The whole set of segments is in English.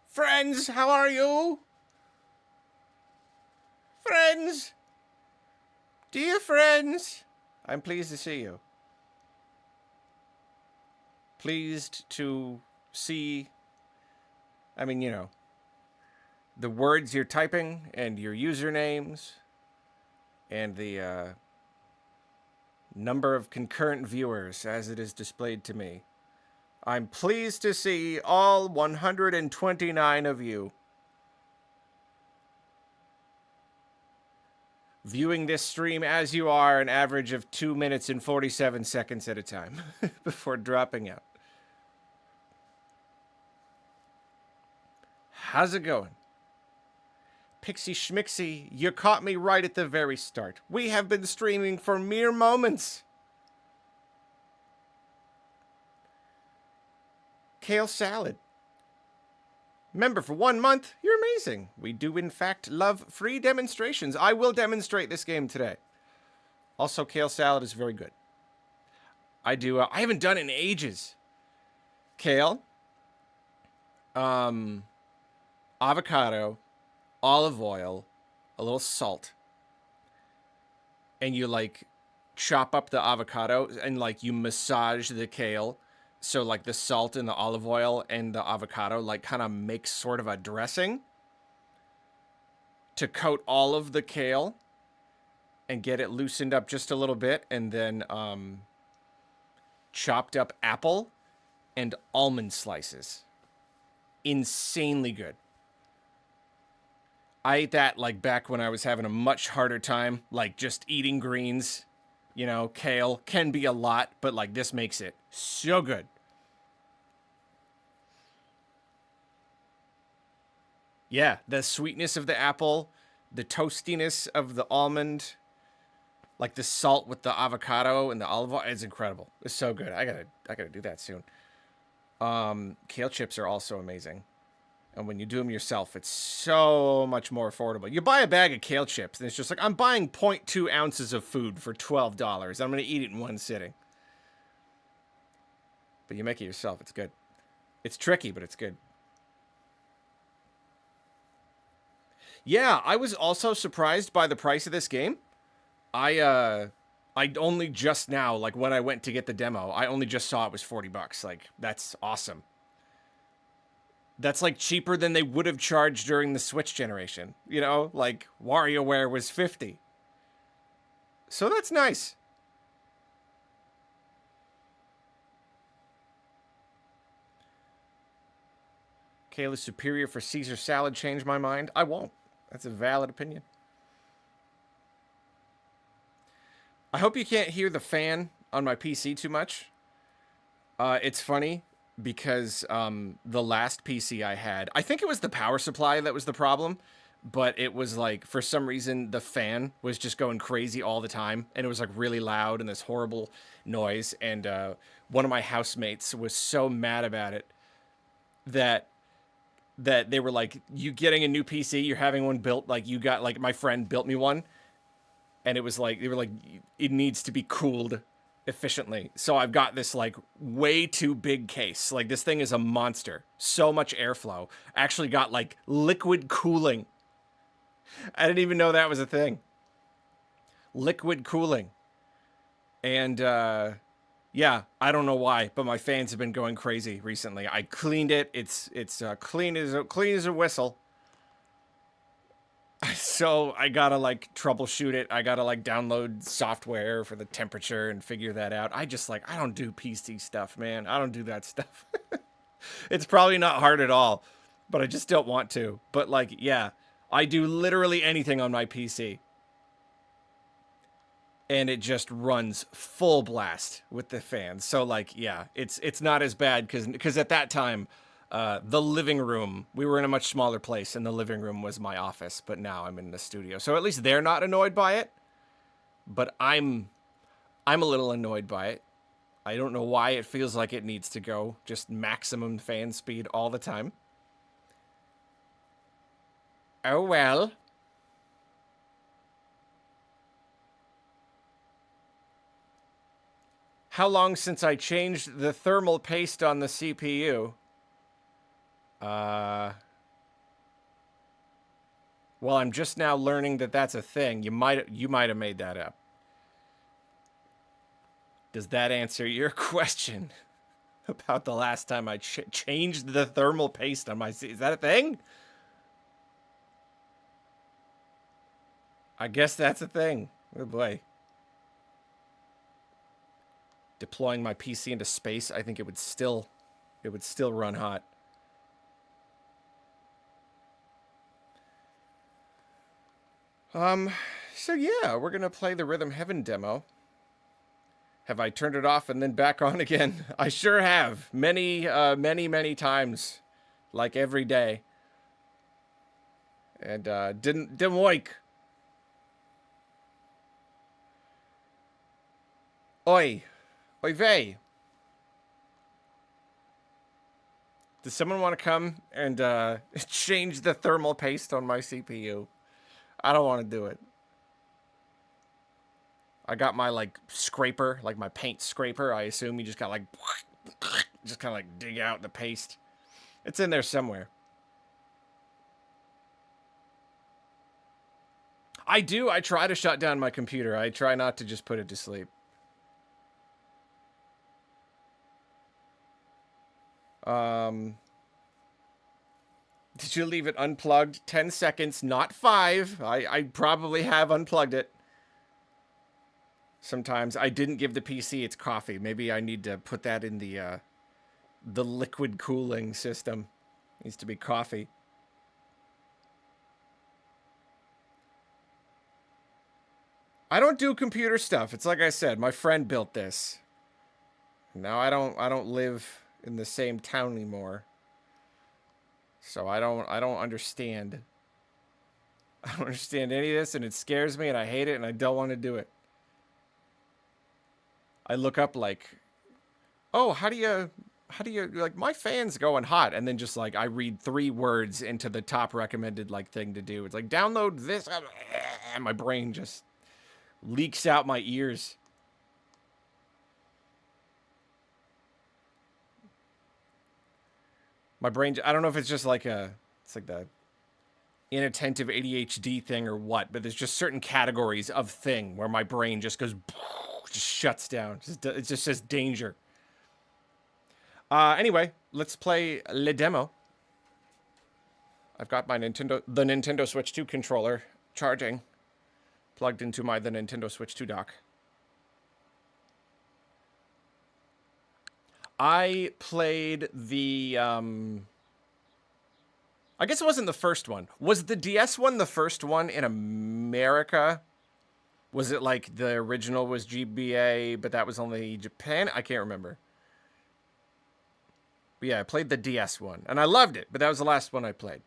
Friends, how are you? Friends? Dear friends, I'm pleased to see you. Pleased to see, the words you're typing and your usernames and the number of concurrent viewers as it is displayed to me. I'm pleased to see all 129 of you viewing this stream as you are, an average of 2 minutes and 47 seconds at a time before dropping out. How's it going? Pixie Schmixie, you caught me right at the very start. We have been streaming for mere moments. Kale Salad. Member for 1 month? You're amazing. We do, in fact, love free demonstrations. I will demonstrate this game today. Also, Kale Salad is very good. I haven't done it in ages. Kale. Avocado. Olive oil. A little salt. And you, chop up the avocado and, you massage the kale. So, the salt and the olive oil and the avocado, kind of makes sort of a dressing to coat all of the kale and get it loosened up just a little bit. And then chopped up apple and almond slices. Insanely good. I ate that, back when I was having a much harder time, just eating greens. You know, kale can be a lot, but, this makes it so good. Yeah, the sweetness of the apple, the toastiness of the almond, the salt with the avocado and the olive oil, it's incredible. It's so good. I gotta do that soon. Kale chips are also amazing. And when you do them yourself, it's so much more affordable. You buy a bag of kale chips, and it's just I'm buying 0.2 ounces of food for $12. I'm going to eat it in one sitting. But you make it yourself. It's good. It's tricky, but it's good. Yeah, I was also surprised by the price of this game. I only just now, when I went to get the demo, I only just saw it was $40. That's awesome. That's cheaper than they would have charged during the Switch generation. You know, WarioWare was $50. So that's nice. Kale is superior for Caesar salad. Changed my mind. I won't. That's a valid opinion. I hope you can't hear the fan on my PC too much. It's funny because the last PC I had, I think it was the power supply that was the problem, but it was for some reason the fan was just going crazy all the time, and it was really loud and this horrible noise, and one of my housemates was so mad about it that they were you getting a new PC, you're having one built, you got, my friend built me one, and it was they were it needs to be cooled efficiently. So I've got this way too big case. This thing is a monster. So much airflow. Actually got liquid cooling. I didn't even know that was a thing. Liquid cooling. And yeah, I don't know why, but my fans have been going crazy recently. I cleaned it. It's clean as a whistle. So I gotta troubleshoot it. I gotta download software for the temperature and figure that out. I don't do PC stuff, man. I don't do that stuff. It's probably not hard at all, but I just don't want to. But yeah, I do literally anything on my PC. And it just runs full blast with the fans. So yeah, it's not as bad because at that time, the living room, we were in a much smaller place, and the living room was my office, but now I'm in the studio. So at least they're not annoyed by it, but I'm a little annoyed by it. I don't know why it feels like it needs to go just maximum fan speed all the time. Oh well. How long since I changed the thermal paste on the CPU? Well, I'm just now learning that that's a thing. You might have made that up. Does that answer your question about the last time I changed the thermal paste on my seat? Is that a thing? I guess that's a thing. Oh boy. Deploying my PC into space, I think it would still run hot. So yeah, we're gonna play the Rhythm Heaven demo. Have I turned it off and then back on again? I sure have. Many times. Like every day. And didn't like. Oi. Oy vey. Does someone want to come and change the thermal paste on my CPU? I don't want to do it. I got my, like, scraper, like my paint scraper. I assume you just got, like, just kind of, like, dig out the paste. It's in there somewhere. I do. I try to shut down my computer. I try not to just put it to sleep. Did you leave it unplugged? 10 seconds, not 5. I probably have unplugged it. Sometimes I didn't give the PC its coffee. Maybe I need to put that in the liquid cooling system. It needs to be coffee. I don't do computer stuff. It's like I said, my friend built this. Now I don't live in the same town anymore. So I don't understand. I don't understand any of this, and it scares me, and I hate it, and I don't want to do it. I look up like, oh, how do you like, my fan's going hot, and then just like I read 3 words into the top recommended like thing to do. It's like, download this, and my brain just leaks out my ears. My brain, I don't know if it's just like it's like the inattentive ADHD thing or what, but there's just certain categories of thing where my brain just goes, just shuts down. It just says danger. Anyway, let's play Le Demo. I've got my the Nintendo Switch 2 controller charging, plugged into the Nintendo Switch 2 dock. I played the, I guess it wasn't the first one. Was the DS one the first one in America? Was it like the original was GBA, but that was only Japan? I can't remember. But yeah, I played the DS one, and I loved it, but that was the last one I played.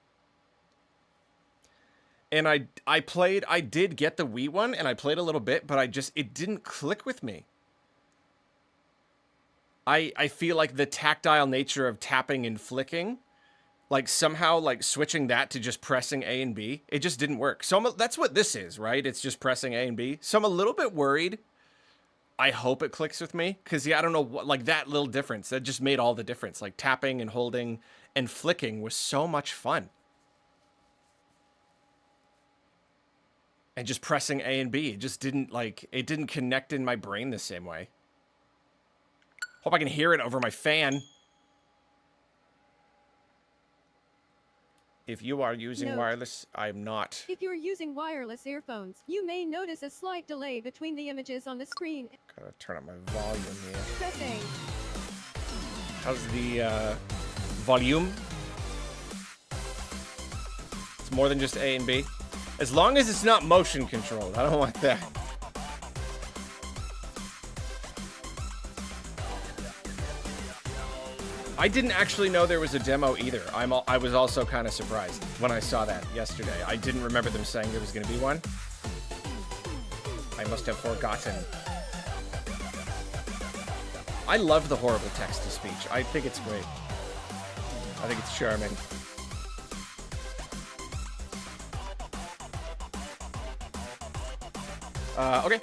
And I did get the Wii one, and I played a little bit, but it didn't click with me. I feel like the tactile nature of tapping and flicking, like somehow like switching that to just pressing A and B, it just didn't work. So that's what this is, right? It's just pressing A and B. So I'm a little bit worried. I hope it clicks with me, because yeah, I don't know what, like that little difference, that just made all the difference. Like tapping and holding and flicking was so much fun. And just pressing A and B, it just didn't connect in my brain the same way. Hope I can hear it over my fan. If you are using wireless, I'm not. If you're using wireless earphones, you may notice a slight delay between the images on the screen. Gotta turn up my volume here. Press A. How's the volume? It's more than just A and B. As long as it's not motion controlled, I don't want that. I didn't actually know there was a demo either. I was also kind of surprised when I saw that yesterday. I didn't remember them saying there was going to be one. I must have forgotten. I love the horrible text-to-speech. I think it's great. I think it's charming. Okay.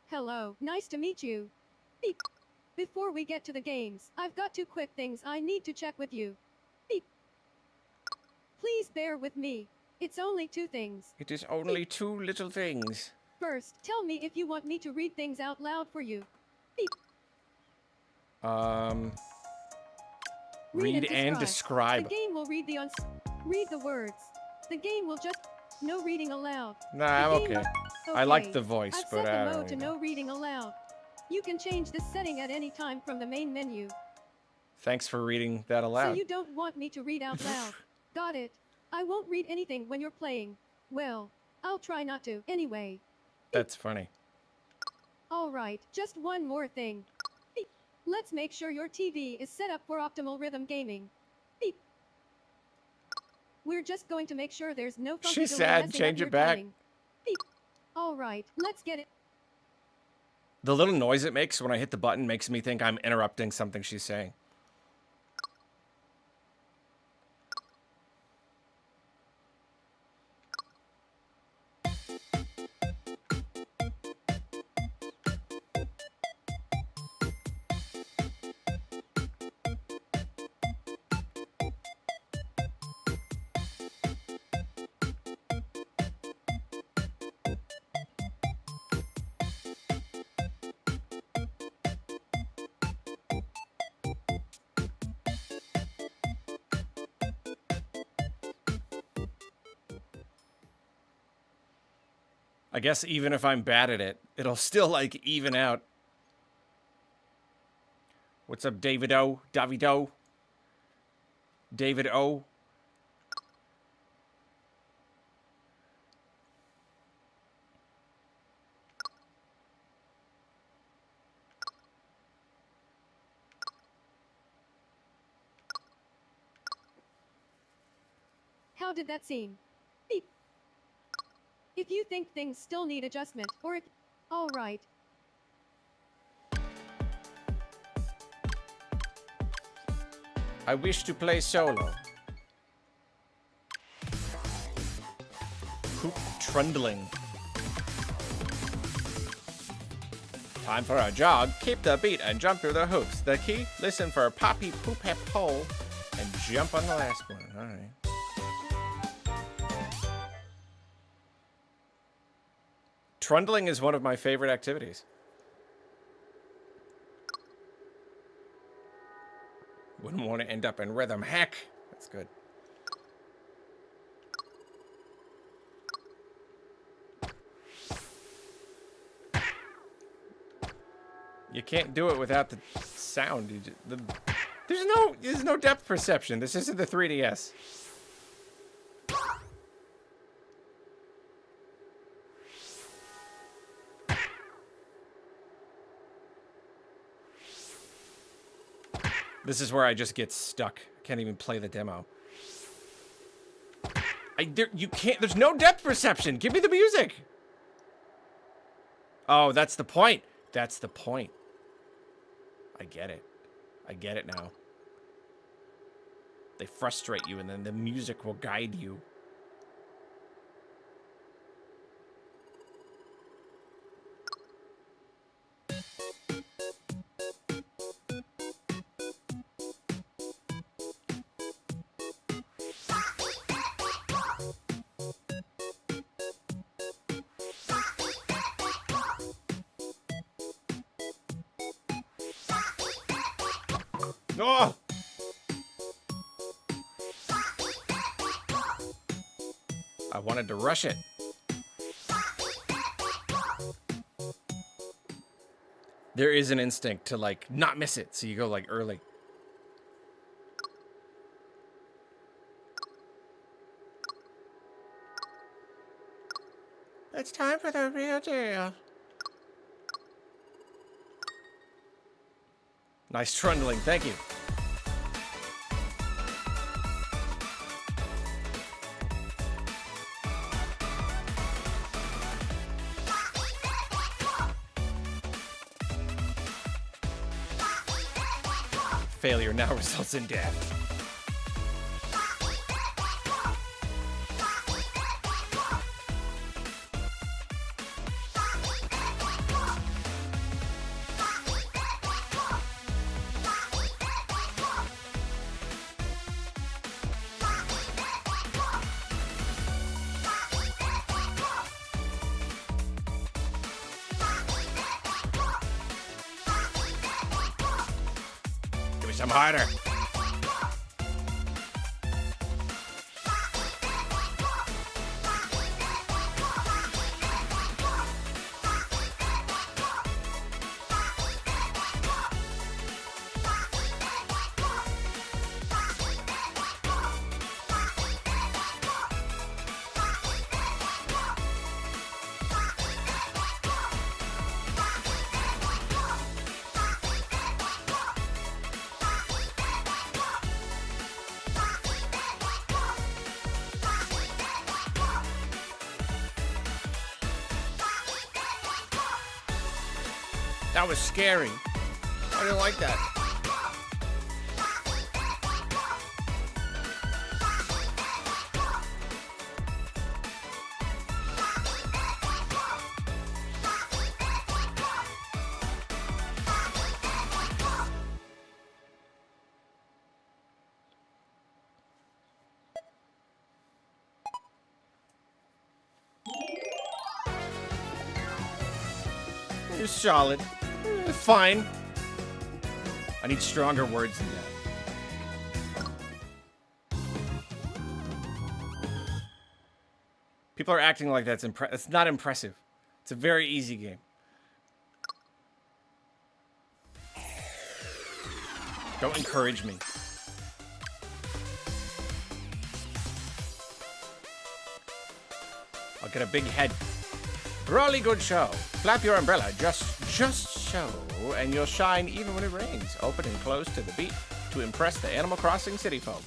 Hello, nice to meet you. Beep. Before we get to the games, I've got 2 quick things I need to check with you. Beep. Please bear with me. It's only 2 things. It is only 2 little things. First, tell me if you want me to read things out loud for you. Beep. Read and describe. The game will read read the words. The game will just no reading aloud. Nah, I'm The game- okay. I like the voice, I've but set I the don't mode to really no reading aloud. You can change this setting at any time from the main menu. Thanks for reading that So aloud. you don't want me to read out loud. Got it. I won't read anything when you're playing. Well, I'll try not to anyway. That's funny. All right, just one more thing. Beep. Let's make sure your TV is set up for optimal rhythm gaming. Beep. We're just going to make sure there's no funky She's delay sad, messing up change your it back. timing. Beep. All right, let's get it. The little noise it makes when I hit the button makes me think I'm interrupting something she's saying. I guess even if I'm bad at it, it'll still, like, even out. What's up, David O? David O? David O? How did that seem? Beep. If you think things still need adjustment, or if... All right. I wish to play solo. Hoop trundling. Time for a jog. Keep the beat and jump through the hoops. The key? Listen for poppy poop hep hole and jump on the last one. All right. Trundling is one of my favorite activities. Wouldn't want to end up in rhythm. Heck, that's good. You can't do it without the sound. There's no depth perception. This isn't the 3DS. This is where I just get stuck. I can't even play the demo. You can't. There's no depth perception. Give me the music. Oh, that's the point. That's the point. I get it. I get it now. They frustrate you, and then the music will guide you. Oh! I wanted to rush it. There is an instinct to, like, not miss it, so you go, like, early. It's time for the real deal. Nice trundling, thank you. Failure now results in death. some harder. That was scary. I didn't like that. You're solid. Fine. I need stronger words than that. People are acting like that's it's not impressive. It's a very easy game. Don't encourage me. I'll get a big head. Brawly good show. Flap your umbrella just so, and you'll shine even when it rains. Open and close to the beat to impress the Animal Crossing city folk.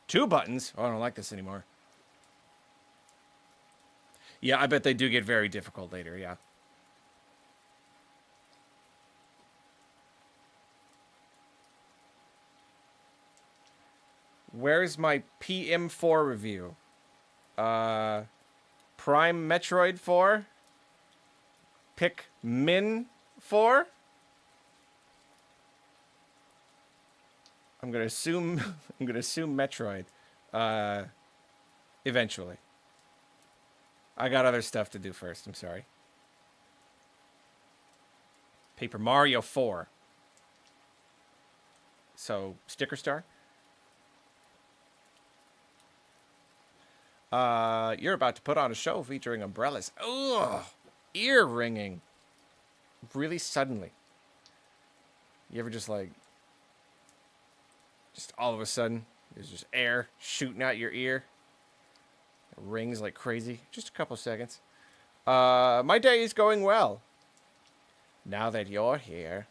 Two buttons? Oh, I don't like this anymore. Yeah, I bet they do get very difficult later, yeah. Where's my PM4 review? Prime Metroid 4? Pikmin 4? I'm gonna assume Metroid. Eventually. I got other stuff to do first, I'm sorry. Paper Mario 4. So, Sticker Star? You're about to put on a show featuring umbrellas. Ugh! Ear ringing. Really suddenly. You ever just like... Just all of a sudden, there's just air shooting out your ear. It rings like crazy. Just a couple seconds. My day is going well. Now that you're here.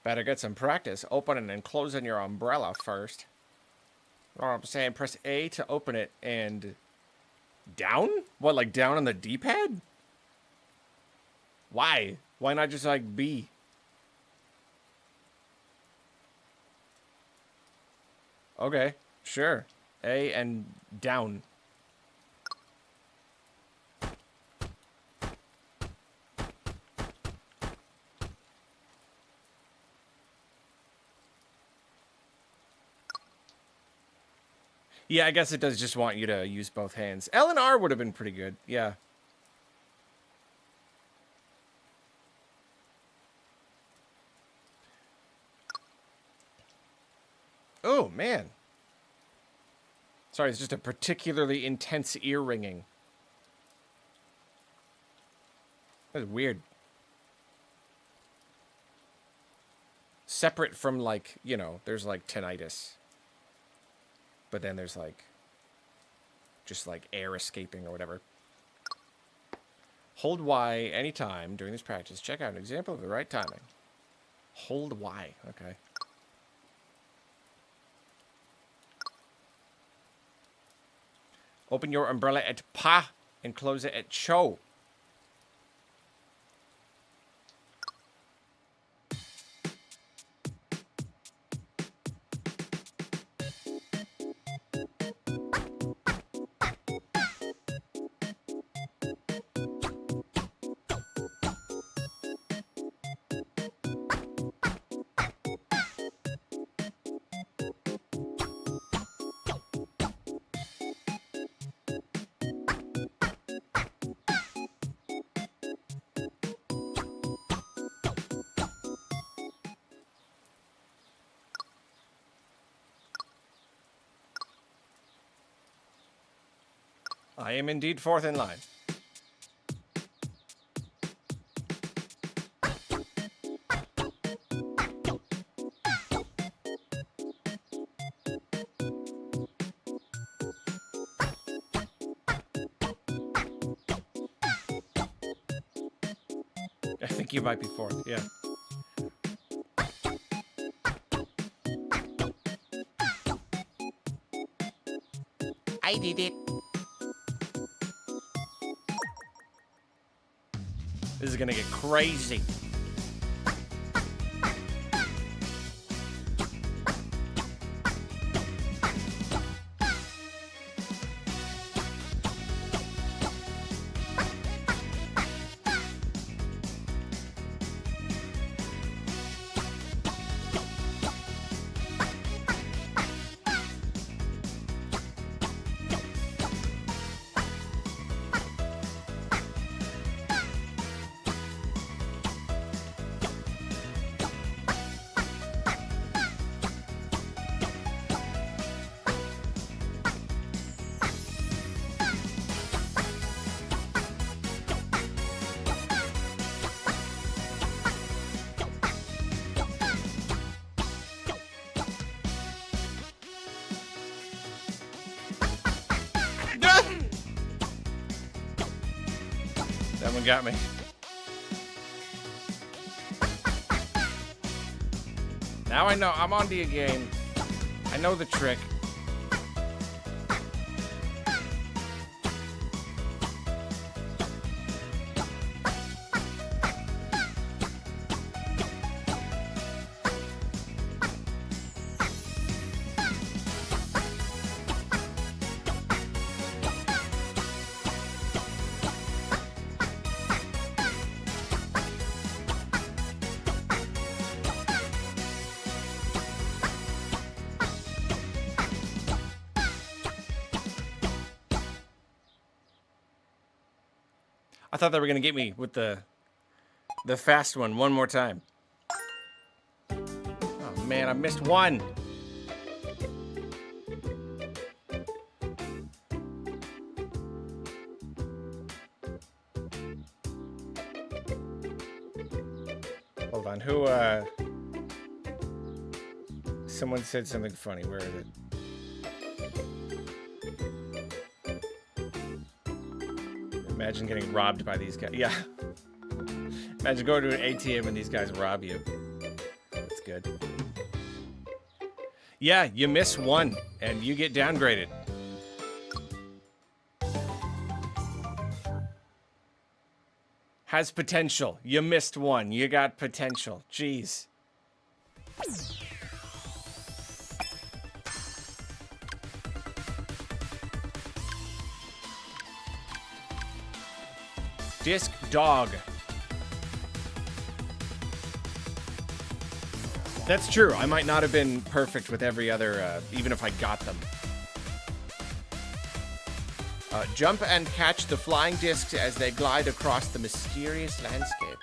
Better get some practice opening and closing your umbrella first. You know what I'm saying? Press A to open it and... Down? What, like down on the D-pad? Why? Why not just like B? Okay, sure. A and down. Yeah, I guess it does just want you to use both hands. L and R would have been pretty good. Yeah. Oh, man. Sorry, it's just a particularly intense ear ringing. That's weird. Separate from, like, you know, there's, like, tinnitus. But then there's, like, just, like, air escaping or whatever. Hold Y anytime during this practice. Check out an example of the right timing. Hold Y. Okay. Open your umbrella at Pa and close it at Cho. I am indeed fourth in line. I think you might be fourth, yeah. I did it. This is gonna get crazy. That one got me. Now I know. I'm on to you game. I know the trick. I thought they were gonna get me with the fast one more time. Oh man, I missed one. Hold on, who someone said something funny. Where is it? Imagine getting robbed by these guys. Yeah. Imagine going to an ATM and these guys rob you. That's good. Yeah, you miss one and you get downgraded. Has potential. You missed one. You got potential. Jeez. Disc dog. That's true. I might not have been perfect with every other, even if I got them. Jump and catch the flying discs as they glide across the mysterious landscape.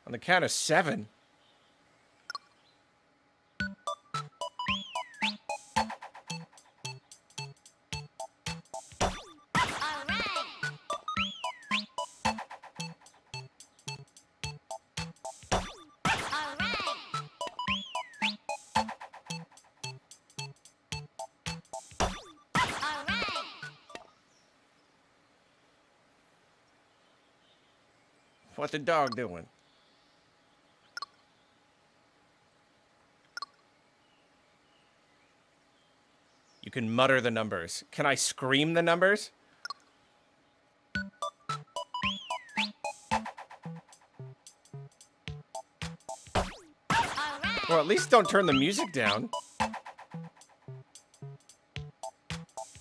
On the count of 7. What the dog doing? You can mutter the numbers. Can I scream the numbers? Well, at least don't turn the music down.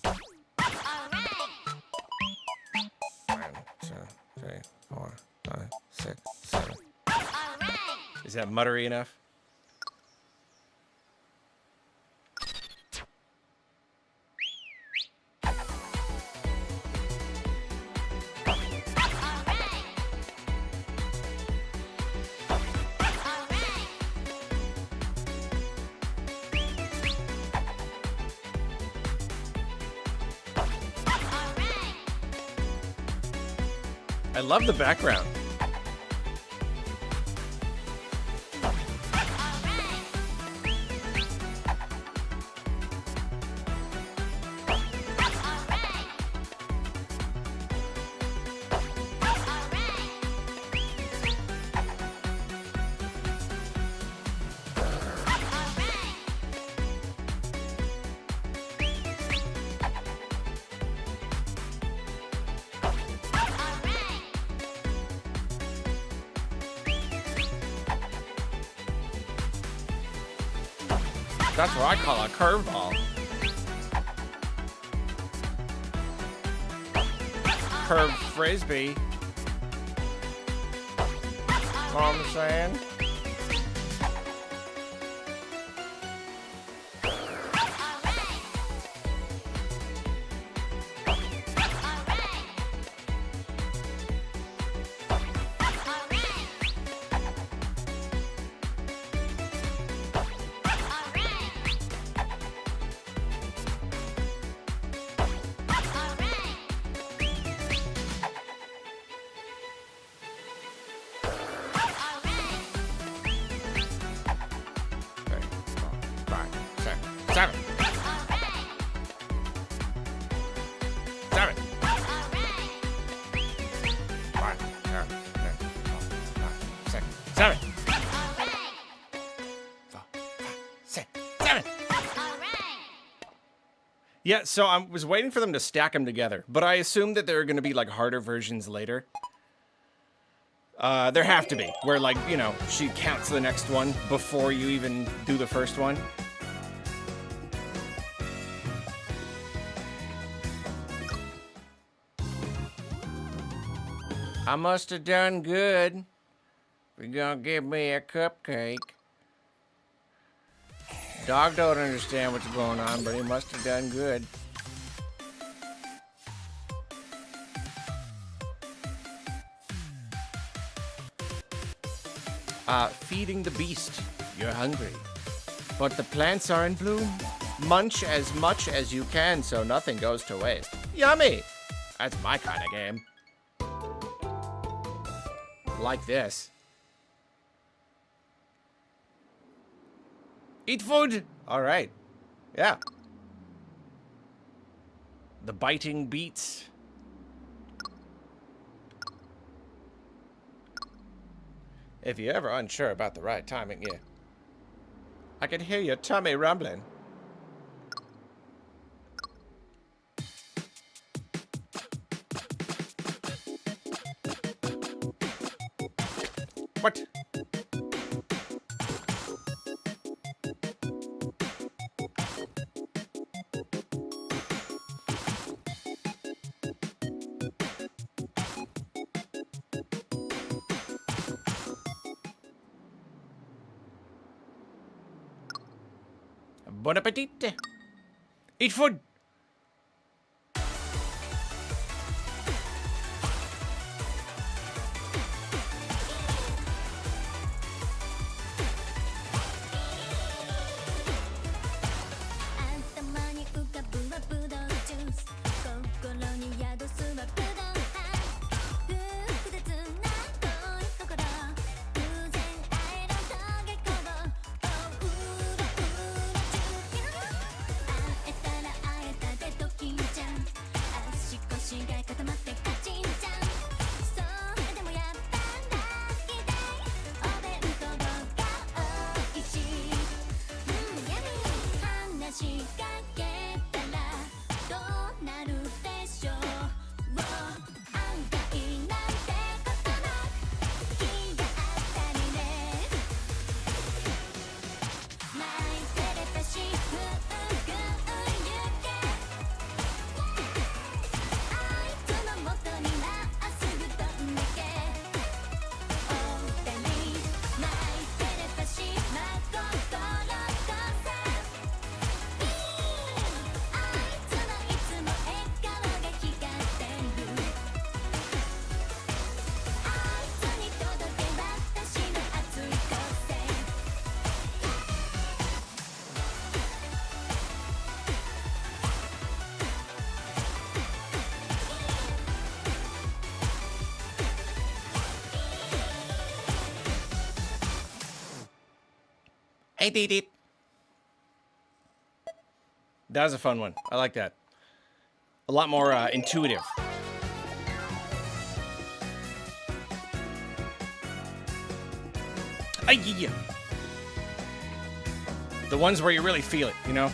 1, 2, 3, 4, 5, 6, 7. Is that muttery enough? I love the background. That's what I call a curveball. Curved frisbee. Know what I'm saying? Seven. Yeah, so I was waiting for them to stack them together, but I assumed that there are going to be like harder versions later. There have to be, where like, you know, she counts the next one before you even do the first one. I must have done good. You're gonna give me a cupcake. Dog don't understand what's going on, but he must have done good. Feeding the beast. You're hungry. But the plants are in bloom. Munch as much as you can so nothing goes to waste. Yummy! That's my kind of game. Like this. Eat food! Alright. Yeah. The biting beats. If you're ever unsure about the right timing, yeah. I can hear your tummy rumbling. What? Bon appetit. Eat food. Hey, Dee Dee. That was a fun one. I like that. A lot more intuitive. Yeah. The ones where you really feel it, you know?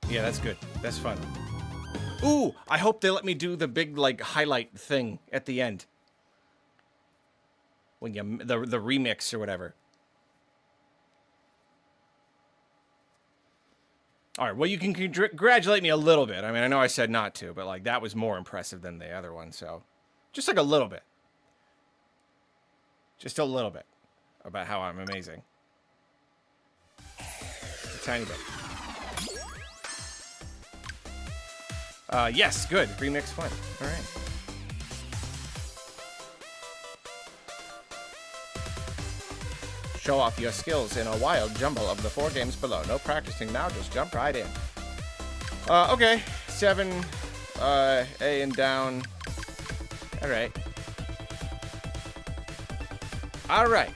Yeah, that's good. That's fun. Ooh, I hope they let me do the big, like, highlight thing at the end. When you, the remix or whatever. All right, well, you can congratulate me a little bit. I mean, I know I said not to, but, like, that was more impressive than the other one, so. Just like a little bit. Just a little bit about how I'm amazing. A tiny bit. Yes, good. Remix fun. All right. Show off your skills in a wild jumble of the 4 games below. No practicing now, just jump right in. Okay. 7, A and down. All right. All right.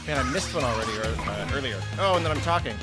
Man, I missed one already earlier. Oh, and then I'm talking.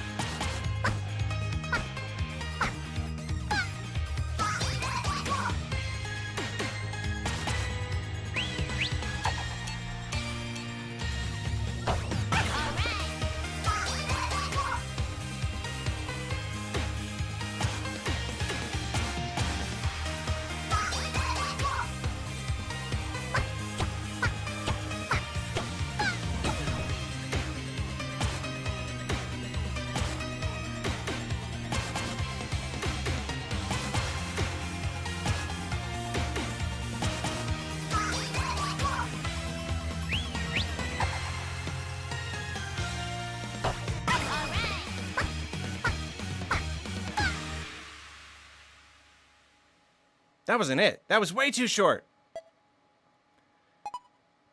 That wasn't it. That was way too short.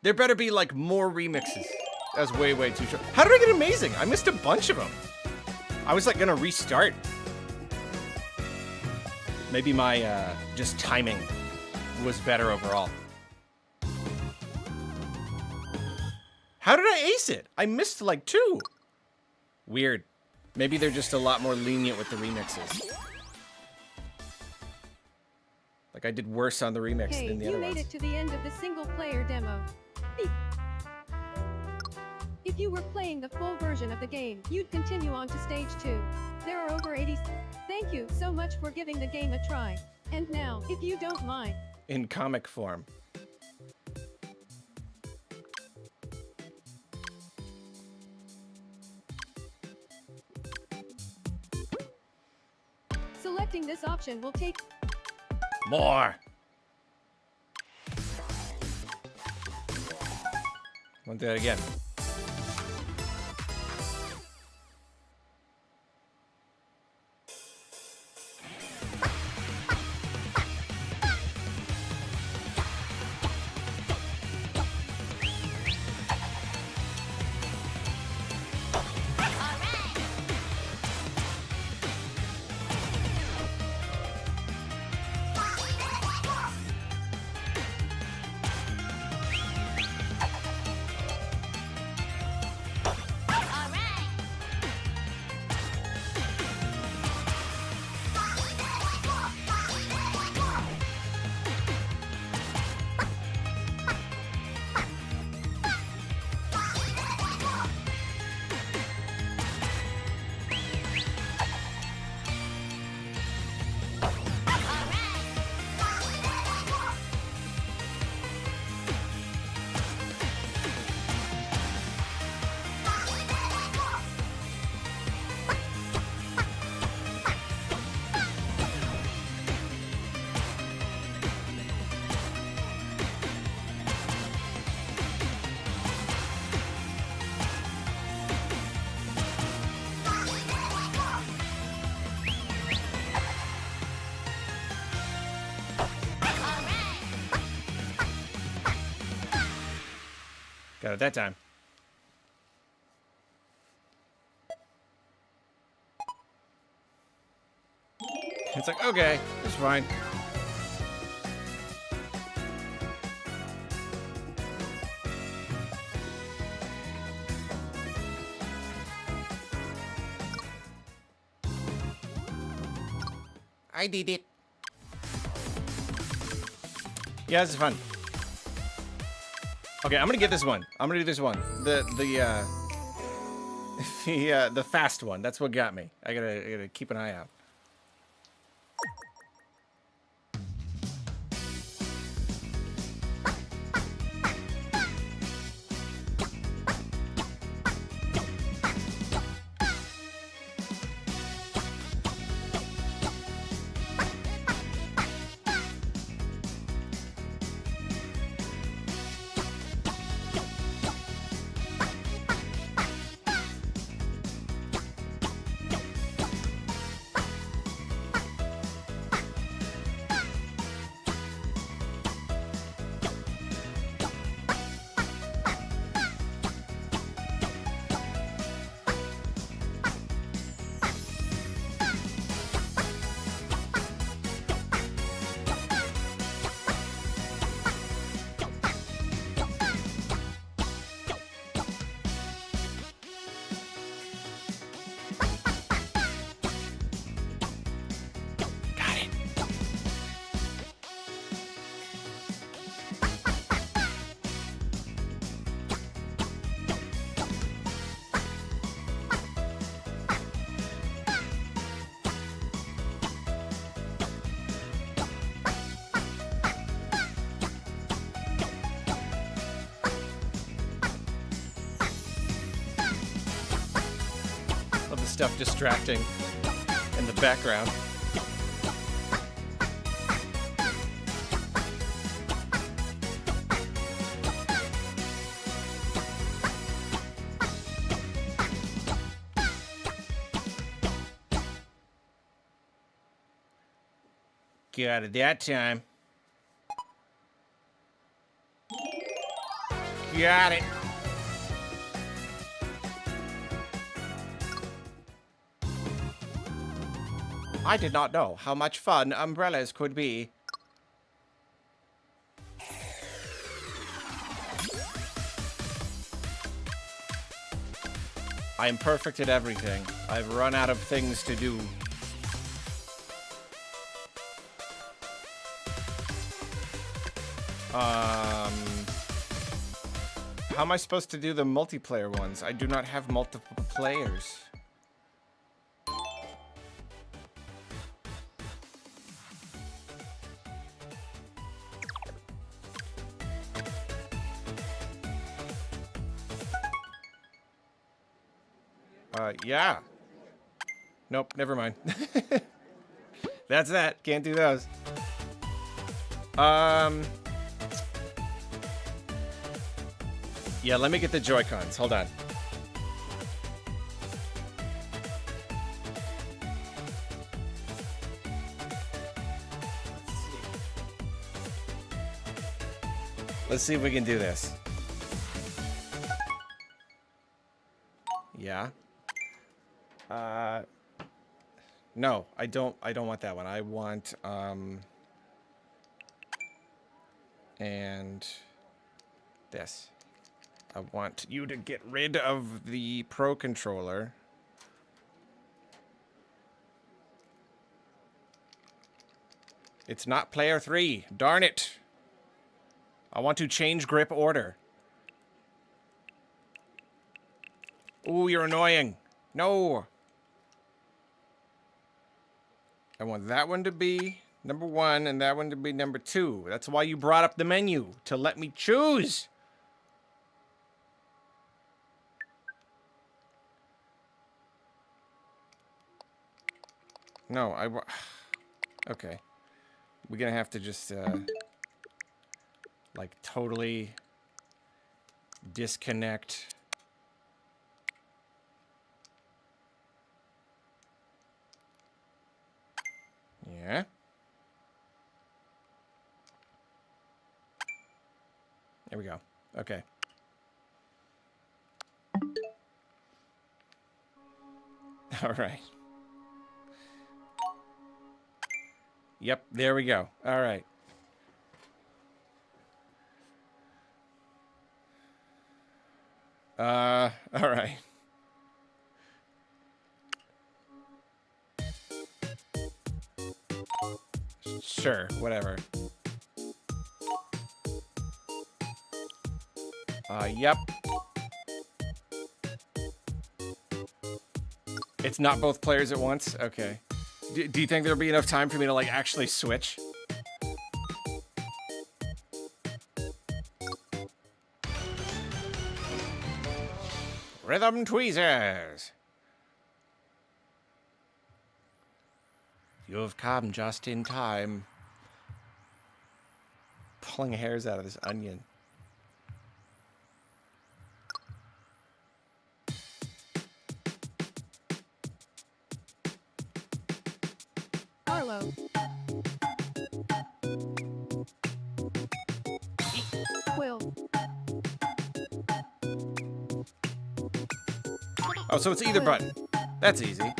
There better be, like, more remixes. That was way, way too short. How did I get amazing? I missed a bunch of them. I was, like, gonna restart. Maybe my, just timing was better overall. How did I ace it? I missed, like, 2. Weird. Maybe they're just a lot more lenient with the remixes. Like, I did worse on the remix than the other ones. You made it to the end of the single-player demo. If you were playing the full version of the game, you'd continue on to stage 2. There are over 80... Thank you so much for giving the game a try. And now, if you don't mind... In comic form. Selecting this option will take... More. Want that again. Got it that time. It's like, okay, it's fine. I did it. Yeah, this is fun. Okay, I'm gonna get this one. I'm gonna do this one. The fast one. That's what got me. I gotta keep an eye out. Got it. Love the stuff distracting in the background. Got it that time. Got it. I did not know how much fun umbrellas could be. I am perfect at everything. I've run out of things to do. How am I supposed to do the multiplayer ones? I do not have multiple players. Yeah. Nope, never mind. That's that. Can't do those. Yeah, let me get the Joy-Cons. Hold on. Let's see if we can do this. Yeah. No, I don't want that one. I want, and this. I want you to get rid of the Pro Controller. It's not player 3. Darn it. I want to change grip order. Ooh, you're annoying. No. I want that one to be number 1 and that one to be number 2. That's why you brought up the menu, to let me choose. No, okay. We're gonna have to just, like, totally disconnect. Yeah. There we go. Okay. All right. Yep, there we go. All right. All right. Sure, whatever. Yep. It's not both players at once? Okay. Do you think there'll be enough time for me to, like, actually switch? Rhythm tweezers! You have come just in time. Pulling hairs out of this onion. Arlo. Quill. Oh, so it's either button. That's easy.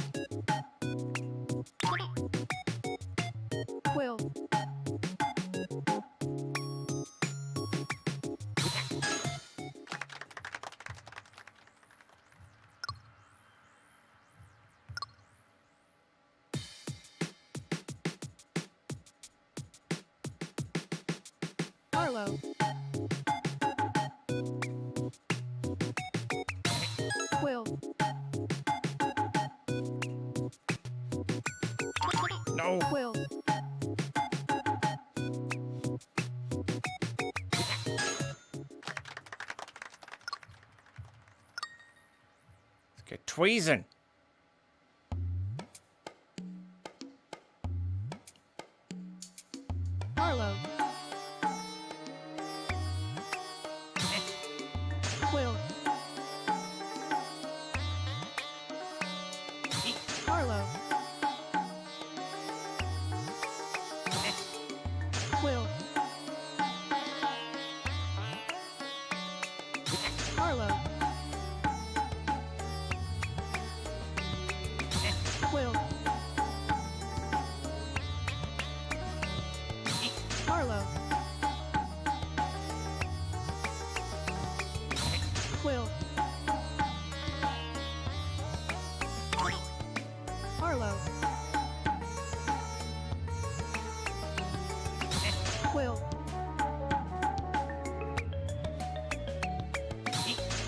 Quill. Arlo. Quill. No. Quill. Let's get tweezing. Arlo. Quill. Arlo. Quill. Arlo. Quill. Arlo. Quill. Arlo. Quill.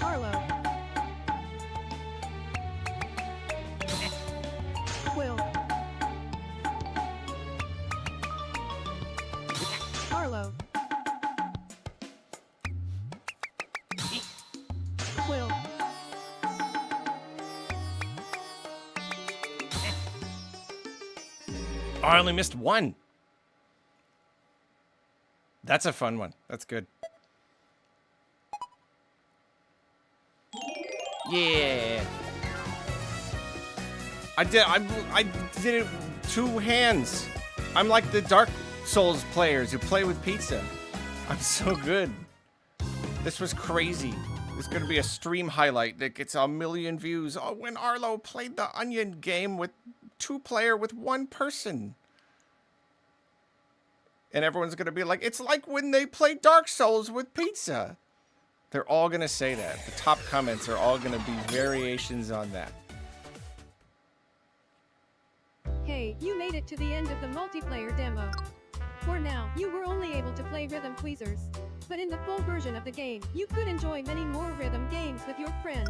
Arlo. Quill. Arlo. Quill. Oh, I only missed one. That's a fun one. That's good. Yeah. I did it two hands. I'm like the Dark Souls players who play with pizza. I'm so good. This was crazy. It's gonna be a stream highlight that gets 1 million views. Oh, when Arlo played the Onion game with 2-player with 1 person. And everyone's gonna be like, it's like when they play Dark Souls with pizza. They're all gonna say that. The top comments are all gonna be variations on that. Hey, you made it to the end of the multiplayer demo. For now, you were only able to play rhythm tweezers. But in the full version of the game, you could enjoy many more rhythm games with your friends.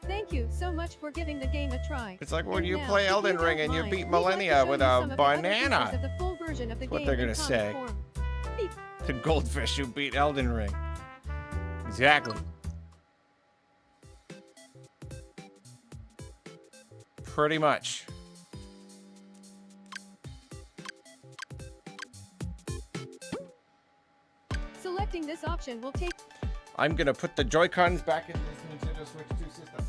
Thank you so much for giving the game a try. It's like when And you now, play if Elden don't Ring and you mind, beat we'd like to Millennia show with you a some of the other banana. features of the full version of the What game they're in gonna comic say. form. Beep. The goldfish who beat Elden Ring. Exactly. Pretty much. Selecting this option will take I'm gonna put the Joy-Cons back in this Nintendo Switch 2 system.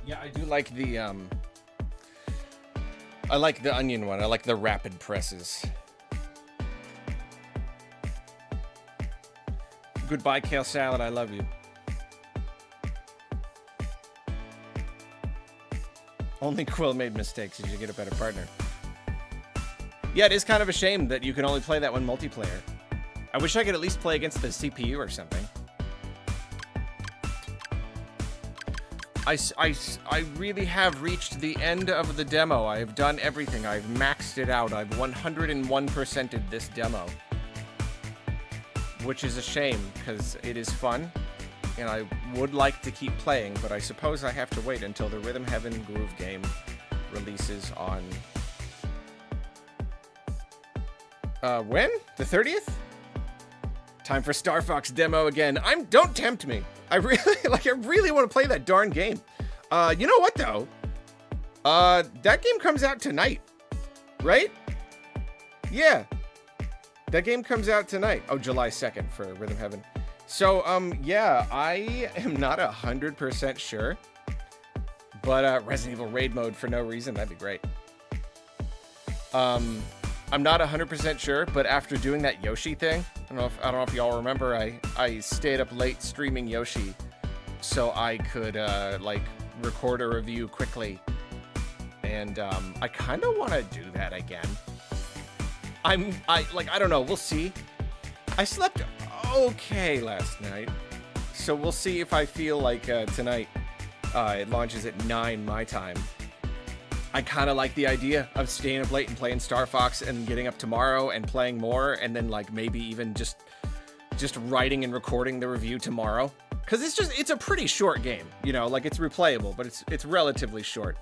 Yeah, I do like the I like the Onion one. I like the rapid presses. Goodbye, Kale Salad. I love you. Only Quill made mistakes. You should get a better partner. Yeah, it is kind of a shame that you can only play that one multiplayer. I wish I could at least play against the CPU or something. I really have reached the end of the demo. I have done everything. I've maxed it out. I've 101%ed this demo. Which is a shame, because it is fun. And I would like to keep playing, but I suppose I have to wait until the Rhythm Heaven Groove game releases on... when? The 30th? Time for Star Fox demo again. Don't tempt me. I really want to play that darn game. You know what, though? That game comes out tonight, right? Yeah. That game comes out tonight. Oh, July 2nd for Rhythm Heaven. So, yeah, I am not 100% sure. But, Resident Evil Raid mode for no reason, that'd be great. I'm not 100% sure, but after doing that Yoshi thing, I don't know if y'all remember, I stayed up late streaming Yoshi so I could, like, record a review quickly. And, I kind of want to do that again. I don't know, we'll see. I slept okay last night, so we'll see if I feel like, tonight, it launches at 9 my time. I kind of like the idea of staying up late and playing Star Fox and getting up tomorrow and playing more, and then like maybe even just writing and recording the review tomorrow. Cause it's a pretty short game, you know, like it's replayable, but it's relatively short.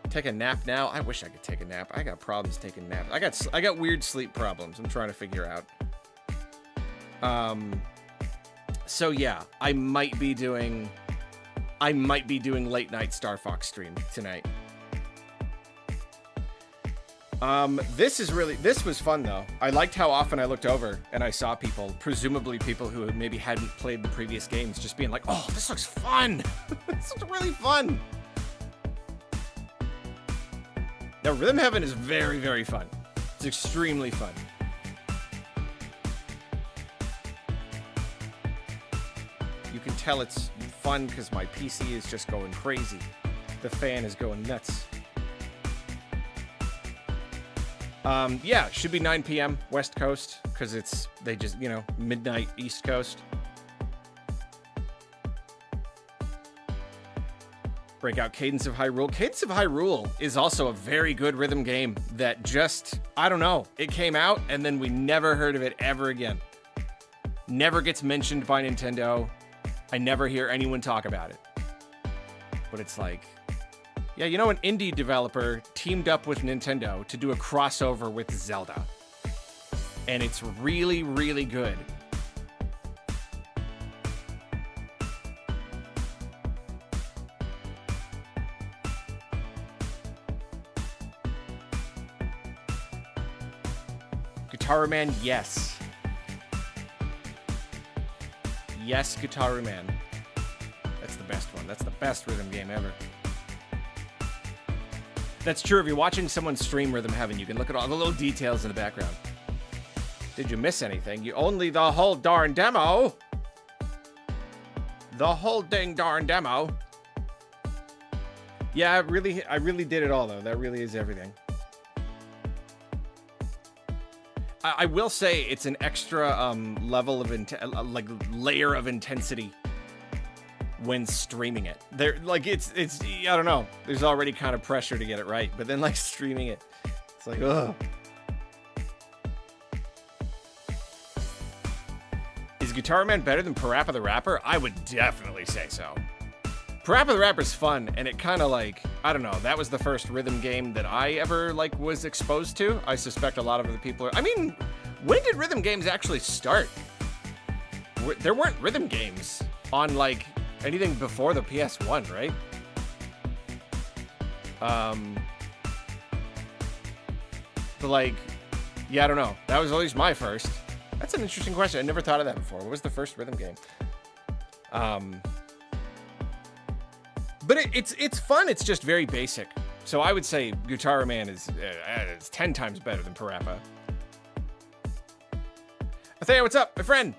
Take a nap now? I wish I could take a nap. I got problems taking naps. I got weird sleep problems I'm trying to figure out. So yeah, I might be doing late night Star Fox stream tonight. This was fun though. I liked how often I looked over and I saw people, presumably people who maybe hadn't played the previous games, just being like, oh, this looks fun. This looks really fun. Now, Rhythm Heaven is very, very fun. It's extremely fun. You can tell it's fun because my PC is just going crazy. The fan is going nuts. Yeah, it should be 9 p.m. West Coast because they just, you know, midnight East Coast. Breakout Cadence of Hyrule. Cadence of Hyrule is also a very good rhythm game that just, I don't know, it came out and then we never heard of it ever again. Never gets mentioned by Nintendo. I never hear anyone talk about it. But it's like, yeah, you know, an indie developer teamed up with Nintendo to do a crossover with Zelda. And it's really, really good. Guitar Man, yes. Yes, Guitar Man. That's the best one. That's the best rhythm game ever. That's true. If you're watching someone stream Rhythm Heaven, you can look at all the little details in the background. Did you miss anything? You only the whole darn demo. The whole dang darn demo. Yeah, I really did it all, though. That really is everything. I will say it's an extra level of layer of intensity when streaming it. There, like it's I don't know. There's already kind of pressure to get it right, but then like streaming it, it's like ugh. Is Guitar Man better than Parappa the Rapper? I would definitely say so. Parappa the Rapper's fun, and it kind of like, I don't know, that was the first rhythm game that I ever like was exposed to. I suspect a lot of other people are, I mean, when did rhythm games actually start? There weren't rhythm games on like anything before the PS1, right? But like, yeah, I don't know. That was always my first. That's an interesting question. I never thought of that before. What was the first rhythm game? But it's fun. It's just very basic. So I would say Guitar Man is 10 times better than Parappa. Athea, what's up? My friend.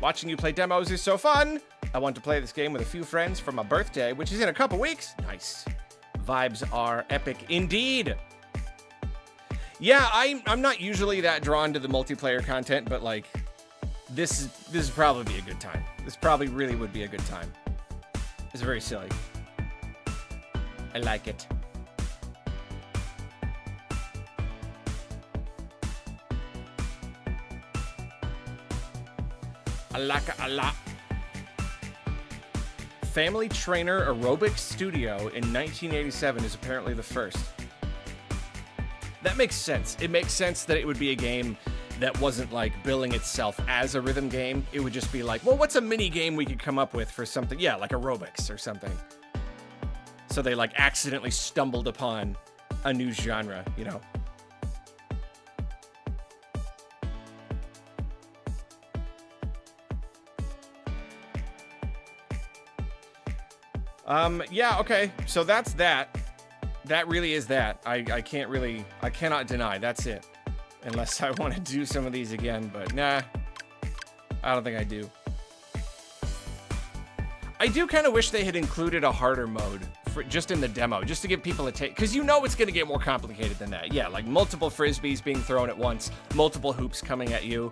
Watching you play demos is so fun. I want to play this game with a few friends for my birthday, which is in a couple weeks. Nice. Vibes are epic indeed. Yeah, I'm not usually that drawn to the multiplayer content, but like this is probably be a good time. This probably really would be a good time. It's very silly. I like it. I like it a lot. Family Trainer Aerobics Studio in 1987 is apparently the first. That makes sense. It makes sense that it would be a game that wasn't like billing itself as a rhythm game. It would just be like, well, what's a mini game we could come up with for something? Yeah, like aerobics or something. So they like accidentally stumbled upon a new genre, you know? Yeah, okay. So that's that. That really is that. I cannot deny. That's it. Unless I want to do some of these again, but nah. I don't think I do. I do kind of wish they had included a harder mode for just in the demo, just to give people a taste, because you know it's going to get more complicated than that. Yeah, like multiple frisbees being thrown at once, multiple hoops coming at you.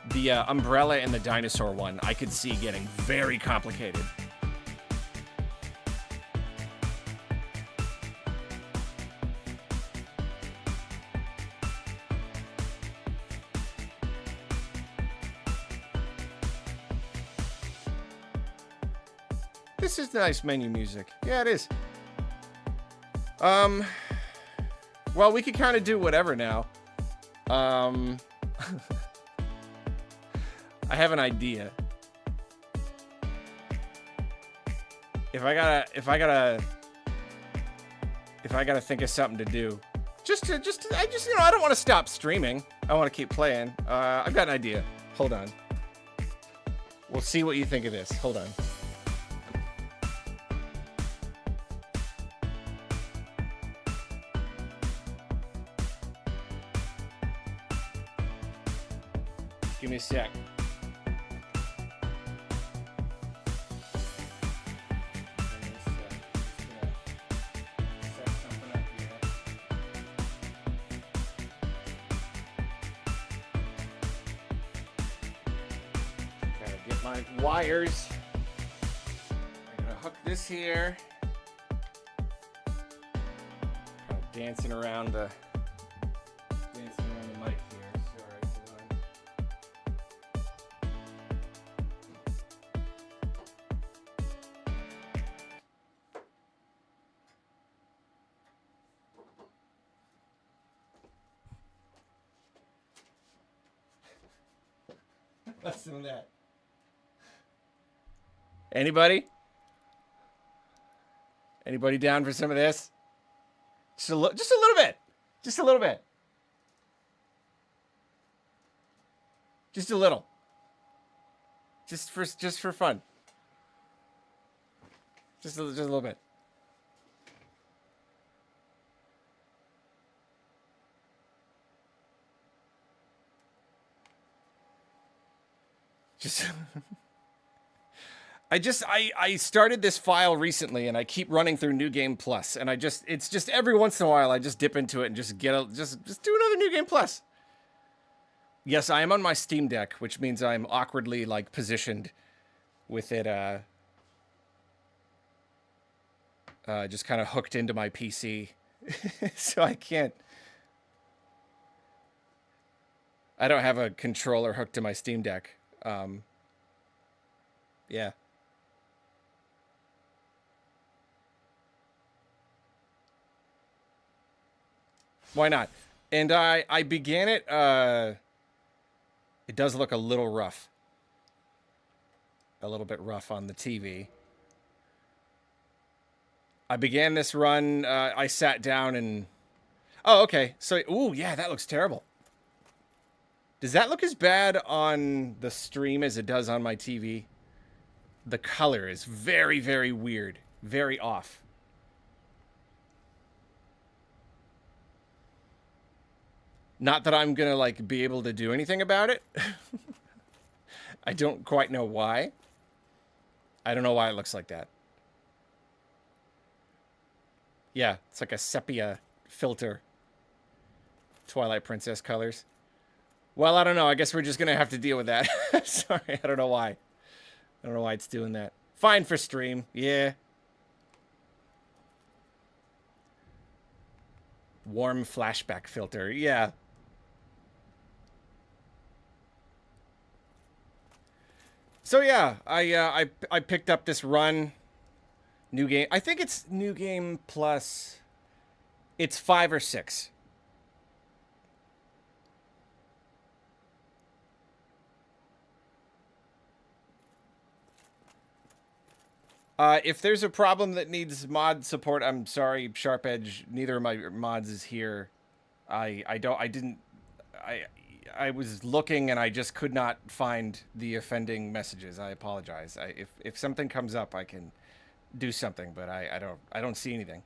The umbrella and the dinosaur one, I could see getting very complicated. This is nice menu music. Yeah, it is. Well, we could kind of do whatever now. I have an idea. If I gotta think of something to do, I don't want to stop streaming. I want to keep playing. I've got an idea. Hold on. We'll see what you think of this. Hold on. Give me a sec. Gotta get my wires. I'm gonna hook this here. Kind of dancing around the mic here. Sorry. Let's do that. Anybody? Anybody down for some of this? Just a little bit. Just a little bit. Just a little. Just for fun. Just a little bit. I started this file recently and I keep running through New Game Plus and it's just every once in a while I just dip into it and just do another New Game Plus. Yes, I am on my Steam Deck, which means I'm awkwardly like positioned with it just kind of hooked into my PC. So I don't have a controller hooked to my Steam Deck. Yeah. Why not? And I began it, it does look a little rough. A little bit rough on the TV. I began this run, I sat down and... Oh, okay. So, ooh, yeah, that looks terrible. Does that look as bad on the stream as it does on my TV? The color is very, very weird. Very off. Not that I'm gonna, like, be able to do anything about it. I don't quite know why. I don't know why it looks like that. Yeah, it's like a sepia filter. Twilight Princess colors. Well, I don't know. I guess we're just going to have to deal with that. Sorry, I don't know why. I don't know why it's doing that. Fine for stream. Yeah. Warm flashback filter. Yeah. So yeah, I picked up this run. New game. I think it's new game plus. It's 5 or 6. If there's a problem that needs mod support, I'm sorry, Sharp Edge. Neither of my mods is here. I was looking and I just could not find the offending messages. I apologize. If something comes up, I can do something, but I don't see anything.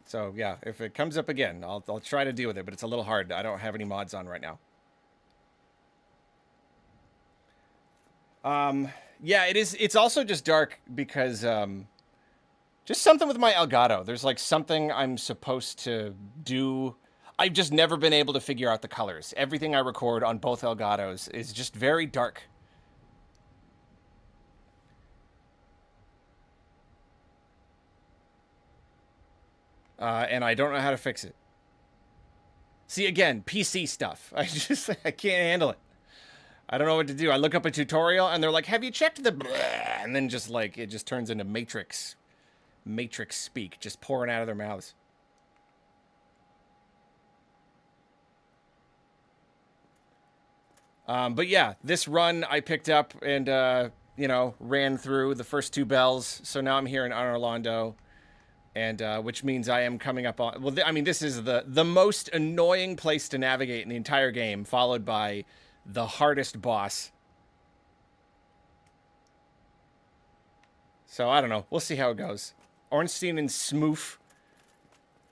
So yeah, if it comes up again, I'll try to deal with it, but it's a little hard. I don't have any mods on right now. Yeah, it is. It's also just dark because just something with my Elgato. There's like something I'm supposed to do. I've just never been able to figure out the colors. Everything I record on both Elgatos is just very dark. And I don't know how to fix it. See, again, PC stuff. I can't handle it. I don't know what to do. I look up a tutorial and they're like, have you checked the blah? And then just like, it just turns into Matrix speak, just pouring out of their mouths. But yeah, this run I picked up and, you know, ran through the first 2 bells. So now I'm here in Orlando. And which means I am coming up on... Well, I mean, this is the most annoying place to navigate in the entire game, followed by the hardest boss. So, I don't know. We'll see how it goes. Ornstein and Smoof.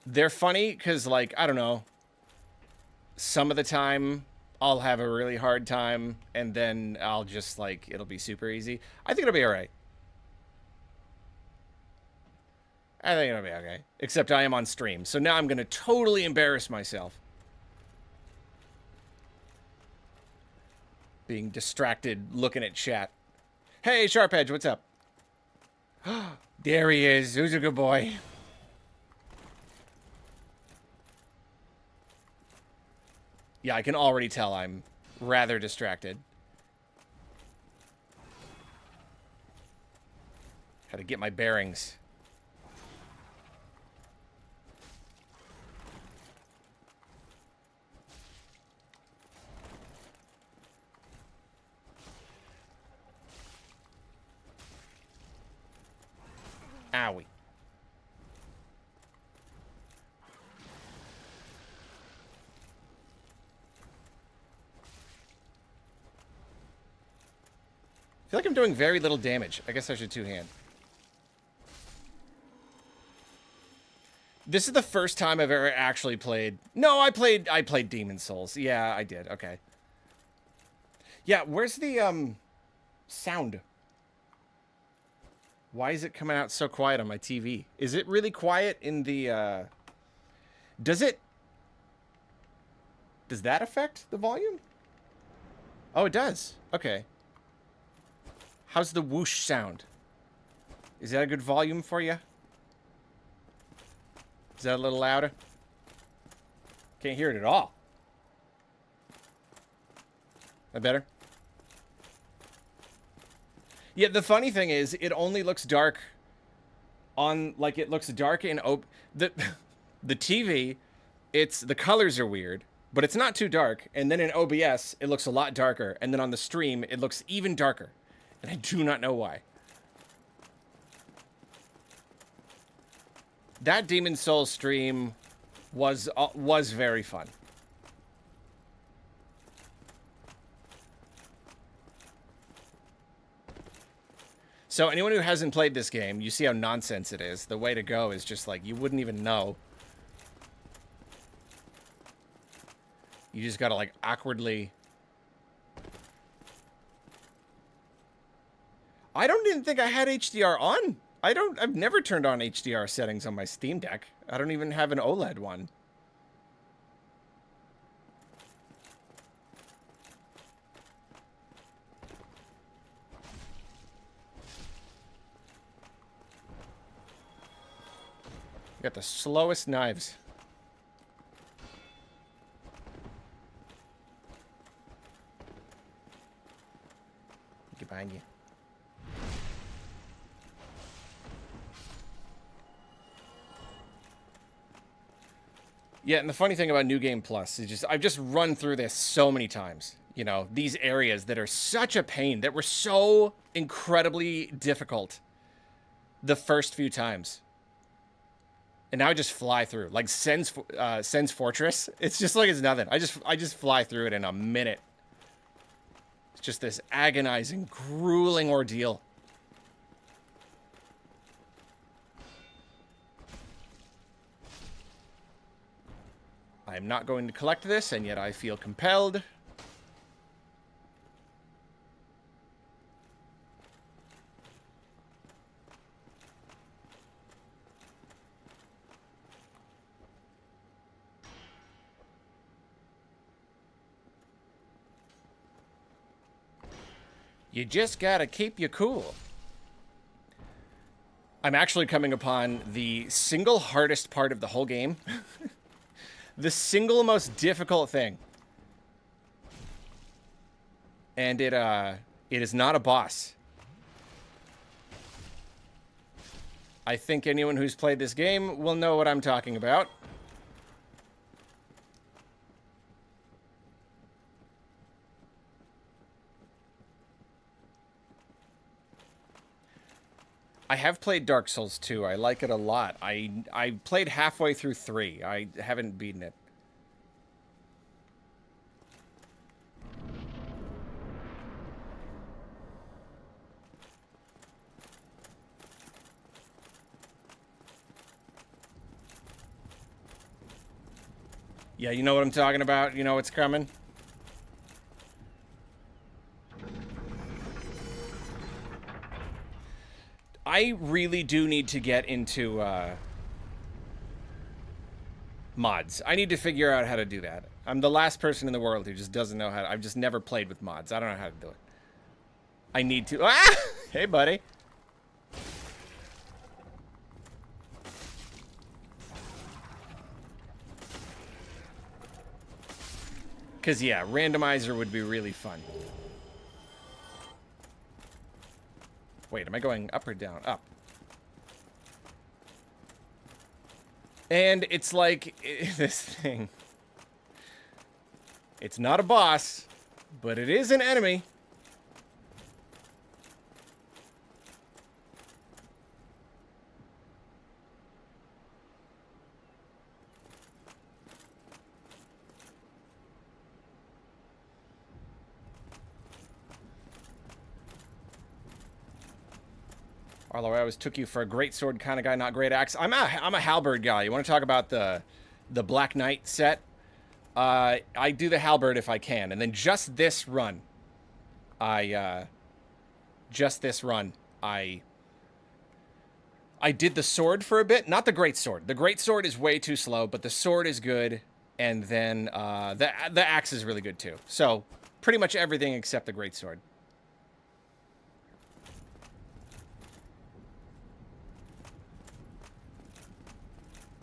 They're funny because, like, I don't know. Some of the time, I'll have a really hard time, and then I'll just, like, it'll be super easy. I think it'll be alright. I think it'll be okay. Except I am on stream. So now I'm going to totally embarrass myself. Being distracted, looking at chat. Hey, Sharp Edge, what's up? There he is. Who's a good boy? Yeah, I can already tell I'm rather distracted. Had to get my bearings. Owie. I feel like I'm doing very little damage. I guess I should two-hand. This is the first time I've ever actually played... No, I played Demon's Souls. Yeah, I did. Okay. Yeah, where's the, sound? Why is it coming out so quiet on my TV? Is it really quiet in the, Does that affect the volume? Oh, it does. Okay. How's the whoosh sound? Is that a good volume for you? Is that a little louder? Can't hear it at all. That better? Yeah, the funny thing is, it only looks dark on, like, it looks dark in the TV, the colors are weird, but it's not too dark, and then in OBS, it looks a lot darker, and then on the stream, it looks even darker, and I do not know why. That Demon's Souls stream was very fun. So anyone who hasn't played this game, you see how nonsense it is. The way to go is just like, you wouldn't even know. You just gotta, like, awkwardly... I don't even think I had HDR on. I've never turned on HDR settings on my Steam Deck. I don't even have an OLED one. Got the slowest knives. Get behind you. Yeah, and the funny thing about New Game Plus is just I've just run through this so many times. You know, these areas that are such a pain, that were so incredibly difficult the first few times. And now I just fly through. Like Sen's Fortress, it's just like it's nothing. I just fly through it in a minute. It's just this agonizing, grueling ordeal. I'm not going to collect this, and yet I feel compelled. You just gotta keep you cool. I'm actually coming upon the single hardest part of the whole game. The single most difficult thing. And it is not a boss. I think anyone who's played this game will know what I'm talking about. I have played Dark Souls 2. I like it a lot. I played halfway through 3. I haven't beaten it. Yeah, you know what I'm talking about? You know what's coming? I really do need to get into mods. I need to figure out how to do that. I'm the last person in the world who just doesn't know how to... I've just never played with mods. I don't know how to do it. I need to... Ah! Hey, buddy. Because, yeah, randomizer would be really fun. Wait, am I going up or down? Up. And it's like this thing. It's not a boss, but it is an enemy. Arlo, I always took you for a great sword kind of guy, not great axe. I'm a halberd guy. You want to talk about the Black Knight set? I do the halberd if I can, and then just this run, I did the sword for a bit. Not the great sword. The great sword is way too slow, but the sword is good, and then the axe is really good too. So pretty much everything except the great sword.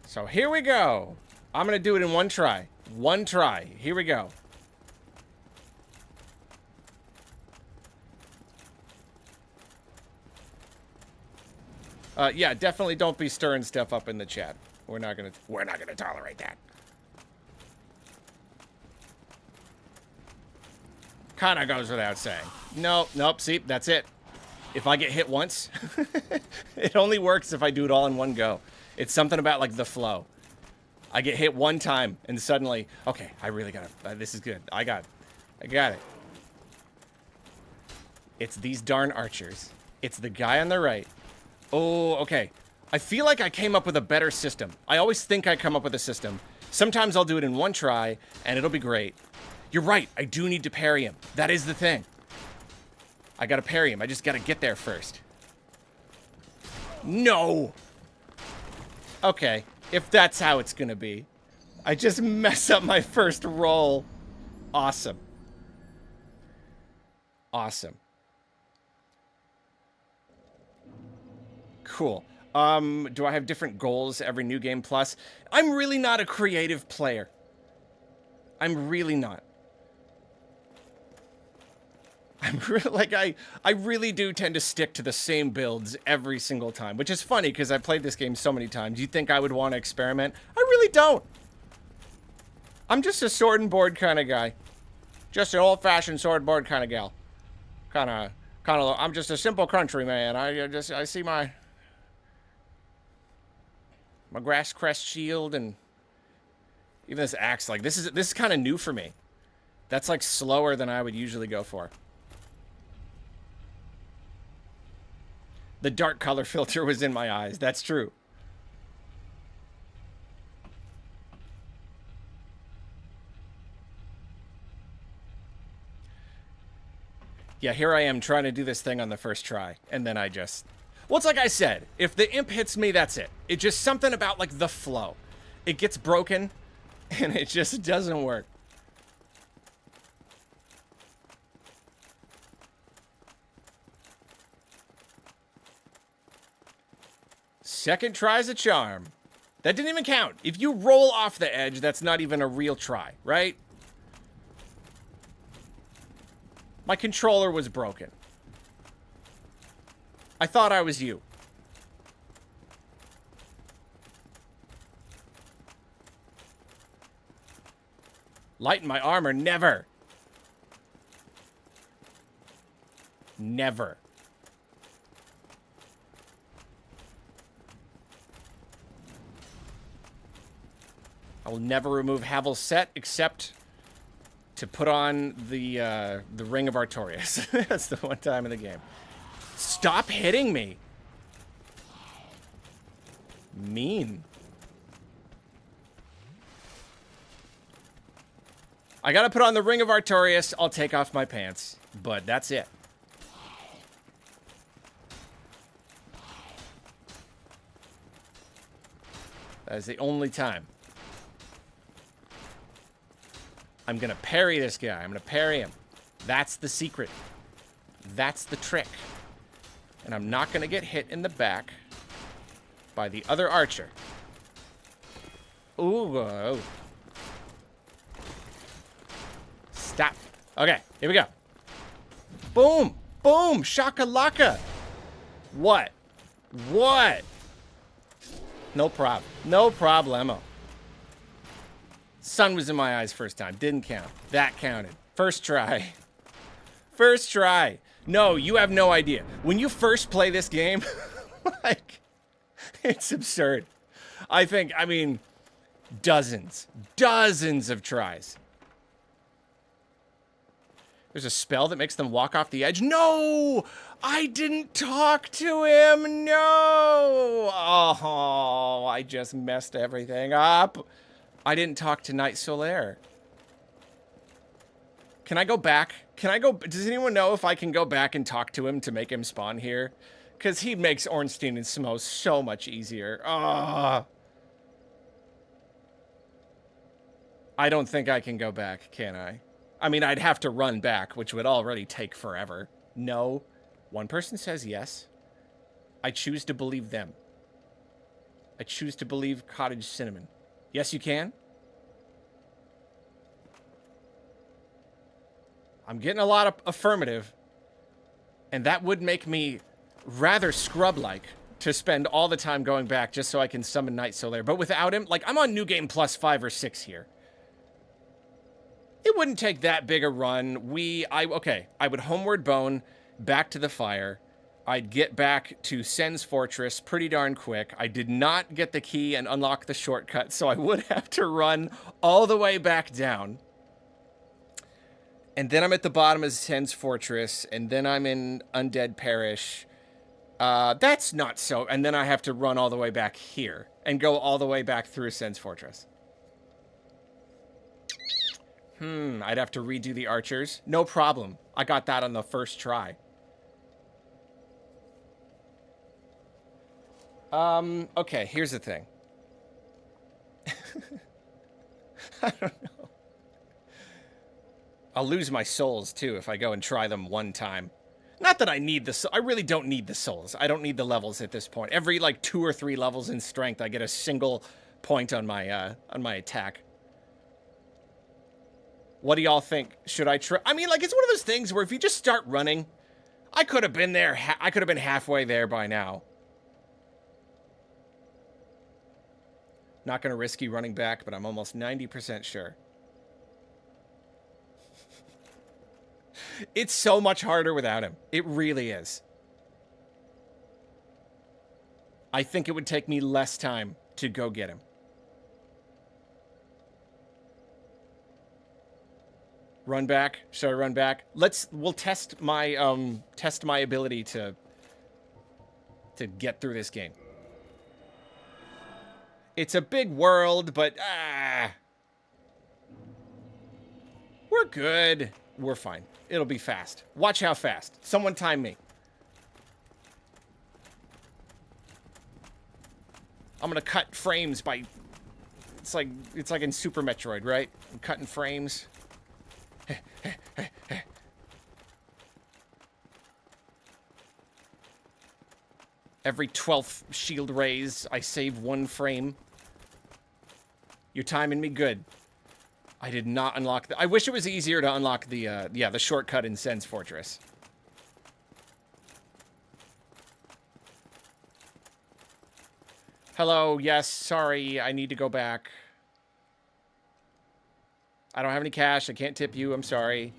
So here we go. I'm going to do it in one try. One try. Here we go. Yeah, definitely don't be stirring stuff up in the chat. We're not going to tolerate that. Kind of goes without saying. Nope, see, that's it. If I get hit once, it only works if I do it all in one go. It's something about, like, the flow. I get hit one time, and suddenly, okay, I really got it. This is good. I got it. It's these darn archers. It's the guy on the right. Oh, okay. I feel like I came up with a better system. I always think I come up with a system. Sometimes I'll do it in one try, and it'll be great. You're right, I do need to parry him. That is the thing. I gotta parry him. I just gotta get there first. No! Okay, if that's how it's gonna be. I just mess up my first roll. Awesome. Awesome. Cool. Do I have different goals every New Game Plus? I'm really not a creative player. I'm really not. I'm really, like, I really do tend to stick to the same builds every single time, which is funny because I've played this game so many times. You'd think I would want to experiment. I really don't. I'm just a sword and board kind of guy. Just an old-fashioned sword and board kind of gal. Kind of, I'm just a simple countryman. I see my grass crest shield and even this axe. Like, this is kind of new for me. That's like slower than I would usually go for. The dark color filter was in my eyes. That's true. Yeah, here I am trying to do this thing on the first try, and then I just... Well, it's like I said, if the imp hits me, that's it. It's just something about, like, the flow. It gets broken, and it just doesn't work. Second try's a charm. That didn't even count. If you roll off the edge, that's not even a real try, right? My controller was broken. I thought I was you. Lighten my armor, never. Never. I will never remove Havel's set except to put on the Ring of Artorias. That's the one time in the game. Stop hitting me. Mean. I gotta put on the Ring of Artorias. I'll take off my pants. But that's it. That is the only time. I'm gonna parry this guy. I'm gonna parry him. That's the secret. That's the trick. And I'm not gonna get hit in the back by the other archer. Ooh. Oh. Stop. Okay, here we go. Boom. Boom. Shakalaka. What? What? No problem. No problemo. Sun was in my eyes first time. Didn't count. That counted. First try. First try. No, you have no idea. When you first play this game, like, it's absurd. I mean, dozens of tries. There's a spell that makes them walk off the edge. No! I didn't talk to him. No! Oh, I just messed everything up. I didn't talk to Knight Solaire. Can I go back? Does anyone know if I can go back and talk to him to make him spawn here? Because he makes Ornstein and Smo so much easier. Ah. I don't think I can go back, can I? I mean, I'd have to run back, which would already take forever. No. One person says yes. I choose to believe them. I choose to believe Cottage Cinnamon. Yes, you can. I'm getting a lot of affirmative. And that would make me rather scrub-like to spend all the time going back just so I can summon Knight Solaire. But without him, like, I'm on New Game Plus 5 or 6 here. It wouldn't take that big a run. Okay, I would Homeward Bone back to the fire. I'd get back to Sen's Fortress pretty darn quick. I did not get the key and unlock the shortcut, so I would have to run all the way back down. And then I'm at the bottom of Sen's Fortress, and then I'm in Undead Parish. That's not so. And then I have to run all the way back here and go all the way back through Sen's Fortress. I'd have to redo the archers. No problem. I got that on the first try. Okay, here's the thing. I don't know. I'll lose my souls, too, if I go and try them one time. Not that I need the... I really don't need the souls. I don't need the levels at this point. Every, like, 2 or 3 levels in strength, I get a single point on my attack. What do y'all think? Should I try? I mean, like, it's one of those things where if you just start running, I could have been there. I could have been halfway there by now. Not going to risk you running back, but I'm almost 90% sure. It's so much harder without him. It really is. I think it would take me less time to go get him. Run back. Should I run back? We'll test my ability to get through this game. It's a big world, but we're good. We're fine. It'll be fast. Watch how fast. Someone time me. I'm gonna cut frames by... It's like in Super Metroid, right? I'm cutting frames. Every 12th shield raise, I save 1 frame. You're timing me good. I did not unlock the... I wish it was easier to unlock the, the shortcut in Sen's Fortress. Hello, yes, sorry, I need to go back. I don't have any cash, I can't tip you, I'm sorry.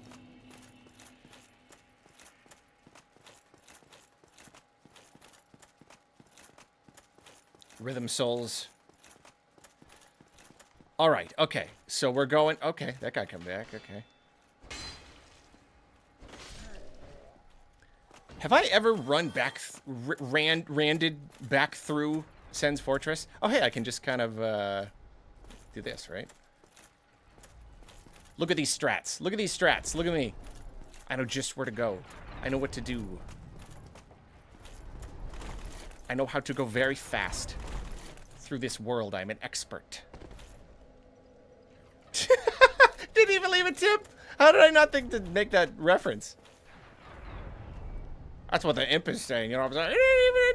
Rhythm Souls. Alright, okay. So we're going... Okay, that guy come back, okay. Have I ever run back... randed back through Sen's Fortress? Oh, hey, I can just kind of, do this, right? Look at these strats. Look at these strats. Look at me. I know just where to go. I know what to do. I know how to go very fast through this world. I'm an expert. Didn't even leave a tip. How did I not think to make that reference? That's what the imp is saying. You know what I'm saying?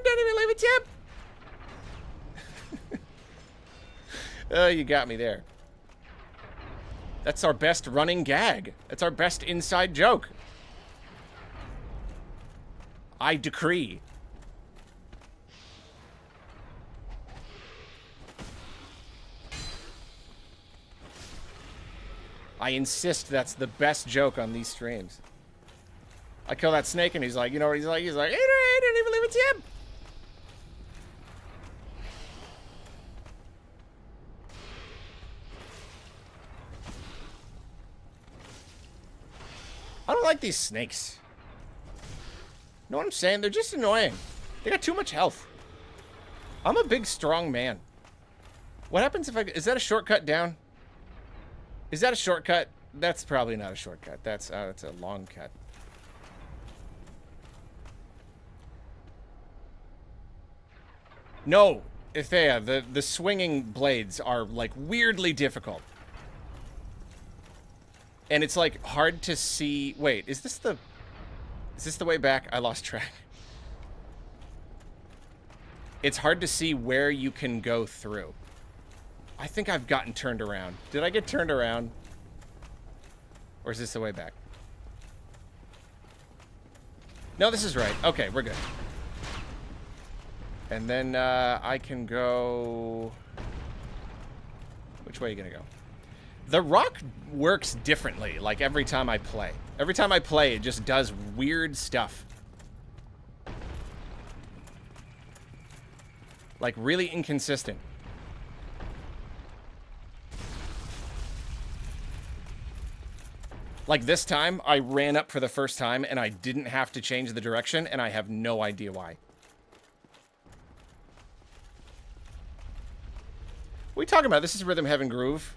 Didn't even leave a tip. Oh, you got me there. That's our best running gag. That's our best inside joke. I decree. I insist that's the best joke on these streams. I kill that snake and he's like, you know what he's like? He's like, I didn't even leave a tip. I don't like these snakes. Know what I'm saying? They're just annoying. They got too much health. I'm a big, strong man. What happens if I... Is that a shortcut down? Is that a shortcut? That's probably not a shortcut. That's a long cut. No, Ithea, the swinging blades are, like, weirdly difficult. And it's, like, hard to see... Wait, is this the way back? I lost track. It's hard to see where you can go through. I think I've gotten turned around. Did I get turned around? Or is this the way back? No, this is right. Okay, we're good. And then I can go... Which way are you gonna go? The rock works differently, like, every time I play. Every time I play, it just does weird stuff. Like, really inconsistent. Like, this time, I ran up for the first time, and I didn't have to change the direction, and I have no idea why. What are we talking about? This is Rhythm Heaven Groove.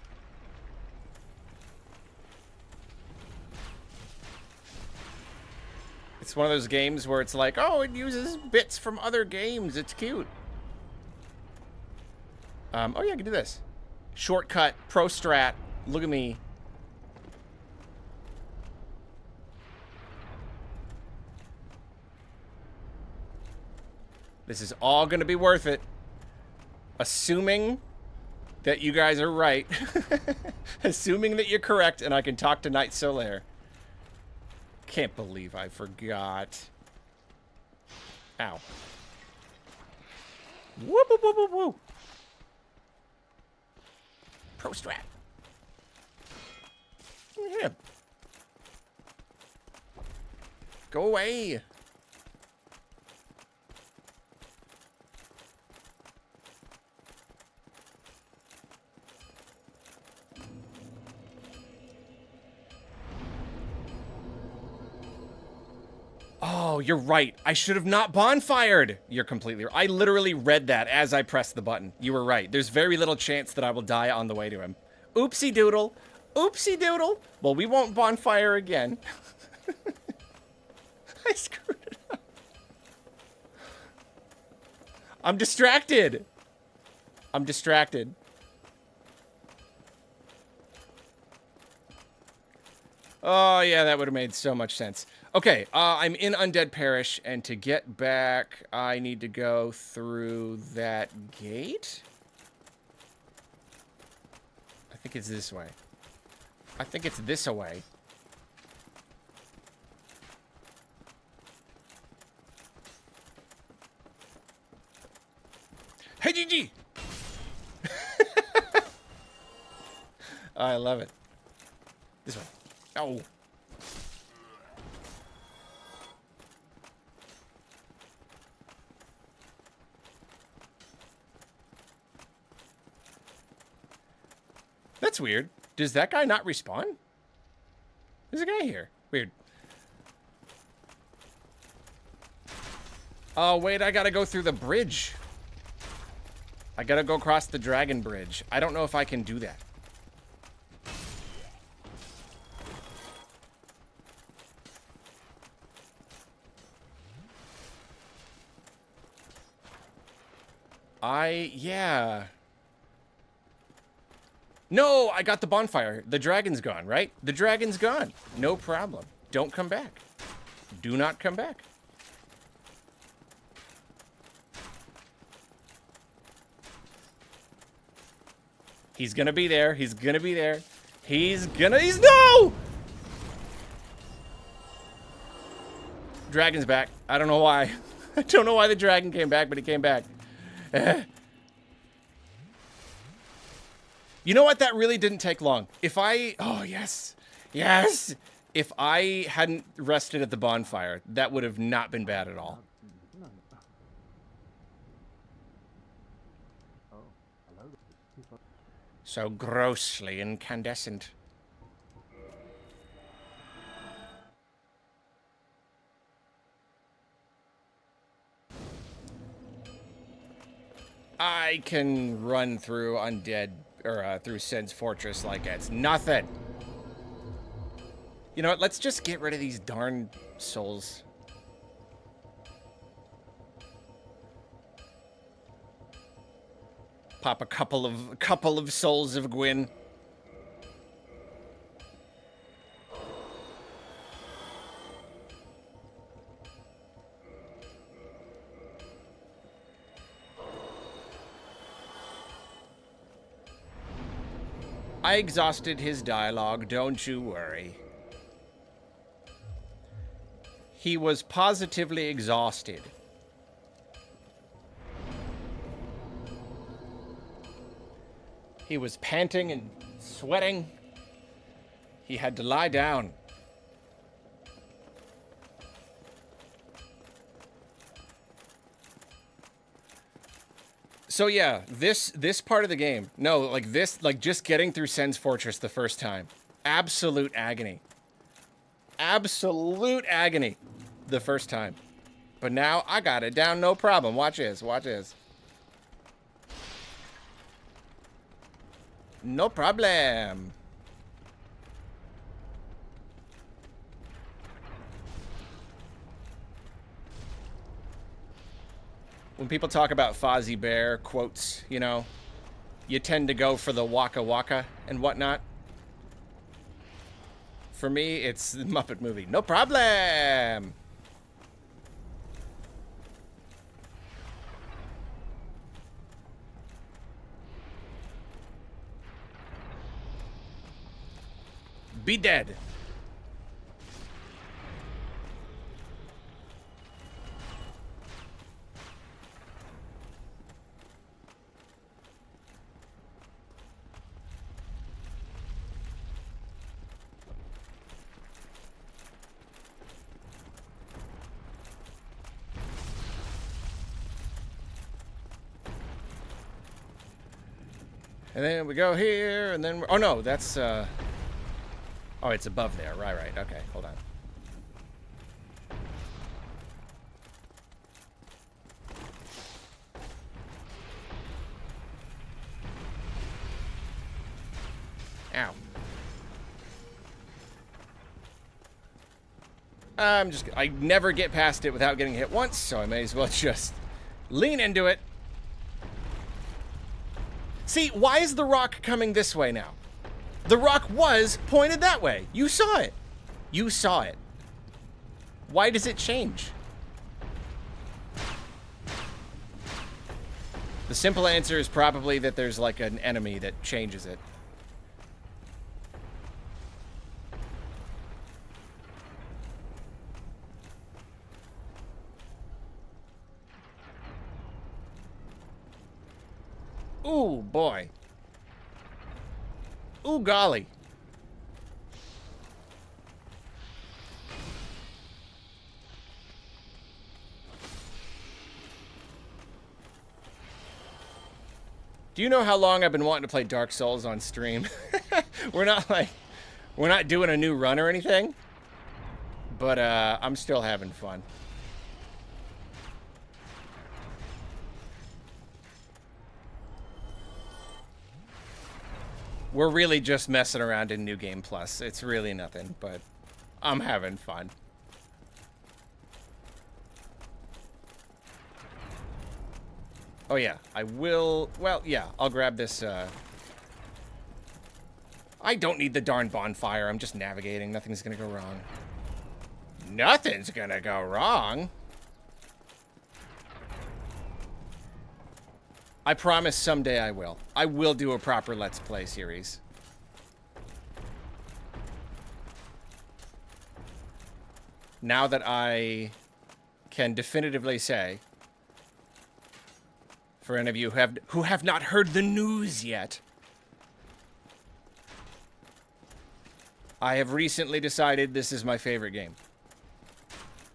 It's one of those games where it's like, oh, it uses bits from other games. It's cute. Oh yeah, I can do this. Shortcut, pro strat. Look at me. This is all gonna be worth it. Assuming that you guys are right. Assuming that you're correct and I can talk to Knight Solaire. Can't believe I forgot. Ow. Whoop, whoop, whoop, whoop, whoop. Pro strat. Yeah. Go away. Oh, you're right. I should have not bonfired. You're completely right. I literally read that as I pressed the button. You were right. There's very little chance that I will die on the way to him. Oopsie doodle. Oopsie doodle. Well, we won't bonfire again. I screwed it up. I'm distracted. I'm distracted. Oh, yeah, that would have made so much sense. Okay, I'm in Undead Parish, and to get back, I need to go through that gate? I think it's this way. I think it's this way. Hey, GG! I love it. This way. Oh. That's weird. Does that guy not respawn? There's a guy here. Weird. Oh, wait, I gotta go through the bridge. I gotta go across the dragon bridge. I don't know if I can do that. Yeah. No, I got the bonfire. The dragon's gone, right? The dragon's gone. No problem. Don't come back. Do not come back. He's gonna be there. He's gonna be there. He's no! Dragon's back. I don't know why. I don't know why the dragon came back, but he came back. You know what? That really didn't take long. Oh, yes. Yes. If I hadn't rested at the bonfire, that would have not been bad at all. So grossly incandescent. I can run through Undead, or through Sen's Fortress like it's nothing. You know what? Let's just get rid of these darn souls. Pop a couple of souls of Gwyn. I exhausted his dialogue, don't you worry. He was positively exhausted. He was panting and sweating. He had to lie down. So yeah, this part of the game, no, like this, like just getting through Sen's Fortress the first time, absolute agony. Absolute agony the first time. But now I got it down, no problem. Watch this, watch this. No problem. when people talk about Fozzie Bear quotes, you know, you tend to go for the Waka Waka and whatnot. For me, it's the Muppet movie. No problem! Be dead. And then we go here, and then... oh, no, that's... oh, it's above there. Right. Okay, hold on. Ow. I never get past it without getting hit once, so I may as well just lean into it. See, why is the rock coming this way now? The rock was pointed that way. You saw it. You saw it. Why does it change? The simple answer is probably that there's like an enemy that changes it. Ooh, boy. Ooh, golly. Do you know how long I've been wanting to play Dark Souls on stream? we're not doing a new run or anything, but I'm still having fun. We're really just messing around in New Game Plus. It's really nothing, but I'm having fun. Oh yeah, I will... well, yeah, I'll grab this, I don't need the darn bonfire. I'm just navigating. Nothing's gonna go wrong. Nothing's gonna go wrong. I promise someday I will. I will do a proper Let's Play series. Now that I can definitively say, for any of you who have not heard the news yet, I have recently decided this is my favorite game.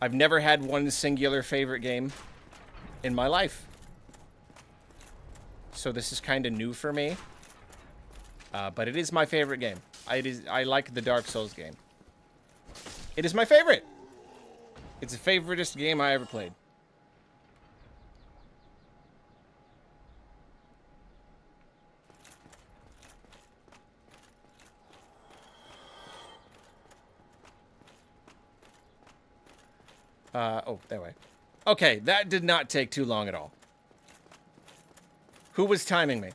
I've never had one singular favorite game in my life. So this is kind of new for me. But it is my favorite game. I like the Dark Souls game. It is my favorite. It's the favoritist game I ever played. Oh, that way. Okay, that did not take too long at all. Who was timing me?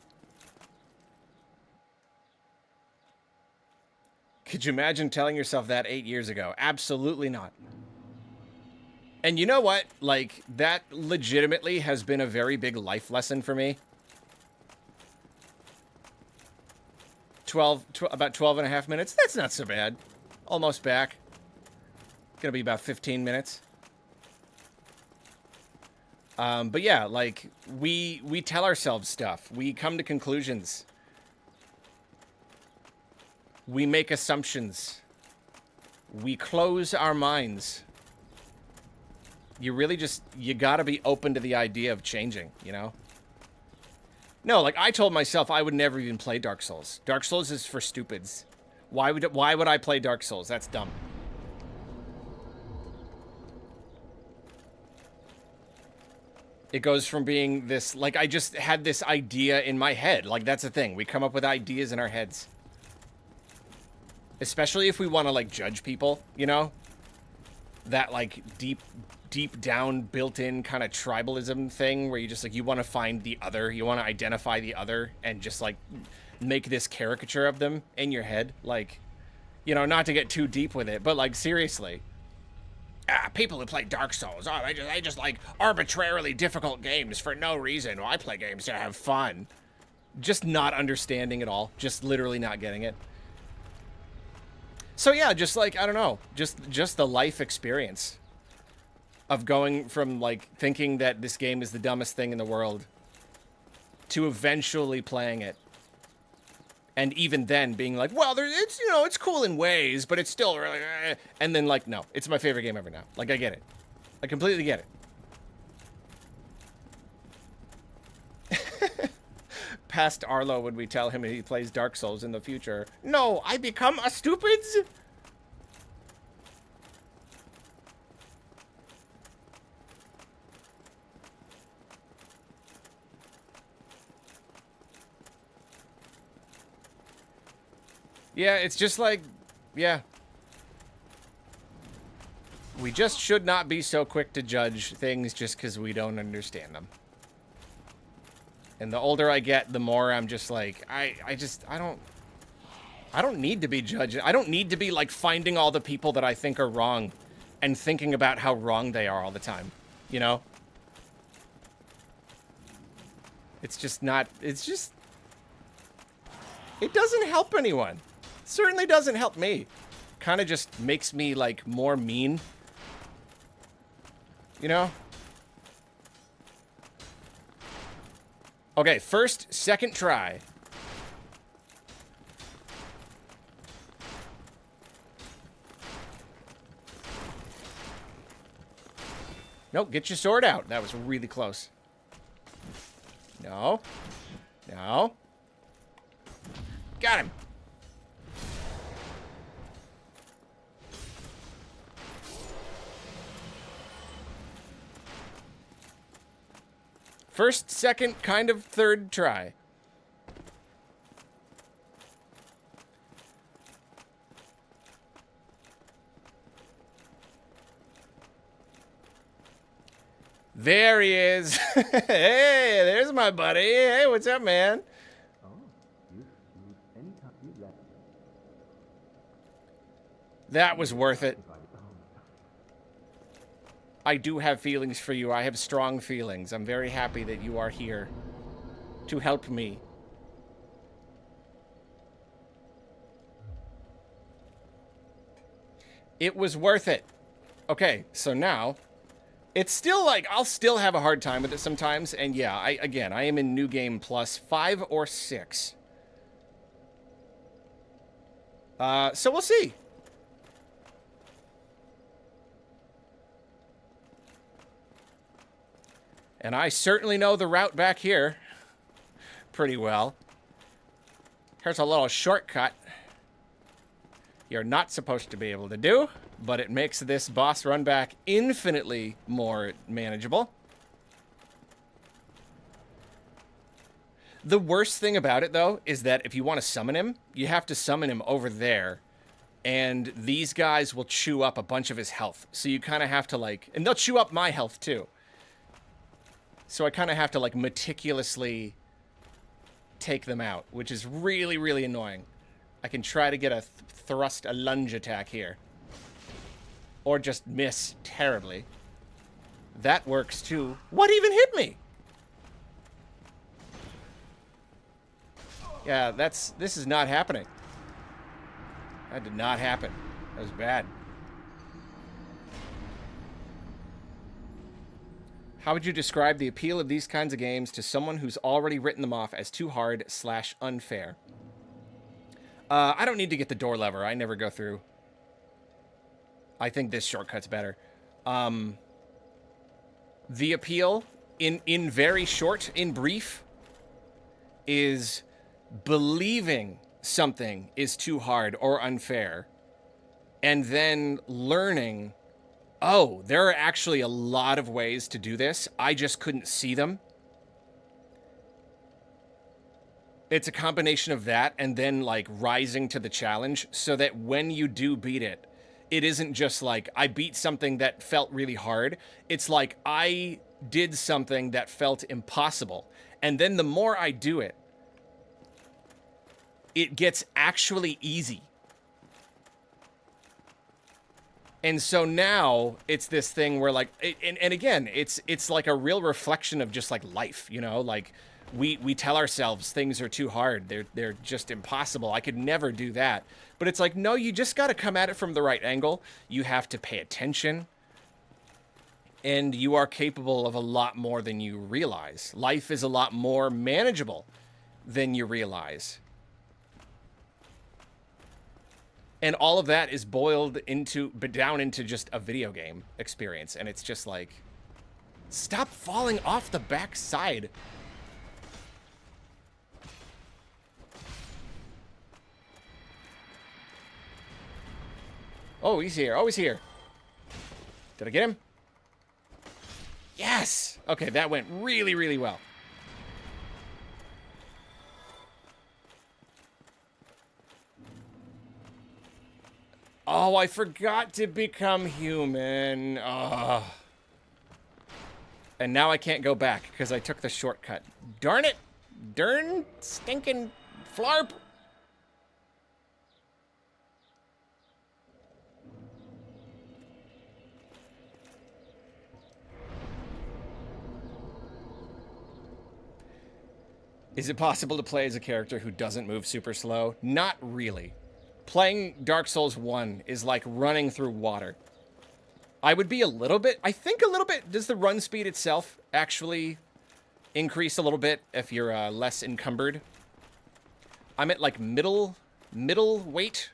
Could you imagine telling yourself that 8 years ago? Absolutely not. And you know what? Like, that legitimately has been a very big life lesson for me. About 12 and a half minutes. That's not so bad. Almost back. Gonna be about 15 minutes. But yeah, like, we tell ourselves stuff. We come to conclusions. We make assumptions. We close our minds. You really just, you gotta be open to the idea of changing, you know? No, like, I told myself I would never even play Dark Souls. Dark Souls is for stupids. Why would I play Dark Souls? That's dumb. It goes from being this, like, I just had this idea in my head. Like, that's the thing. We come up with ideas in our heads. Especially if we want to, like, judge people, you know? that like deep down built-in kind of tribalism thing where you just like you want to find the other, you want to identify the other and just like make this caricature of them in your head, like, you know, not to get too deep with it, but like seriously. People who play Dark Souls, oh, they just like arbitrarily difficult games for no reason. Well, I play games to have fun. Just not understanding it all. Just literally not getting it. So yeah, just like, I don't know, just the life experience of going from like thinking that this game is the dumbest thing in the world to eventually playing it. And even then being like, well, it's, you know, it's cool in ways, but it's still really, and then like, no, it's my favorite game ever now. Like, I get it. I completely get it. Past Arlo when we tell him he plays Dark Souls in the future. No, I become a stupids? Yeah, it's just like, yeah. We just should not be so quick to judge things just because we don't understand them. And the older I get, the more I'm just like, I don't need to be judged. I don't need to be like finding all the people that I think are wrong and thinking about how wrong they are all the time, you know? It's just not, it's just, it doesn't help anyone. Certainly doesn't help me. Kind of just makes me like more mean. You know? Okay, first, second try. Nope, get your sword out. That was really close. No. No. Got him. First, second, kind of third try. There he is. Hey, there's my buddy. Hey, what's up, man? Oh, anytime you let That was worth it. I do have feelings for you. I have strong feelings. I'm very happy that you are here to help me. It was worth it. Okay, so now it's still like I'll still have a hard time with it sometimes, and yeah, I am in New Game Plus 5 or 6. So we'll see. And I certainly know the route back here pretty well. Here's a little shortcut you're not supposed to be able to do, but it makes this boss run back infinitely more manageable. The worst thing about it, though, is that if you want to summon him, you have to summon him over there. And these guys will chew up a bunch of his health. So you kind of have to, like... And they'll chew up my health, too. So I kind of have to, like, meticulously take them out, which is really, really annoying. I can try to get a a lunge attack here. Or just miss terribly. That works, too. What even hit me? Yeah, this is not happening. That did not happen. That was bad. How would you describe the appeal of these kinds of games to someone who's already written them off as too hard/unfair? I don't need to get the door lever. I never go through. I think this shortcut's better. The appeal, in very short, in brief, is believing something is too hard or unfair, and then learning, oh, there are actually a lot of ways to do this. I just couldn't see them. It's a combination of that and then, like, rising to the challenge so that when you do beat it, it isn't just like I beat something that felt really hard. It's like I did something that felt impossible. And then the more I do it, it gets actually easy. And so now it's this thing where like, and again, it's like a real reflection of just like life, you know, like we tell ourselves things are too hard. They're just impossible. I could never do that. But it's like, no, you just got to come at it from the right angle. You have to pay attention. And you are capable of a lot more than you realize. Life is a lot more manageable than you realize. And all of that is boiled down into just a video game experience. And it's just like, stop falling off the backside. Oh, he's here. Oh, he's here. Did I get him? Yes! Okay, that went really, really well. Oh, I forgot to become human. Oh. And now I can't go back because I took the shortcut. Darn it! Darn stinking flarp! Is it possible to play as a character who doesn't move super slow? Not really. Playing Dark Souls 1 is like running through water. I would be a little bit, I think a little bit, does the run speed itself actually increase a little bit if you're less encumbered? I'm at like middle weight.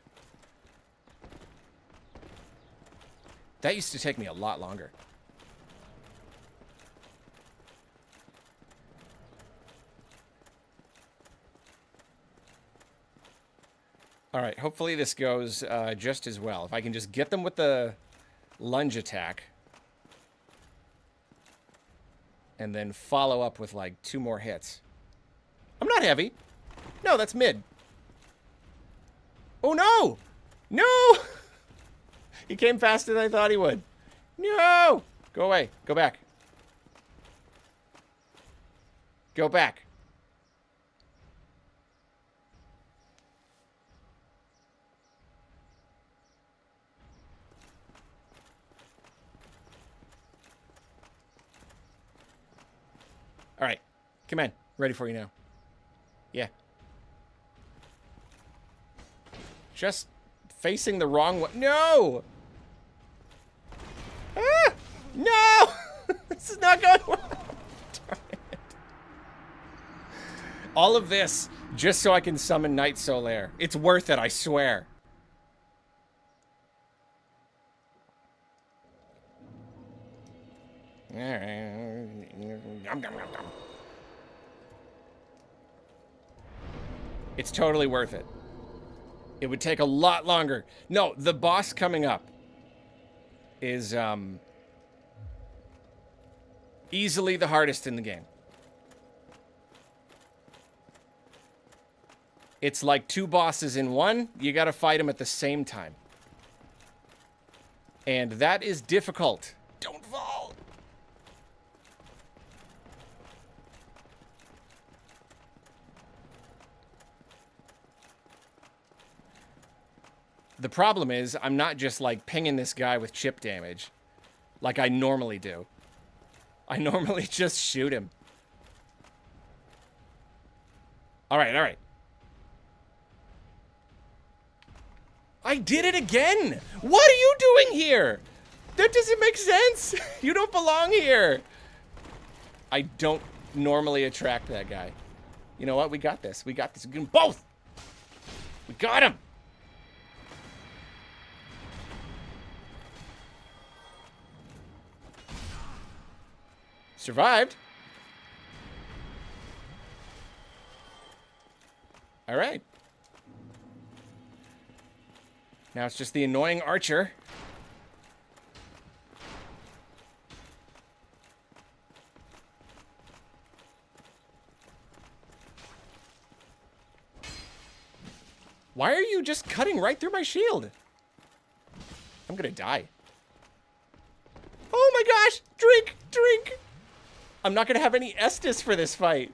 That used to take me a lot longer. All right, hopefully this goes just as well. If I can just get them with the lunge attack. And then follow up with like 2 more hits. I'm not heavy. No, that's mid. Oh no! No! He came faster than I thought he would. No! Go away. Go back. Go back. All right, come on. Ready for you now. Yeah. Just facing the wrong way. No! Ah! No! This is not going well. Darn it. All of this just so I can summon Knight Solaire. It's worth it, I swear. It's totally worth it. It would take a lot longer. No, the boss coming up is easily the hardest in the game. It's like 2 bosses in one. You gotta fight them at the same time. And that is difficult. Don't fall. The problem is, I'm not just like pinging this guy with chip damage like I normally do. I normally just shoot him. All right, all right. I did it again! What are you doing here? That doesn't make sense! You don't belong here! I don't normally attract that guy. You know what? We got this. We got this. We can both! We got him! Survived. All right. Now it's just the annoying archer. Why are you just cutting right through my shield? I'm gonna die. Oh my gosh! Drink! Drink! I'm not gonna have any Estus for this fight.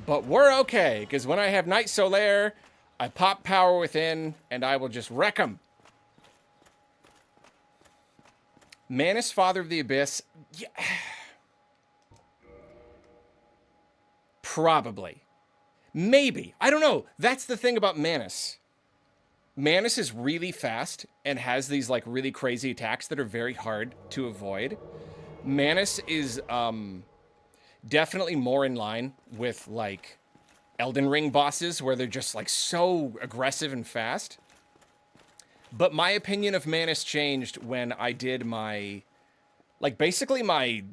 But we're okay, because when I have Night Solaire, I pop Power Within, and I will just wreck them. Manus, Father of the Abyss. Yeah. Probably. Maybe. I don't know. That's the thing about Manus. Manus is really fast and has these like really crazy attacks that are very hard to avoid. Manus is definitely more in line with like Elden Ring bosses where they're just like so aggressive and fast. But my opinion of Manus changed when I did my, like basically my,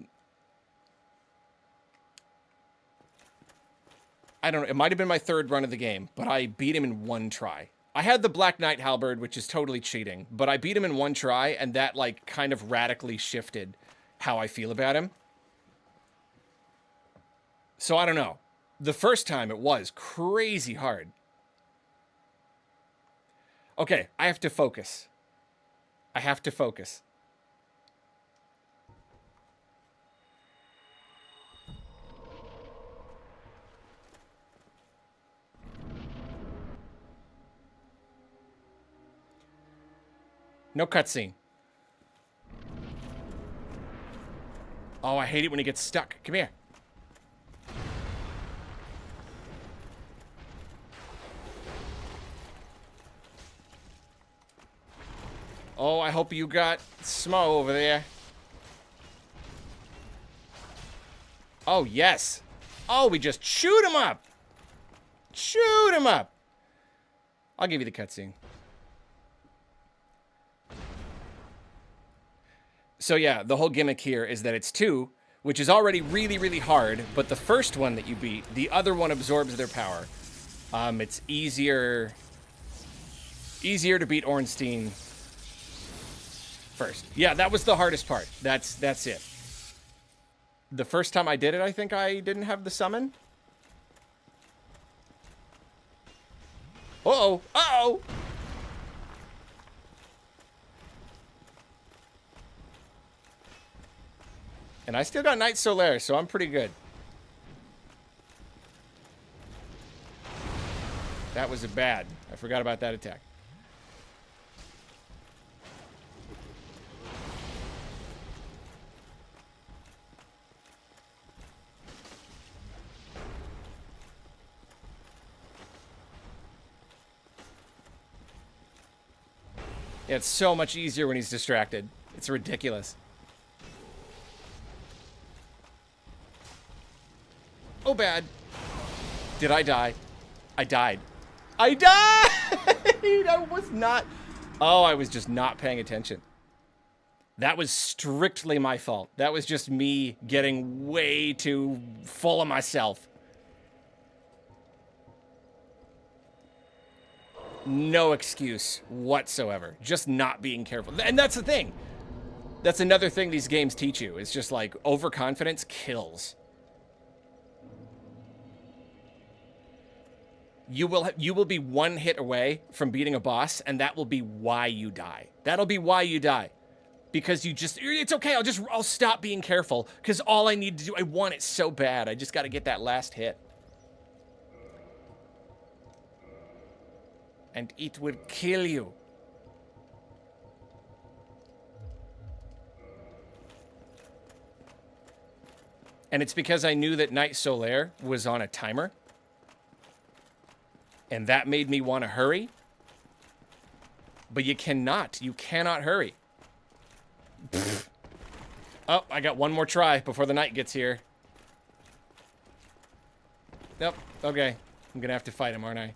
I don't know, it might have been my third run of the game, but I beat him in one try. I had the Black Knight Halberd, which is totally cheating, but I beat him in one try, and that like kind of radically shifted how I feel about him. So I don't know. The first time it was crazy hard. Okay, I have to focus. I have to focus. No cutscene. Oh, I hate it when he gets stuck. Come here. Oh, I hope you got Smo over there. Oh, yes. Oh, we just shoot him up. Shoot him up. I'll give you the cutscene. So yeah, the whole gimmick here is that it's 2, which is already really, really hard, but the first one that you beat, the other one absorbs their power. It's easier to beat Ornstein first. Yeah, that was the hardest part. That's it. The first time I did it, I think I didn't have the summon. Uh-oh. Uh-oh. And I still got Night Solaire, so I'm pretty good. That was bad. I forgot about that attack. Yeah, it's so much easier when he's distracted. It's ridiculous. Oh, bad. Did I die? I died. I died! I was not... Oh, I was just not paying attention. That was strictly my fault. That was just me getting way too full of myself. No excuse whatsoever. Just not being careful. And that's the thing. That's another thing these games teach you. It's just like overconfidence kills. You will be one hit away from beating a boss, and that will be why you die. That'll be why you die. Because you just, it's okay, I'll stop being careful, because all I need to do, I want it so bad, I just gotta get that last hit. And it will kill you. And it's because I knew that Night Solaire was on a timer. And that made me want to hurry. But you cannot hurry. Pfft. Oh, I got one more try before the night gets here. Nope, okay. I'm gonna have to fight him, aren't I?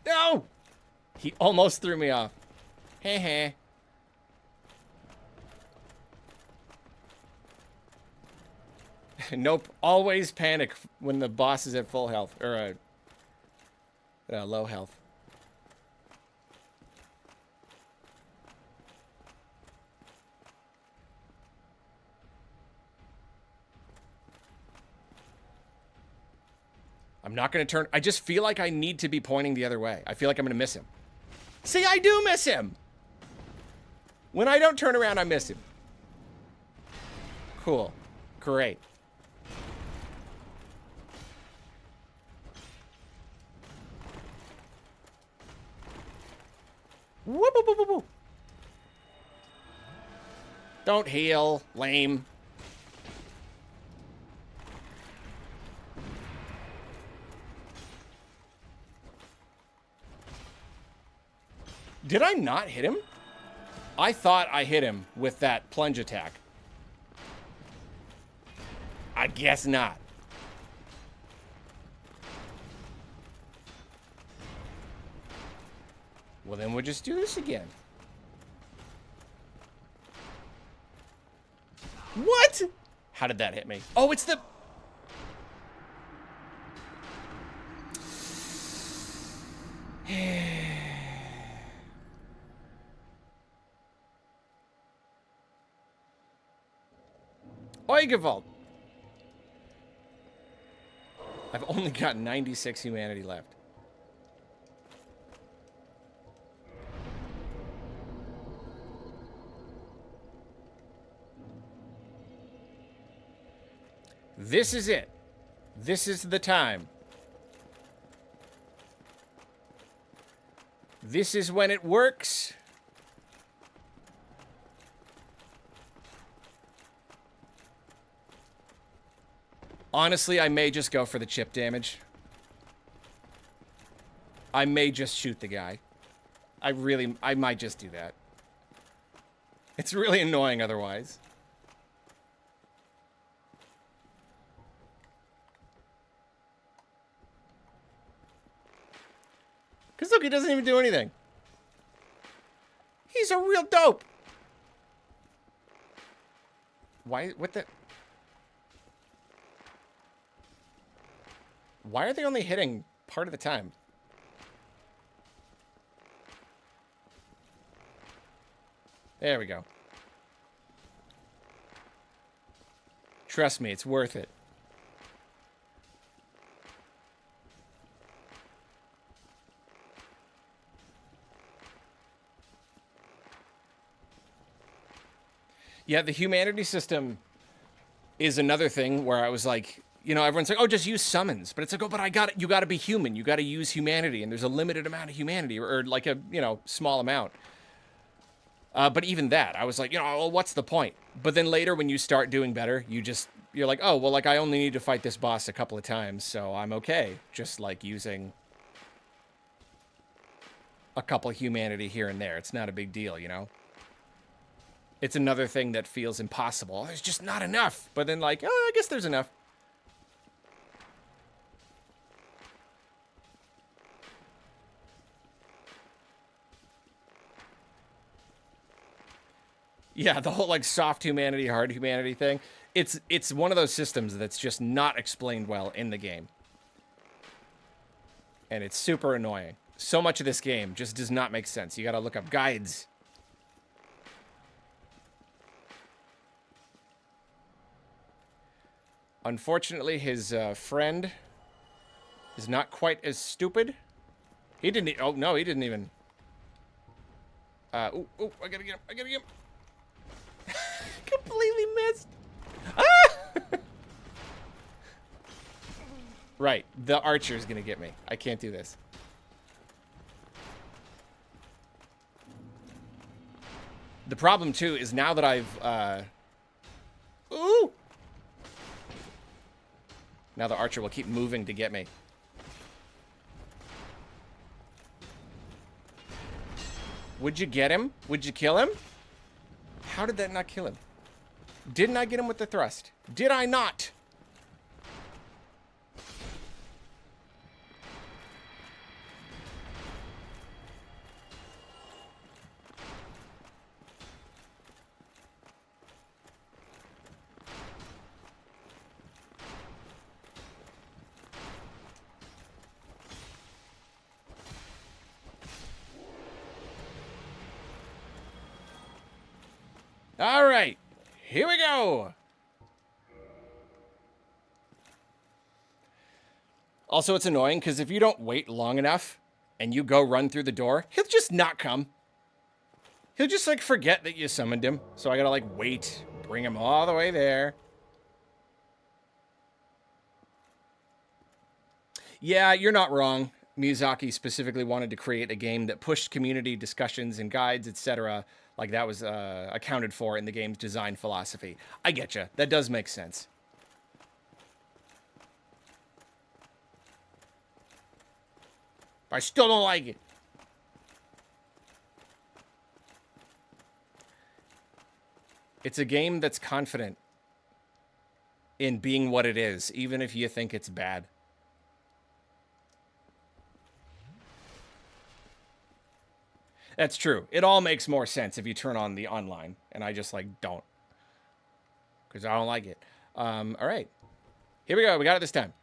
No! He almost threw me off. Heh heh. Nope. Always panic when the boss is at full health. Or low health. I'm not going to turn. I just feel like I need to be pointing the other way. I feel like I'm going to miss him. See, I do miss him. When I don't turn around, I miss him. Cool. Great. Whoop, whoop, whoop, whoop, whoop. Don't heal. Lame. Did I not hit him? I thought I hit him with that plunge attack. I guess not. Well, then we'll just do this again. What? How did that hit me? Oh, it's the... Oigevald. I've only got 96 humanity left. This is it. This is the time. This is when it works. Honestly, I may just go for the chip damage. I may just shoot the guy. I might just do that. It's really annoying otherwise. Because look, he doesn't even do anything. He's a real dope. Why, what the... Why are they only hitting part of the time? There we go. Trust me, it's worth it. Yeah, the humanity system is another thing where I was like, you know, everyone's like, oh, just use summons. But it's like, oh, but you got to be human. You got to use humanity. And there's a limited amount of humanity or like a, you know, small amount. But even that, I was like, you know, well, what's the point? But then later when you start doing better, you're like, oh, well, like I only need to fight this boss a couple of times. So I'm okay. Just like using a couple of humanity here and there. It's not a big deal, you know? It's another thing that feels impossible. There's just not enough. But then like, oh, I guess there's enough. Yeah, the whole like soft humanity, hard humanity thing. It's one of those systems that's just not explained well in the game. And it's super annoying. So much of this game just does not make sense. You gotta look up guides. Unfortunately, his friend is not quite as stupid. He didn't... Oh, no, he didn't even... Ooh, I gotta get him. I gotta get him. Completely missed. Ah! Right. The archer's gonna get me. I can't do this. The problem, too, is now that I've... Ooh! Now the archer will keep moving to get me. Would you get him? Would you kill him? How did that not kill him? Didn't I get him with the thrust? Did I not? All right, here we go. Also, it's annoying because if you don't wait long enough and you go run through the door, he'll just not come. He'll just, like, forget that you summoned him. So I gotta, like, wait, bring him all the way there. Yeah, you're not wrong. Miyazaki specifically wanted to create a game that pushed community discussions and guides, etc. Like that was accounted for in the game's design philosophy. I get you. That does make sense. I still don't like it. It's a game that's confident in being what it is, even if you think it's bad. That's true. It all makes more sense if you turn on the online, and I just, like, don't. Because I don't like it. All right. Here we go. We got it this time.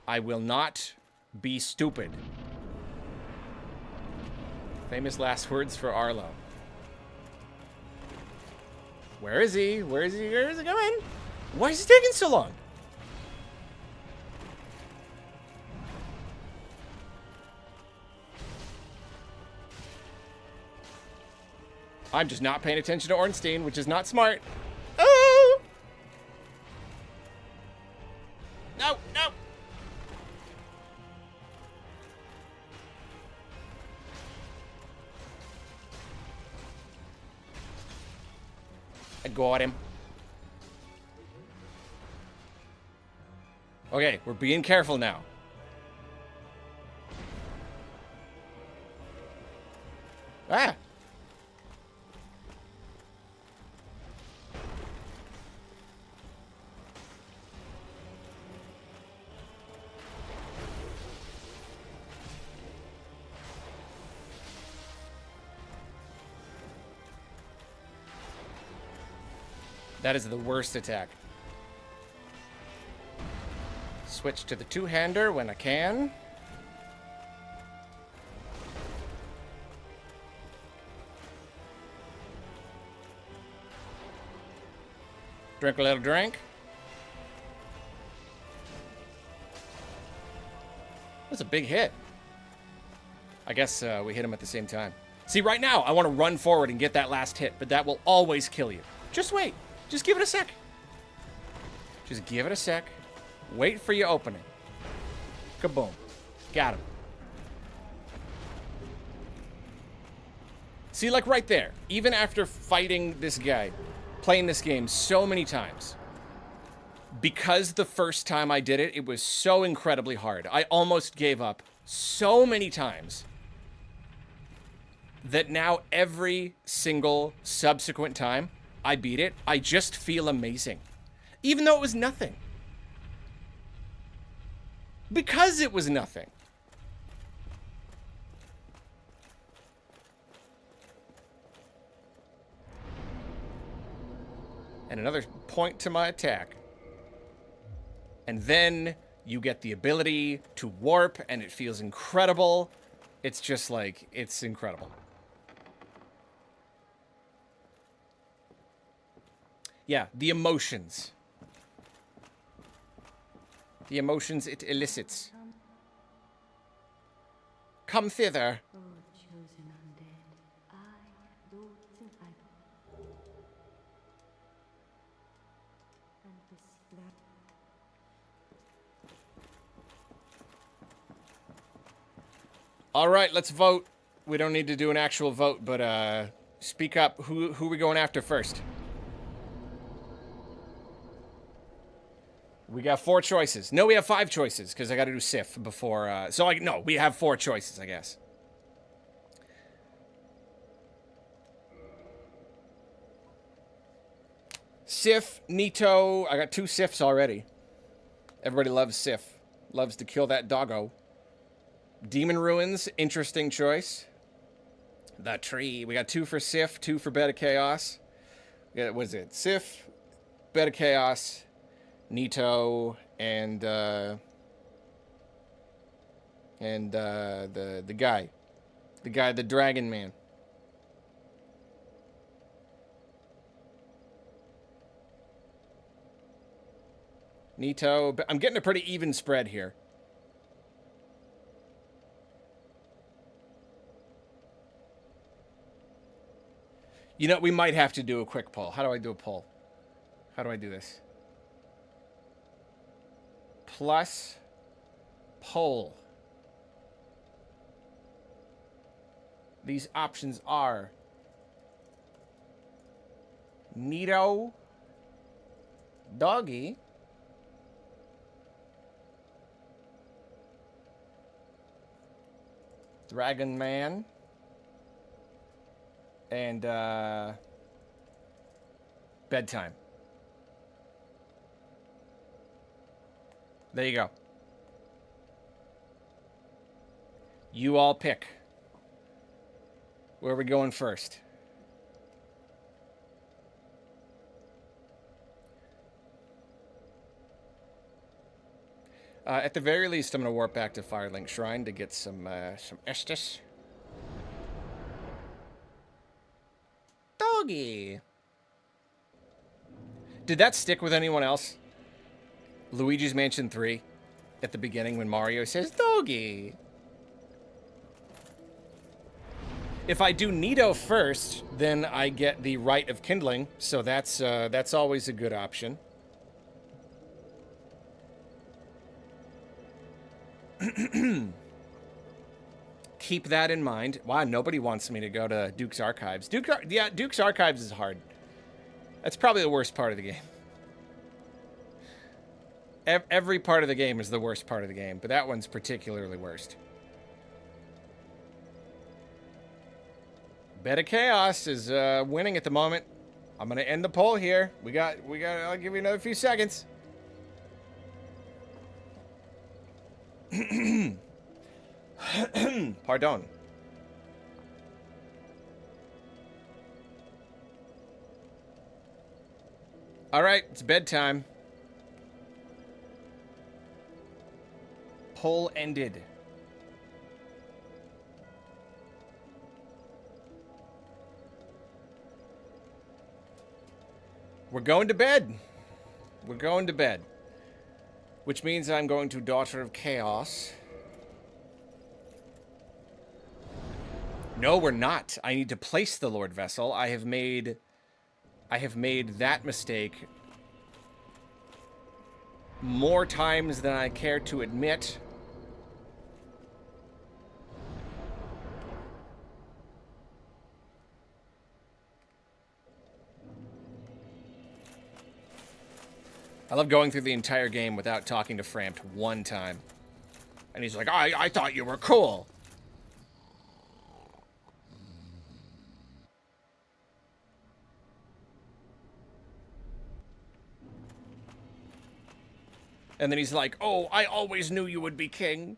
I will not be stupid. Famous last words for Arlo. Where is he? Where is he? Where is he going? Why is he taking so long? I'm just not paying attention to Ornstein, which is not smart. Oh! No, no! I got him. Okay, we're being careful now. Ah! That is the worst attack. Switch to the two-hander when I can. Drink a little drink. That's a big hit. I guess we hit him at the same time. See, right now, I want to run forward and get that last hit, but that will always kill you. Just wait. Just give it a sec. Just give it a sec. Wait for your opening. Kaboom. Got him. See, like right there, even after fighting this guy, playing this game so many times, because the first time I did it, it was so incredibly hard. I almost gave up so many times that now every single subsequent time I beat it, I just feel amazing. Even though it was nothing. Because it was nothing. And another point to my attack. And then you get the ability to warp, and it feels incredible. It's just like, it's incredible. Yeah, the emotions. The emotions it elicits. Come thither. Oh, chosen undead, I, Lord Sinai, and this land. All right, let's vote. We don't need to do an actual vote, but speak up. Who are we going after first? We got 4 choices. No, we have 5 choices, because I got to do Sif before... no, we have 4 choices, I guess. Sif, Nito. I got 2 Sifs already. Everybody loves Sif. Loves to kill that doggo. Demon Ruins, interesting choice. The tree. We got 2 for Sif, 2 for Bed of Chaos. We got, what is it? Sif, Bed of Chaos... Nito and the guy, the dragon man. Nito. But I'm getting a pretty even spread here. You know, we might have to do a quick poll. How do I do a poll? How do I do this? Plus poll. These options are Nito, Doggy, Dragon Man, and bedtime. There you go. You all pick. Where are we going first? At the very least, I'm going to warp back to Firelink Shrine to get some Estus. Doggy. Did that stick with anyone else? Luigi's Mansion 3 at the beginning when Mario says, Doggy. If I do Nito first, then I get the Rite of Kindling, so that's always a good option. Keep that in mind. Wow, nobody wants me to go to Duke's Archives. Duke's Archives is hard. That's probably the worst part of the game. Every part of the game is the worst part of the game, but that one's particularly worst. Bed of Chaos is winning at the moment. I'm gonna end the poll here. We got. I'll give you another few seconds. Pardon. All right, it's bedtime. Poll ended. We're going to bed. We're going to bed. Which means I'm going to Daughter of Chaos. No, we're not. I need to place the Lord Vessel. I have made that mistake more times than I care to admit. I love going through the entire game without talking to Frampt one time. And he's like, I thought you were cool. And then he's like, oh, I always knew you would be king.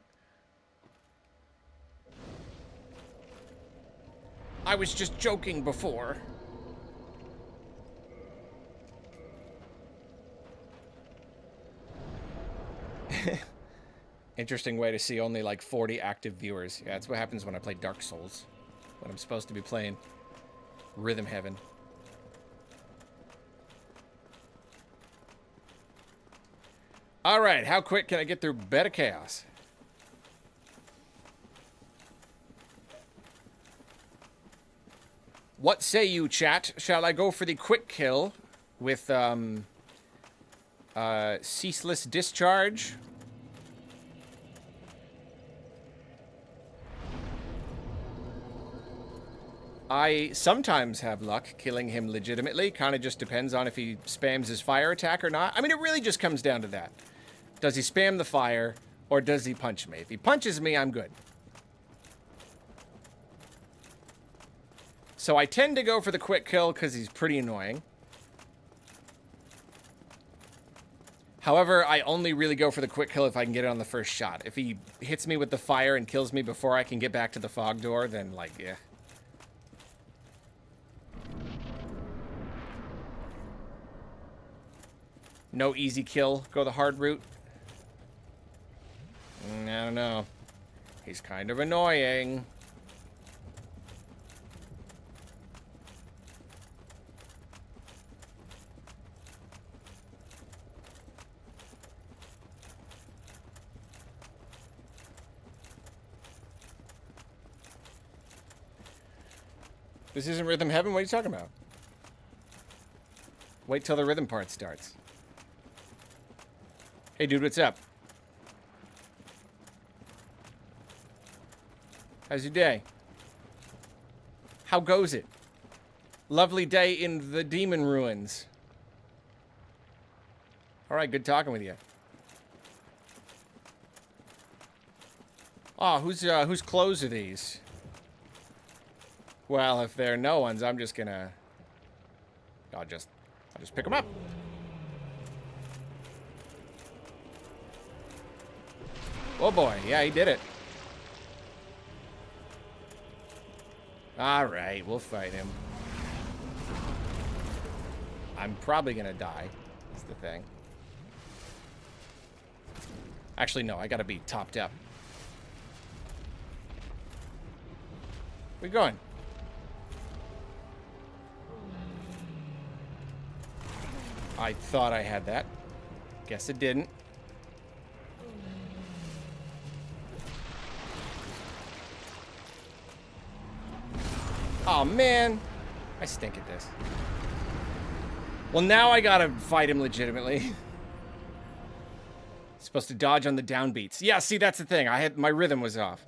I was just joking before. Interesting way to see only like 40 active viewers. Yeah, that's what happens when I play Dark Souls. When I'm supposed to be playing Rhythm Heaven. Alright, how quick can I get through Bed of Chaos? What say you, chat? Shall I go for the quick kill with Ceaseless Discharge? I sometimes have luck killing him legitimately. Kind of just depends on if he spams his fire attack or not. I mean, it really just comes down to that. Does he spam the fire, or does he punch me? If he punches me, I'm good. So I tend to go for the quick kill because he's pretty annoying. However, I only really go for the quick kill if I can get it on the first shot. If he hits me with the fire and kills me before I can get back to the fog door, then, like, yeah. No easy kill. Go the hard route. I don't know. He's kind of annoying. This isn't Rhythm Heaven? What are you talking about? Wait till the rhythm part starts. Hey, dude, what's up? How's your day? How goes it? Lovely day in the demon ruins. All right, good talking with you. Oh, whose clothes are these? Well, if they're no one's, I'm just gonna... I'll just pick them up. Oh boy, yeah, he did it. All right, we'll fight him. I'm probably gonna die. That's the thing. Actually, no, I gotta be topped up. Where you going? I thought I had that. Guess it didn't. Oh, man. I stink at this. Well, now I gotta fight him legitimately. Supposed to dodge on the downbeats. Yeah, see, that's the thing. My rhythm was off.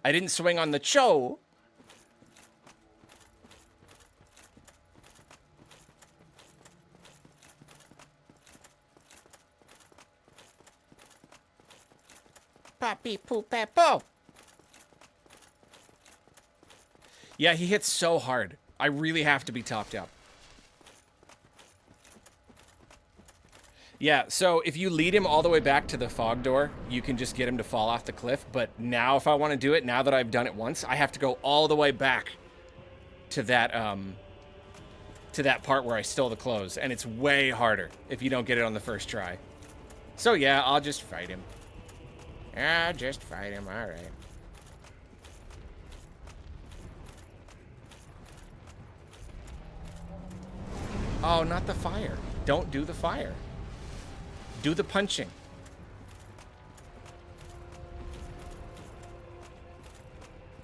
I didn't swing on the cho. Papi poo pepo. Yeah, he hits so hard. I really have to be topped up. Yeah, so if you lead him all the way back to the fog door, you can just get him to fall off the cliff. But now if I want to do it, now that I've done it once, I have to go all the way back to that part where I stole the clothes. And it's way harder if you don't get it on the first try. So yeah, I'll just fight him. I'll just fight him, all right. Oh, not the fire. Don't do the fire. Do the punching.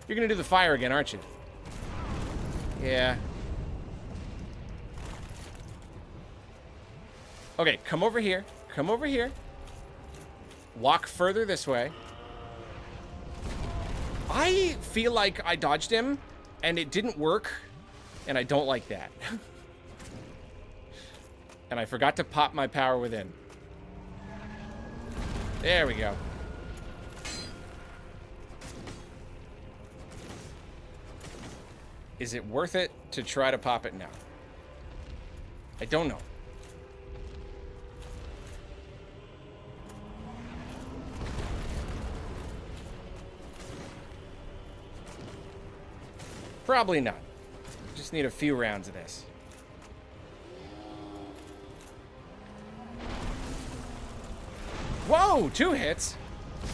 You're gonna do the fire again, aren't you? Yeah. Okay, come over here. Come over here. Walk further this way. I feel like I dodged him, and it didn't work, and I don't like that. And I forgot to pop my power within. There we go. Is it worth it to try to pop it now? I don't know. Probably not. Just need a few rounds of this. Whoa, 2 hits?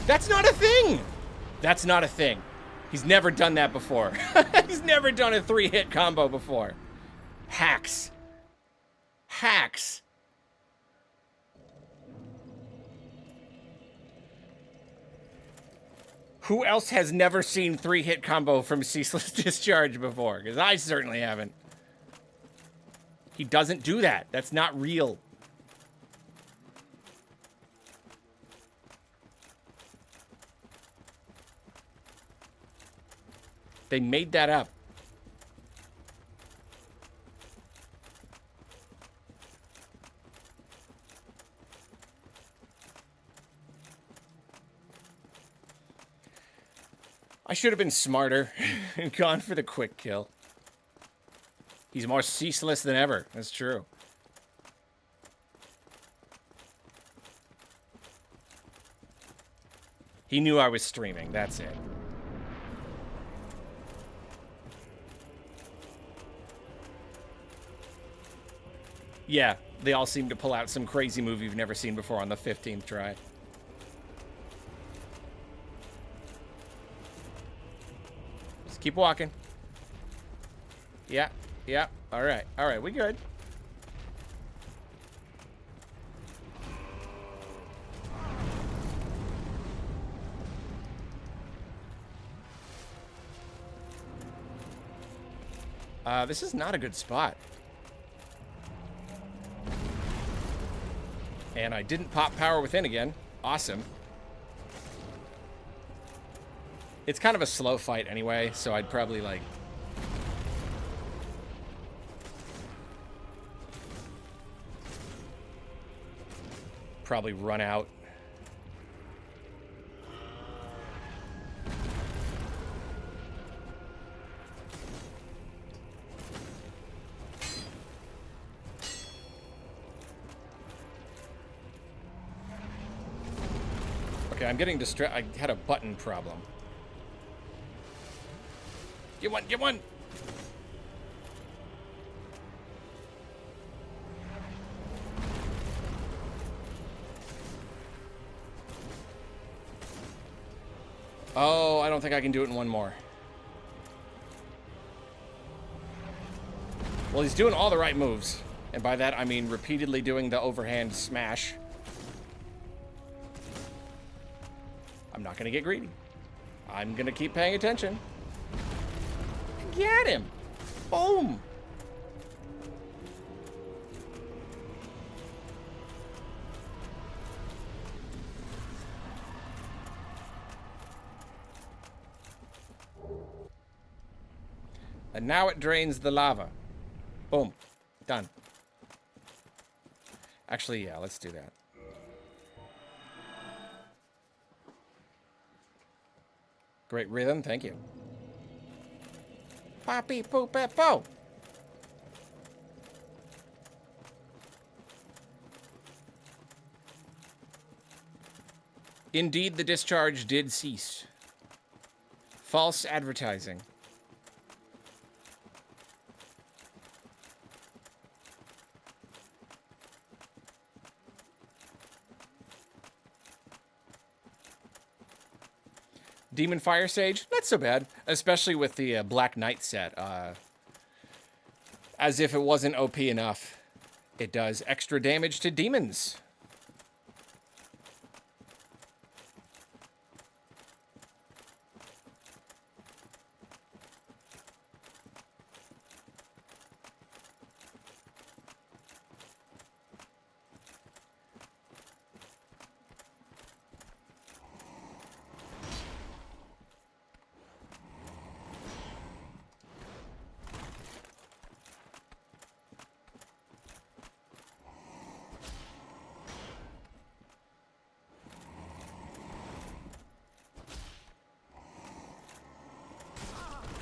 That's not a thing! That's not a thing. He's never done that before. He's never done a 3-hit combo before. Hacks. Hacks. Who else has never seen 3-hit combo from Ceaseless Discharge before? Because I certainly haven't. He doesn't do that. That's not real. They made that up. I should have been smarter and gone for the quick kill. He's more ceaseless than ever. That's true. He knew I was streaming. That's it. Yeah, they all seem to pull out some crazy move you've never seen before on the 15th try. Just keep walking. Yeah, yeah. All right, we good. This is not a good spot. And I didn't pop Power Within again. Awesome. It's kind of a slow fight anyway, so I'd probably, like... probably run out. Okay, I'm getting distracted. I had a button problem. Get one, get one! Oh, I don't think I can do it in one more. Well, he's doing all the right moves. And by that, I mean repeatedly doing the overhand smash. I'm not going to get greedy. I'm going to keep paying attention. Get him! Boom! And now it drains the lava. Boom. Done. Actually, yeah, let's do that. Great rhythm, thank you. Poppy poop po. Indeed, the discharge did cease. False advertising. Demon Fire Sage, not so bad, especially with the Black Knight set. As if it wasn't OP enough, it does extra damage to demons.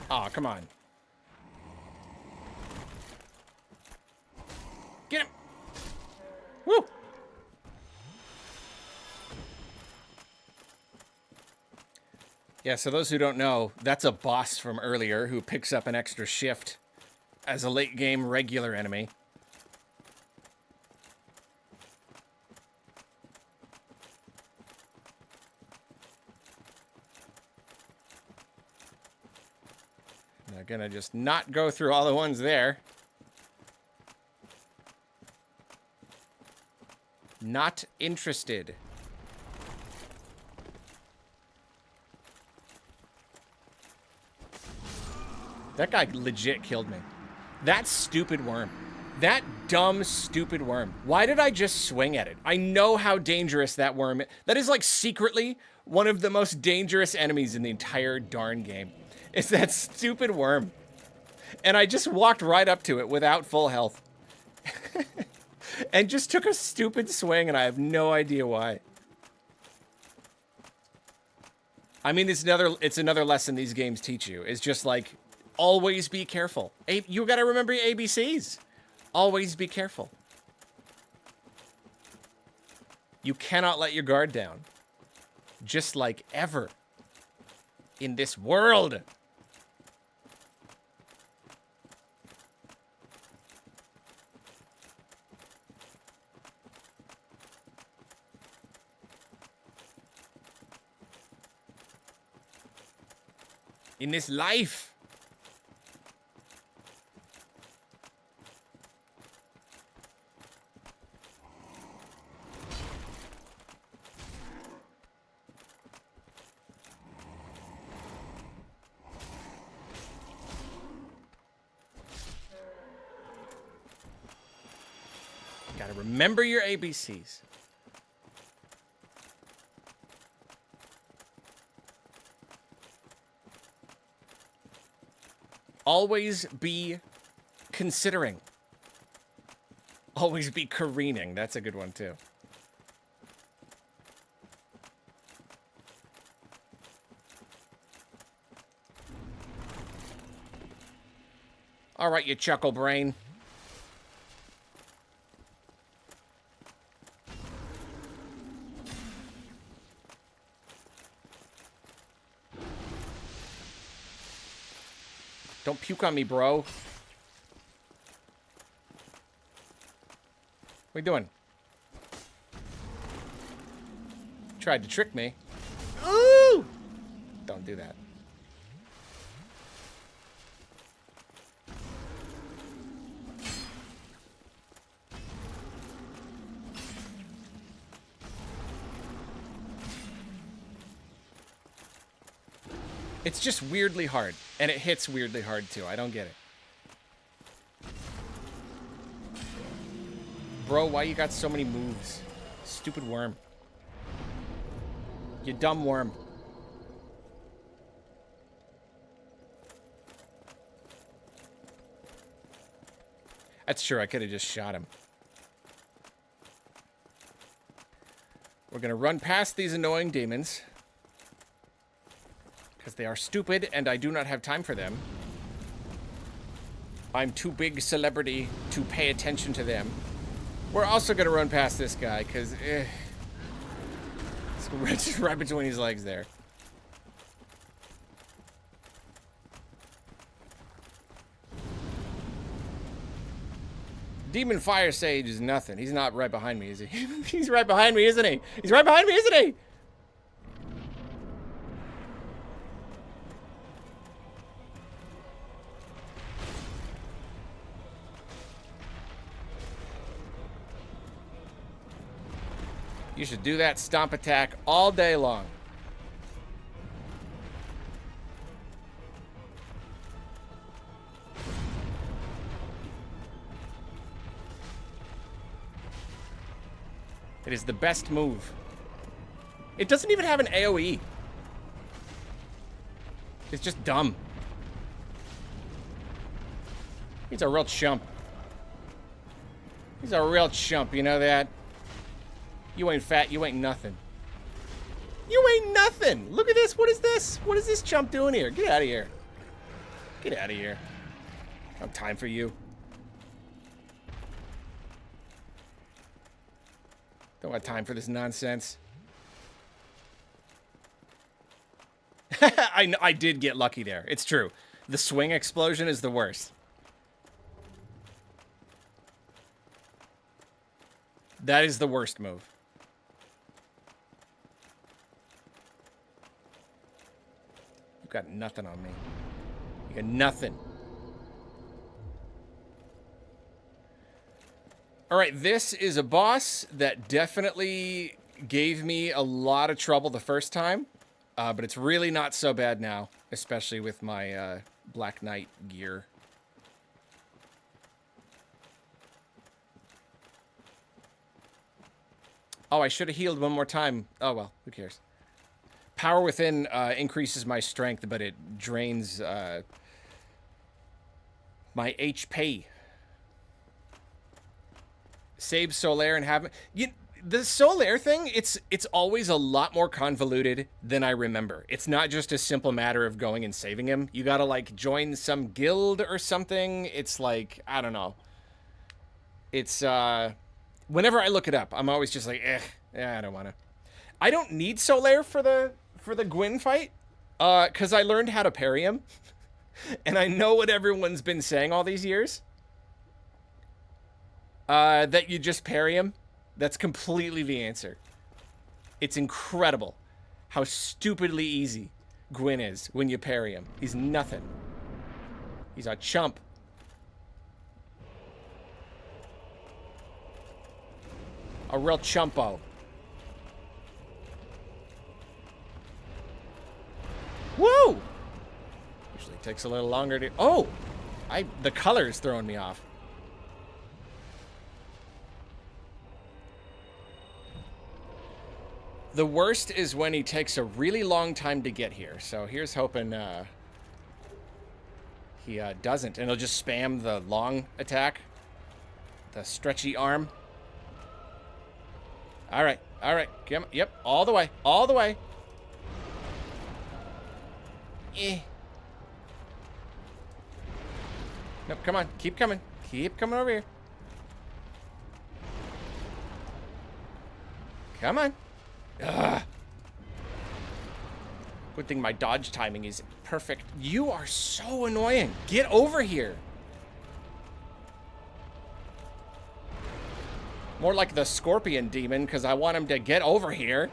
Aw, oh, come on. Get him! Woo! Yeah, so those who don't know, that's a boss from earlier who picks up an extra shift as a late game regular enemy. They're gonna just not go through all the ones there. Not interested. That guy legit killed me. That stupid worm. That dumb, stupid worm. Why did I just swing at it? I know how dangerous that worm is. That is like secretly one of the most dangerous enemies in the entire darn game. It's that stupid worm. And I just walked right up to it without full health. And just took a stupid swing, and I have no idea why. I mean, it's another lesson these games teach you. It's just like, always be careful. You gotta remember your ABCs. Always be careful. You cannot let your guard down. Just like ever. In this world. In this life. Gotta remember your ABCs. Always be considering. Always be careening. That's a good one, too. All right, you chuckle brain. Don't puke on me, bro. What are you doing? Tried to trick me. Ooh! Don't do that. It's just weirdly hard, and it hits weirdly hard, too. I don't get it. Bro, why you got so many moves? Stupid worm. You dumb worm. That's true, I could have just shot him. We're gonna run past these annoying demons. Because they are stupid, and I do not have time for them. I'm too big celebrity to pay attention to them. We're also going to run past this guy, because... it's just right between his legs there. Demon Fire Sage is nothing. He's not right behind me, is he? He's right behind me, isn't he? He's right behind me, isn't he? You should do that stomp attack all day long. It is the best move. It doesn't even have an AoE. It's just dumb. He's a real chump. He's a real chump, you know that? You ain't fat, you ain't nothing. You ain't nothing! Look at this, what is this? What is this chump doing here? Get out of here. Get out of here. I don't have time for you. Don't have time for this nonsense. I did get lucky there. It's true. The swing explosion is the worst. That is the worst move. You got nothing on me. You got nothing. All right, this is a boss that definitely gave me a lot of trouble the first time, but it's really not so bad now, especially with my Black Knight gear. Oh, I should have healed one more time. Oh, well, who cares? Power Within increases my strength, but it drains my HP. Save Solaire and have... the Solaire thing, it's always a lot more convoluted than I remember. It's not just a simple matter of going and saving him. You gotta, like, join some guild or something. It's like, I don't know. It's, whenever I look it up, I'm always just like, I don't want to. I don't need Solaire for the Gwyn fight, because I learned how to parry him. And I know what everyone's been saying all these years. That you just parry him. That's completely the answer. It's incredible how stupidly easy Gwyn is when you parry him. He's nothing. He's a chump. A real chumpo. Woo! Usually takes a little longer to... Oh! The color's throwing me off. The worst is when he takes a really long time to get here. So here's hoping he doesn't. And he'll just spam the long attack. The stretchy arm. All right. All right. Come, yep. All the way. All the way. Eh. Nope. Come on. Keep coming. Keep coming over here. Come on. Ugh. Good thing my dodge timing is perfect. You are so annoying. Get over here. More like the scorpion demon, because I want him to get over here.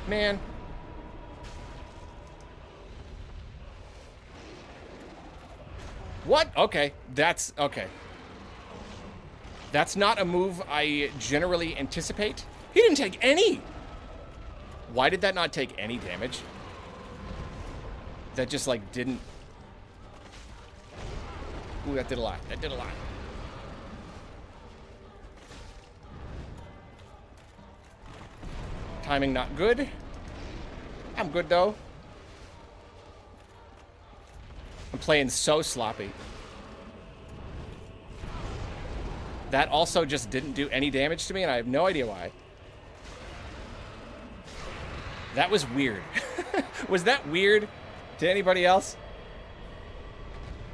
Man. What? Okay. That's... okay. That's not a move I generally anticipate. He didn't take any. Why did that not take any damage? That just, like, didn't... Ooh, that did a lot. That did a lot. Timing not good. I'm good, though. I'm playing so sloppy. That also just didn't do any damage to me, and I have no idea why. That was weird. Was that weird to anybody else?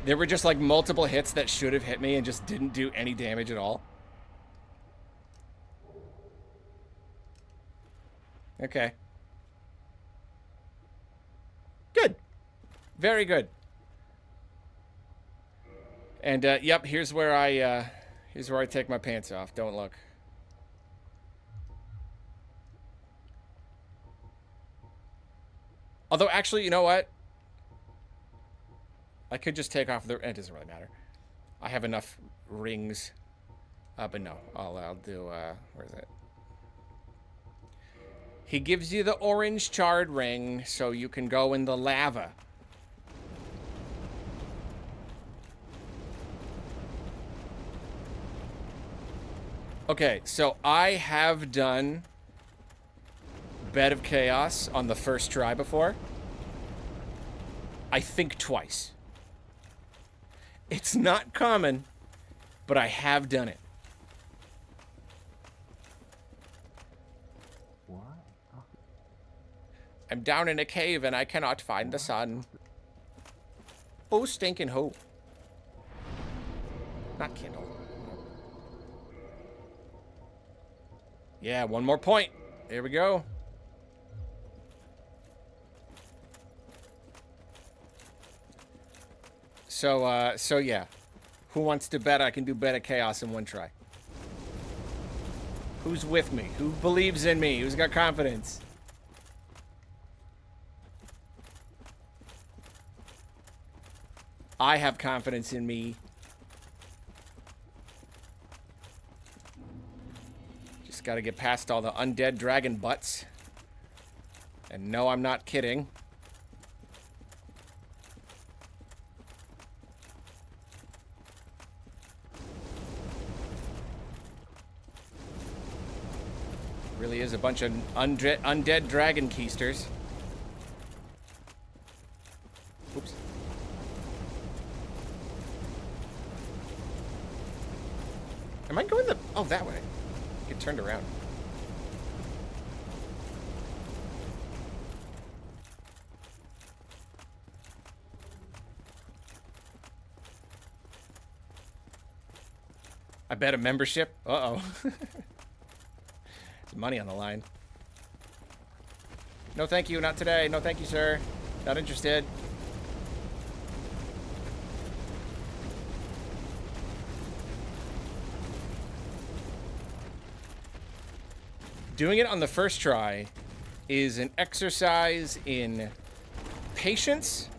There were just like multiple hits that should have hit me and just didn't do any damage at all. Okay. Good. Very good. And yep, here's where I take my pants off. Don't look. Although, actually, you know what? I could just take off the... It doesn't really matter. I have enough rings. But no. I'll do... where is it? He gives you the orange charred ring so you can go in the lava. Okay, so I have done Bed of Chaos on the first try before. I think twice. It's not common, but I have done it. Why? Oh, I'm down in a cave and I cannot find the sun. Oh, stinking ho. Not Kindle. Yeah, one more point. There we go. So yeah. Who wants to bet I can do Bed of Chaos in one try? Who's with me? Who believes in me? Who's got confidence? I have confidence in me. Just gotta get past all the undead dragon butts. And no, I'm not kidding. Really is a bunch of undead dragon keisters. Oops. Am I going the... Oh, that way. Get turned around. I bet a membership. Uh-oh. There's money on the line. No, thank you. Not today. No, thank you, sir. Not interested. Doing it on the first try is an exercise in patience,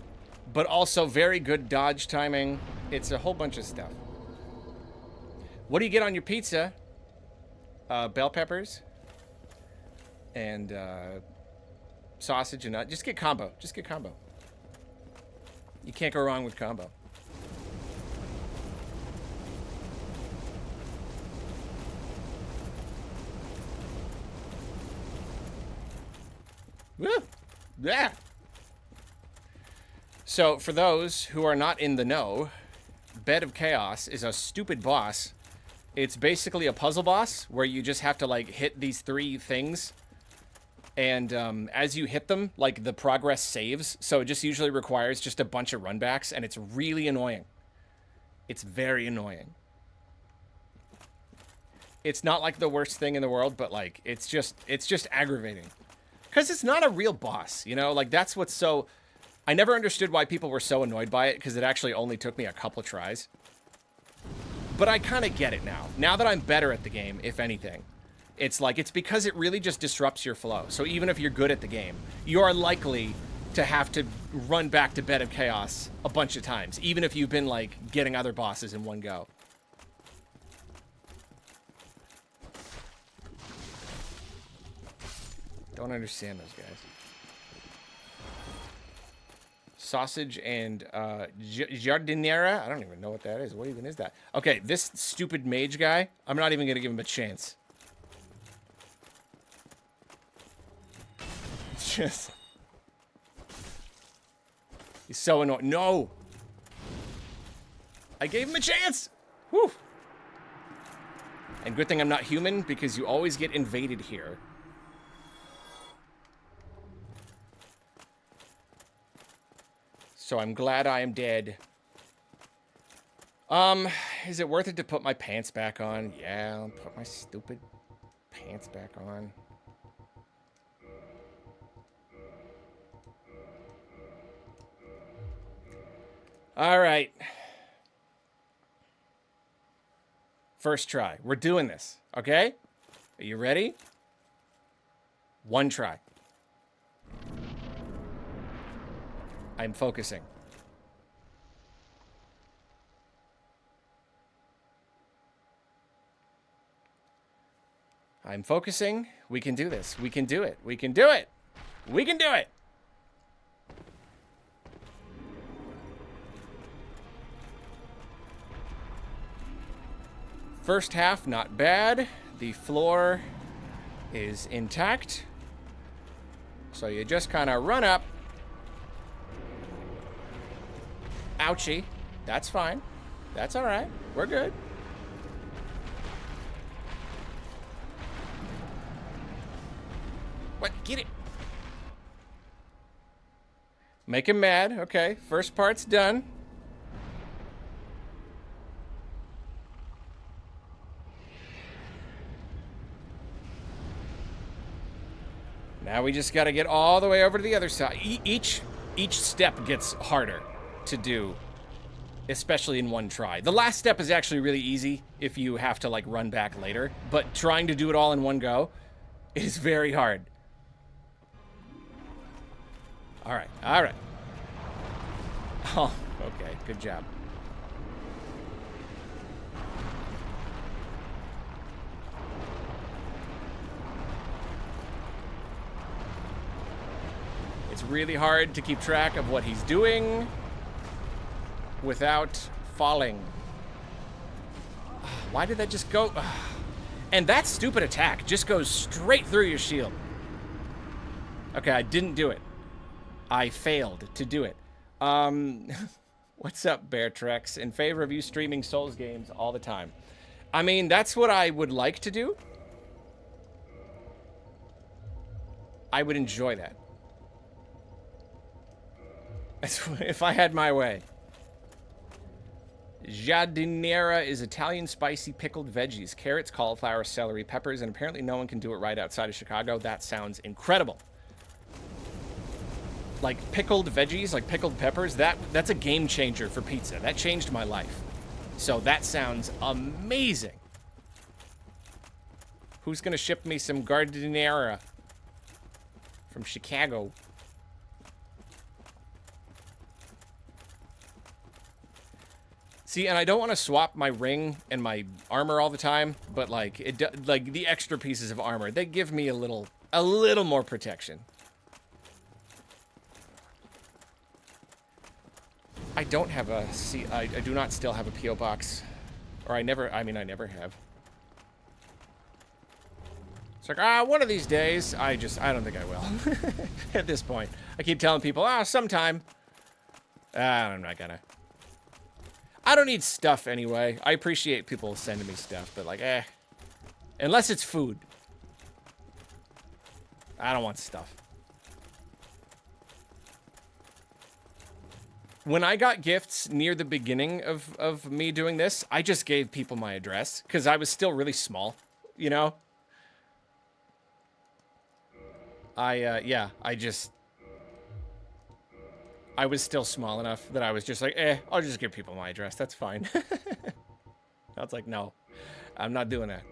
but also very good dodge timing. It's a whole bunch of stuff. What do you get on your pizza? Bell peppers and sausage and nut. Just get combo. Just get combo. You can't go wrong with combo. Woo! Yeah. So, for those who are not in the know, Bed of Chaos is a stupid boss. It's basically a puzzle boss where you just have to, like, hit these 3 things. And as you hit them, like, the progress saves. So it just usually requires just a bunch of runbacks, and it's really annoying. It's very annoying. It's not, like, the worst thing in the world, but, like, it's just aggravating. Because it's not a real boss, you know? Like, that's what's so... I never understood why people were so annoyed by it, because it actually only took me a couple tries. But I kind of get it now. Now that I'm better at the game, if anything. It's like, it's because it really just disrupts your flow. So even if you're good at the game, you are likely to have to run back to Bed of Chaos a bunch of times. Even if you've been, like, getting other bosses in one go. Don't understand those guys. Sausage and jardinera. I don't even know what that is. What even is that? Okay, this stupid mage guy. I'm not even going to give him a chance. It's just... He's so annoying. No! I gave him a chance! Whew! And good thing I'm not human, because you always get invaded here. So I'm glad I am dead. Is it worth it to put my pants back on? Yeah, I'll put my stupid pants back on. All right. First try. We're doing this, okay? Are you ready? 1 try. I'm focusing. I'm focusing. We can do this. We can do it. We can do it. We can do it. First half, not bad. The floor is intact. So you just kind of run up. Ouchie. That's fine. That's all right. We're good. What? Get it. Make him mad. Okay. First part's done. Now we just got to get all the way over to the other side. Each step gets harder to do, especially in 1 try. The last step is actually really easy if you have to, like, run back later, but trying to do it all in 1 go is very hard. All right, all right. Oh, okay, good job. It's really hard to keep track of what he's doing without falling. Why did that just go? And that stupid attack just goes straight through your shield. Okay, I didn't do it. I failed to do it. What's up, Beartrex? In favor of you streaming Souls games all the time. I mean, that's what I would like to do. I would enjoy that. If I had my way. Giardiniera is Italian spicy pickled veggies. Carrots, cauliflower, celery, peppers, and apparently no one can do it right outside of Chicago. That sounds incredible. Like pickled veggies, like pickled peppers, that's a game changer for pizza. That changed my life. So that sounds amazing. Who's gonna ship me some Giardiniera from Chicago? See, and I don't want to swap my ring and my armor all the time, but like the extra pieces of armor, they give me a little more protection. I don't have a I do not still have a PO box, or I never have. So like, one of these days. I don't think I will. At this point. I keep telling people, sometime. I'm not gonna. I don't need stuff anyway. I appreciate people sending me stuff, but like, unless it's food. I don't want stuff. When I got gifts near the beginning of me doing this, I just gave people my address because I was still really small, you know? I was still small enough that I was just like, I'll just give people my address. That's fine. I was like, no, I'm not doing that.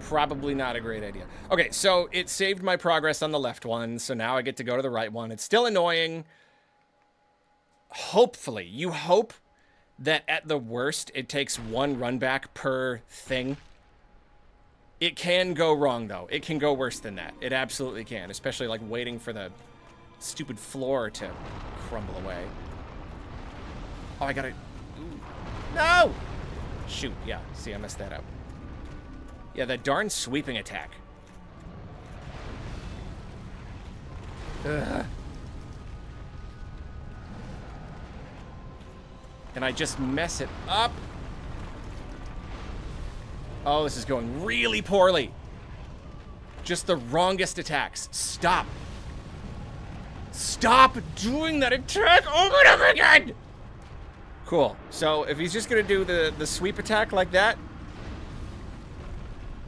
Probably not a great idea. Okay, so it saved my progress on the left one, so now I get to go to the right one. It's still annoying. Hopefully, you hope that at the worst, it takes one run back per thing. It can go wrong, though. It can go worse than that. It absolutely can, especially like waiting for the stupid floor to crumble away. Oh, I gotta... Ooh. No! Shoot, yeah. See, I messed that up. Yeah, that darn sweeping attack. Ugh. And I just mess it up. Oh, this is going really poorly. Just the wrongest attacks. Stop. Stop doing that attack over and over again! Cool. So, if he's just gonna do the sweep attack like that,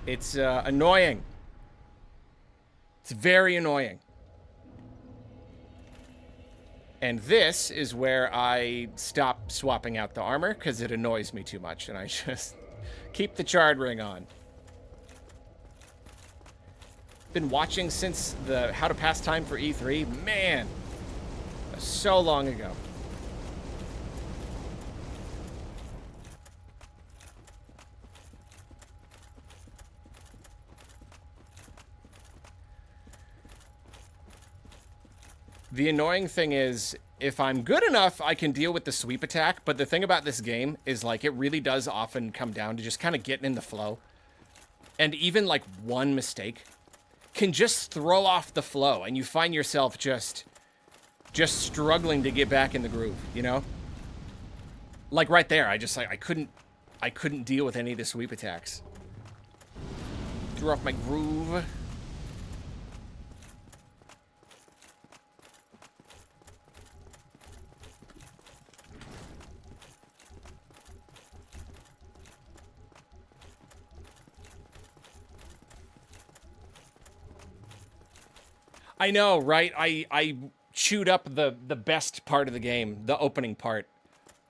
it's annoying. It's very annoying. And this is where I stop swapping out the armor because it annoys me too much, and I just keep the charred ring on. Been watching since the How to Pass Time for E3. Man, so long ago. The annoying thing is, if I'm good enough, I can deal with the sweep attack, but the thing about this game is, like, it really does often come down to just kind of getting in the flow. And even, like, one mistake can just throw off the flow, and you find yourself just struggling to get back in the groove, you know? Like, right there, I couldn't deal with any of the sweep attacks. Threw off my groove. I know, right? I chewed up the best part of the game, the opening part,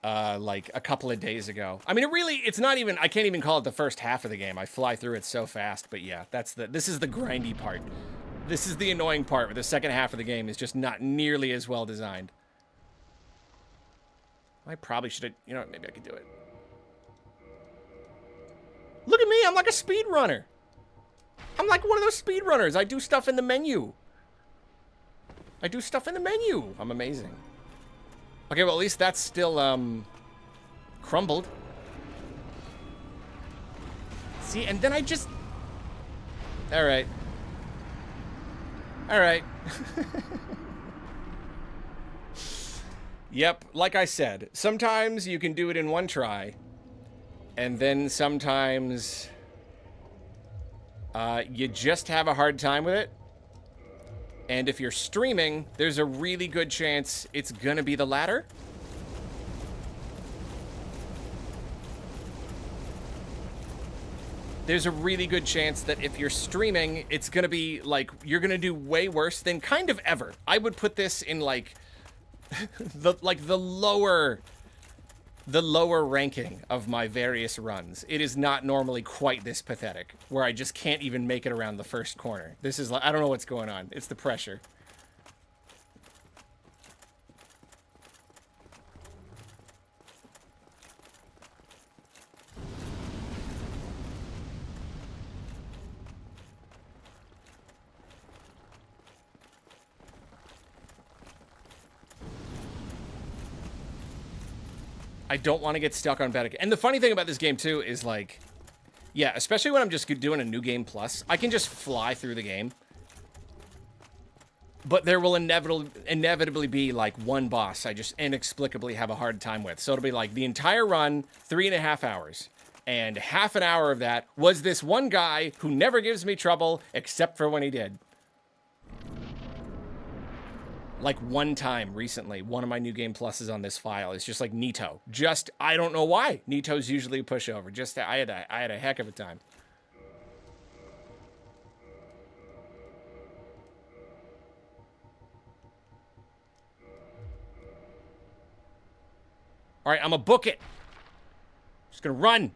like a couple of days ago. I mean, it's not even, I can't even call it the first half of the game. I fly through it so fast, but yeah, this is the grindy part. This is the annoying part where the second half of the game is just not nearly as well designed. I probably should have, you know, maybe I could do it. Look at me, I'm like a speedrunner. I'm like one of those speedrunners. I do stuff in the menu. I'm amazing. Okay, well, at least that's still, crumbled. See, and then I just... Alright. Alright. Yep, like I said, sometimes you can do it in one try. And then sometimes... you just have a hard time with it. And if you're streaming, there's a really good chance it's gonna be the latter. There's a really good chance that if you're streaming, it's gonna be, like, you're gonna do way worse than kind of ever. I would put this in, like, the lower ranking of my various runs. It is not normally quite this pathetic, where I just can't even make it around the first corner. This is like, I don't know what's going on. It's the pressure. I don't want to get stuck on Bedek. And the funny thing about this game, too, is, like, Yeah, especially when I'm just doing a new game plus. I can just fly through the game. But there will inevitably be like one boss I just inexplicably have a hard time with. So it'll be like the entire run, 3.5 hours. And half an hour of that was this one guy who never gives me trouble except for when he did. Like one time recently, one of my new game pluses on this file is just like Nito. Just, I don't know why. Nito's usually a pushover. Just, I had a heck of a time. All right, I'm gonna book it. Just gonna run.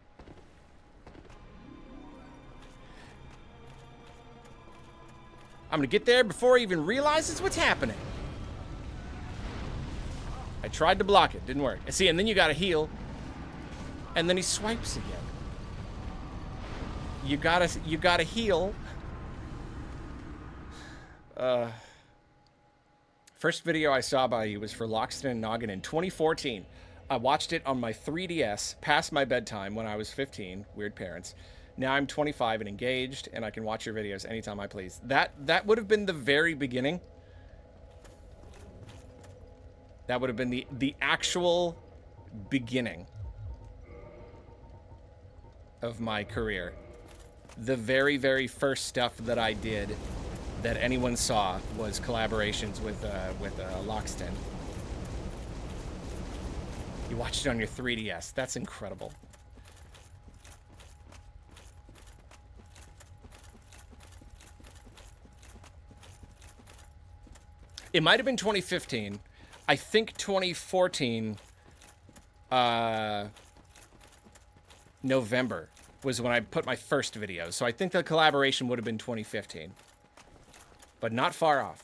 I'm gonna get there before he even realizes what's happening. I tried to block it, didn't work. See, and then you gotta heal. And then he swipes again. You gotta heal. First video I saw by you was for Loxton and Noggin in 2014. I watched it on my 3DS past my bedtime when I was 15. Weird parents. Now I'm 25 and engaged, and I can watch your videos anytime I please. That would have been the very beginning. That would have been the actual beginning of my career. The very, very first stuff that I did that anyone saw was collaborations with Loxton. You watched it on your 3DS. That's incredible. It might have been 2015. I think 2014, November was when I put my first video. So I think the collaboration would have been 2015. But not far off.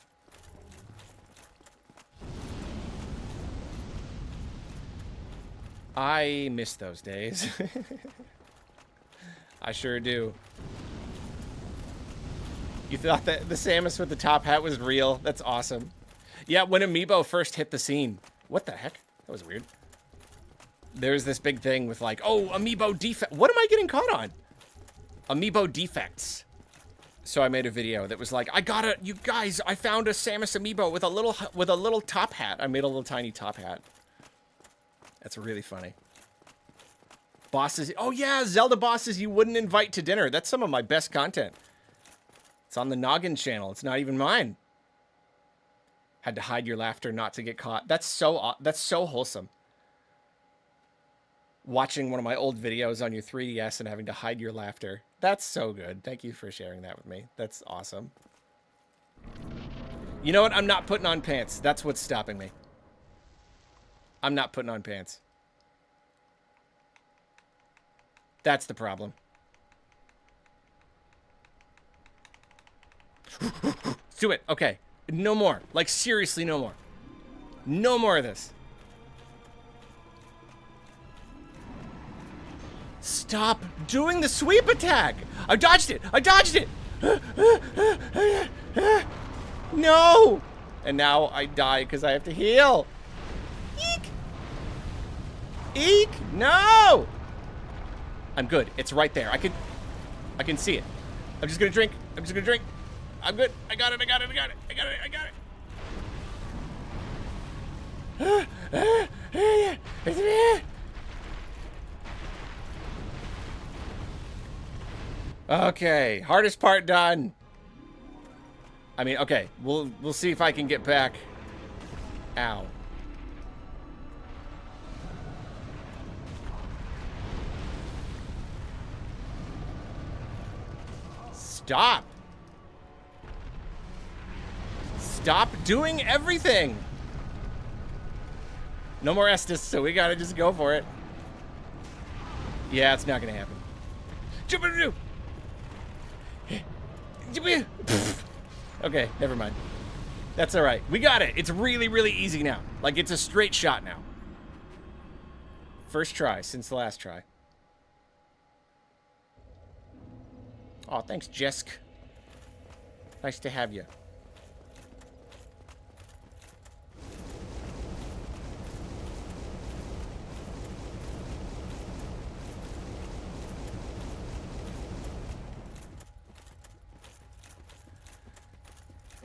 I miss those days. I sure do. You thought that the Samus with the top hat was real? That's awesome. Yeah, when Amiibo first hit the scene. What the heck? That was weird. There's this big thing with like, oh, Amiibo defect. What am I getting caught on? Amiibo defects. So I made a video that was like, you guys, I found a Samus Amiibo with a little top hat. I made a little tiny top hat. That's really funny. Bosses. Oh yeah, Zelda bosses you wouldn't invite to dinner. That's some of my best content. It's on the Noggin channel. It's not even mine. Had to hide your laughter not to get caught. That's so wholesome. Watching one of my old videos on your 3DS and having to hide your laughter. That's so good. Thank you for sharing that with me. That's awesome. You know what? I'm not putting on pants. That's what's stopping me. I'm not putting on pants. That's the problem. Let's do it. Okay. No more. Like, seriously, no more. No more of this. Stop doing the sweep attack. I dodged it. I dodged it. No. And now I die because I have to heal. Eek. Eek. No. I'm good. It's right there. I can see it. I'm just going to drink. I'm just going to drink. I'm good. I got it. I got it. I got it. I got it. I got it. Okay, hardest part done. I mean, okay, we'll see if I can get back. Ow. Stop. Stop doing everything. No more Estus, so we gotta just go for it. Yeah, it's not gonna happen. Okay, never mind. That's all right. We got it. It's really, really easy now. Like, it's a straight shot now. First try since the last try. Oh, thanks, Jesk. Nice to have you.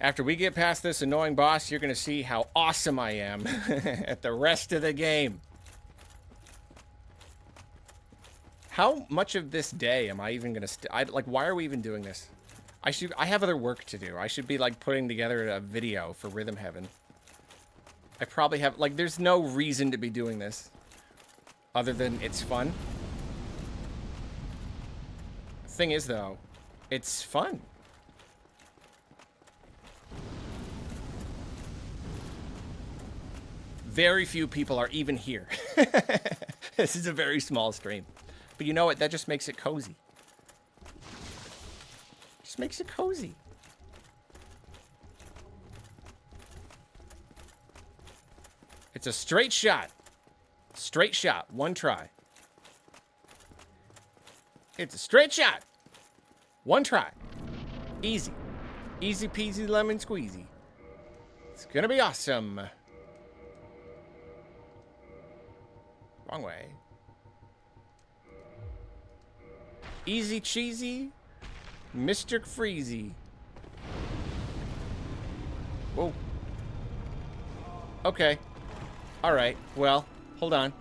After we get past this annoying boss, you're going to see how awesome I am at the rest of the game. How much of this day am I even going to... like, why are we even doing this? I have other work to do. I should be, like, putting together a video for Rhythm Heaven. I probably have... like, there's no reason to be doing this. Other than it's fun. Thing is, though, it's fun. Very few people are even here. This is a very small stream. But you know what? That just makes it cozy. Just makes it cozy. It's a straight shot. Straight shot. One try. It's a straight shot. One try. Easy. Easy peasy lemon squeezy. It's gonna be awesome. Wrong way. Easy cheesy. Mr. Freezy. Whoa. Okay. Alright. Well, hold on.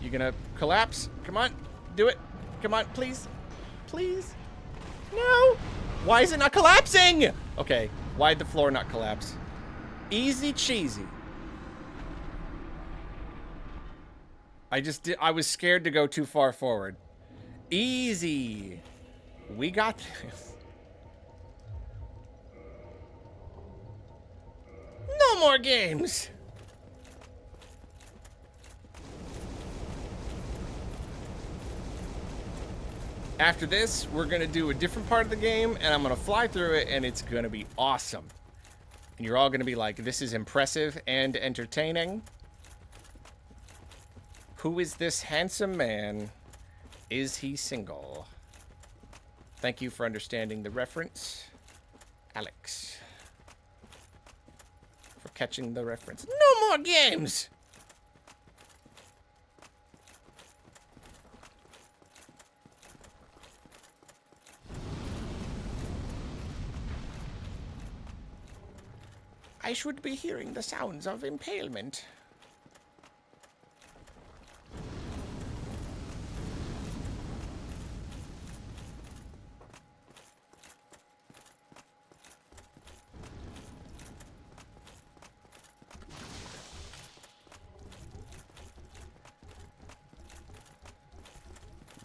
You gonna collapse? Come on. Do it. Come on, please. Please. No. Why is it not collapsing? Okay. Why'd the floor not collapse? Easy cheesy. I was scared to go too far forward. Easy. We got this. No more games. After this, we're going to do a different part of the game, and I'm going to fly through it, and it's going to be awesome. And you're all going to be like, this is impressive and entertaining. Who is this handsome man? Is he single? Thank you for understanding the reference, Alex. For catching the reference. No more games! I should be hearing the sounds of impalement.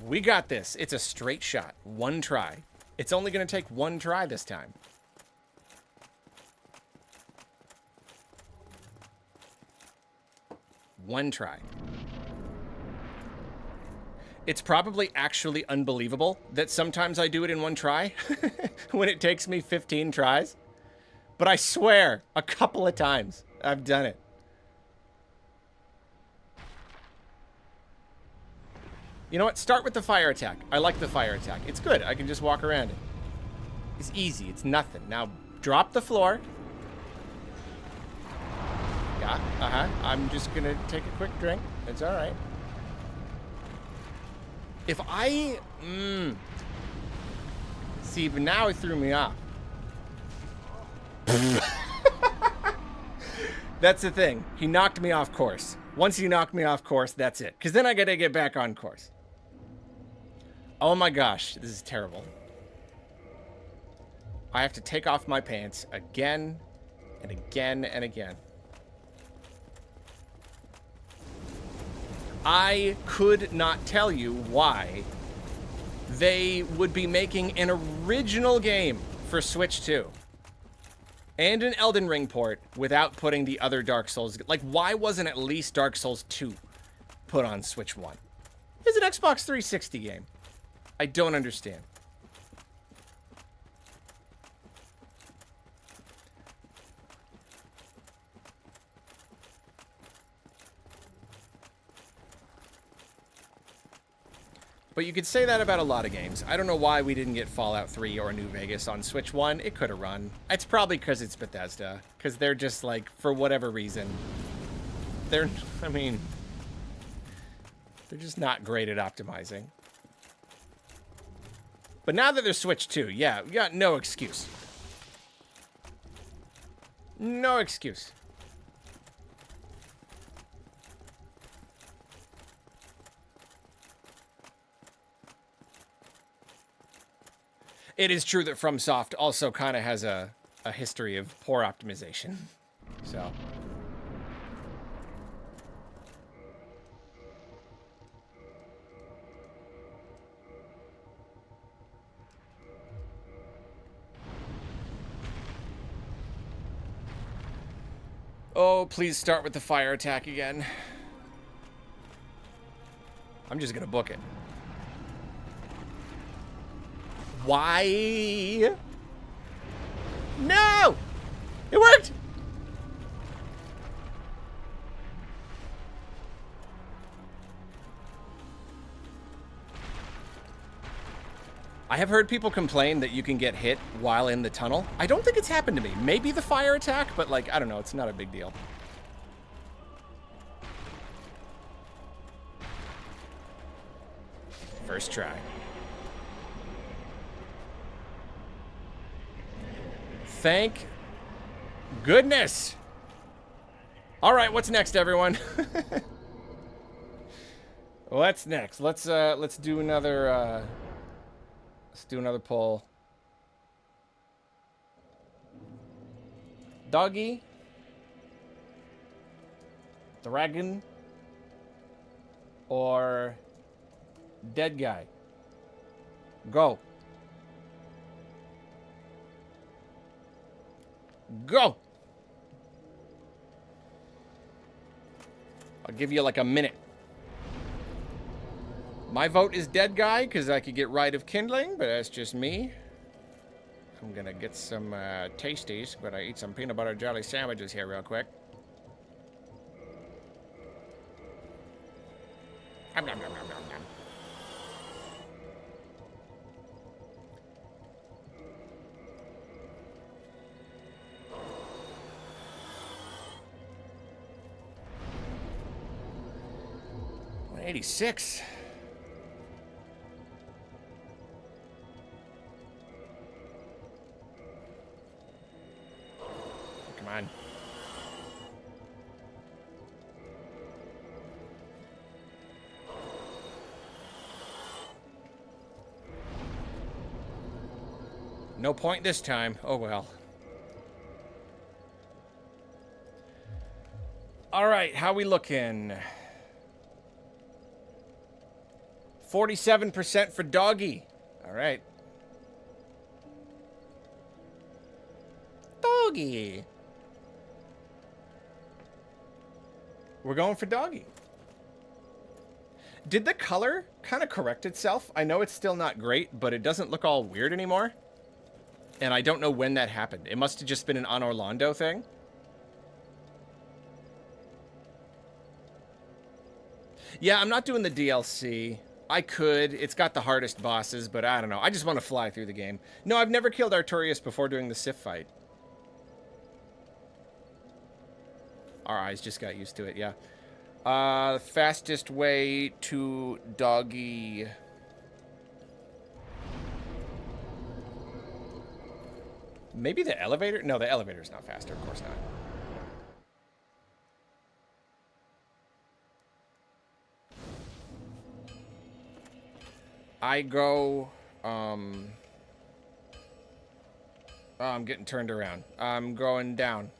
We got this. It's a straight shot. One try. It's only going to take one try this time. One try. It's probably actually unbelievable that sometimes I do it in one try when it takes me 15 tries. But I swear, a couple of times I've done it. You know what? Start with the fire attack. I like the fire attack. It's good. I can just walk around it. It's easy. It's nothing. Now, drop the floor. Yeah, I'm just gonna take a quick drink. It's all right. If I... See, but now it threw me off. That's the thing. He knocked me off course. Once he knocked me off course, that's it. Because then I gotta get back on course. Oh my gosh, this is terrible. I have to take off my pants again and again and again. I could not tell you why they would be making an original game for Switch 2 and an Elden Ring port without putting the other Dark Souls. Like, why wasn't at least Dark Souls 2 put on Switch 1? It's an Xbox 360 game. I don't understand. But you could say that about a lot of games. I don't know why we didn't get Fallout 3 or New Vegas on Switch 1. It could have run. It's probably because it's Bethesda. Because they're just like, for whatever reason, they're just not great at optimizing. But now that they're switched to, yeah, we got no excuse. No excuse. It is true that FromSoft also kind of has a history of poor optimization. So. Oh, please start with the fire attack again. I'm just gonna book it. Why? No! It worked! I have heard people complain that you can get hit while in the tunnel. I don't think it's happened to me. Maybe the fire attack, but like, I don't know. It's not a big deal. First try. Thank goodness. All right, what's next, everyone? What's next? Let's do another poll. Doggy, dragon, or dead guy? Go. Go. I'll give you like a minute. My vote is dead guy because I could get Rite of Kindling, but that's just me. I'm gonna get some tasties, but I eat some peanut butter jelly sandwiches here real quick. Nom, nom, nom, nom, nom, nom. $186. Come on. No point this time. Oh well. All right, how we looking? 47% for doggy. All right. Doggy. We're going for doggy. Did the color kind of correct itself? I know it's still not great, but it doesn't look all weird anymore. And I don't know when that happened. It must have just been an On Orlando thing. Yeah, I'm not doing the DLC. I could. It's got the hardest bosses, but I don't know. I just want to fly through the game. No, I've never killed Artorias before doing the Sif fight. Our eyes just got used to it, yeah. Fastest way to doggy. Maybe the elevator? No, the elevator's not faster. Of course not. I go, oh, I'm getting turned around. I'm going down.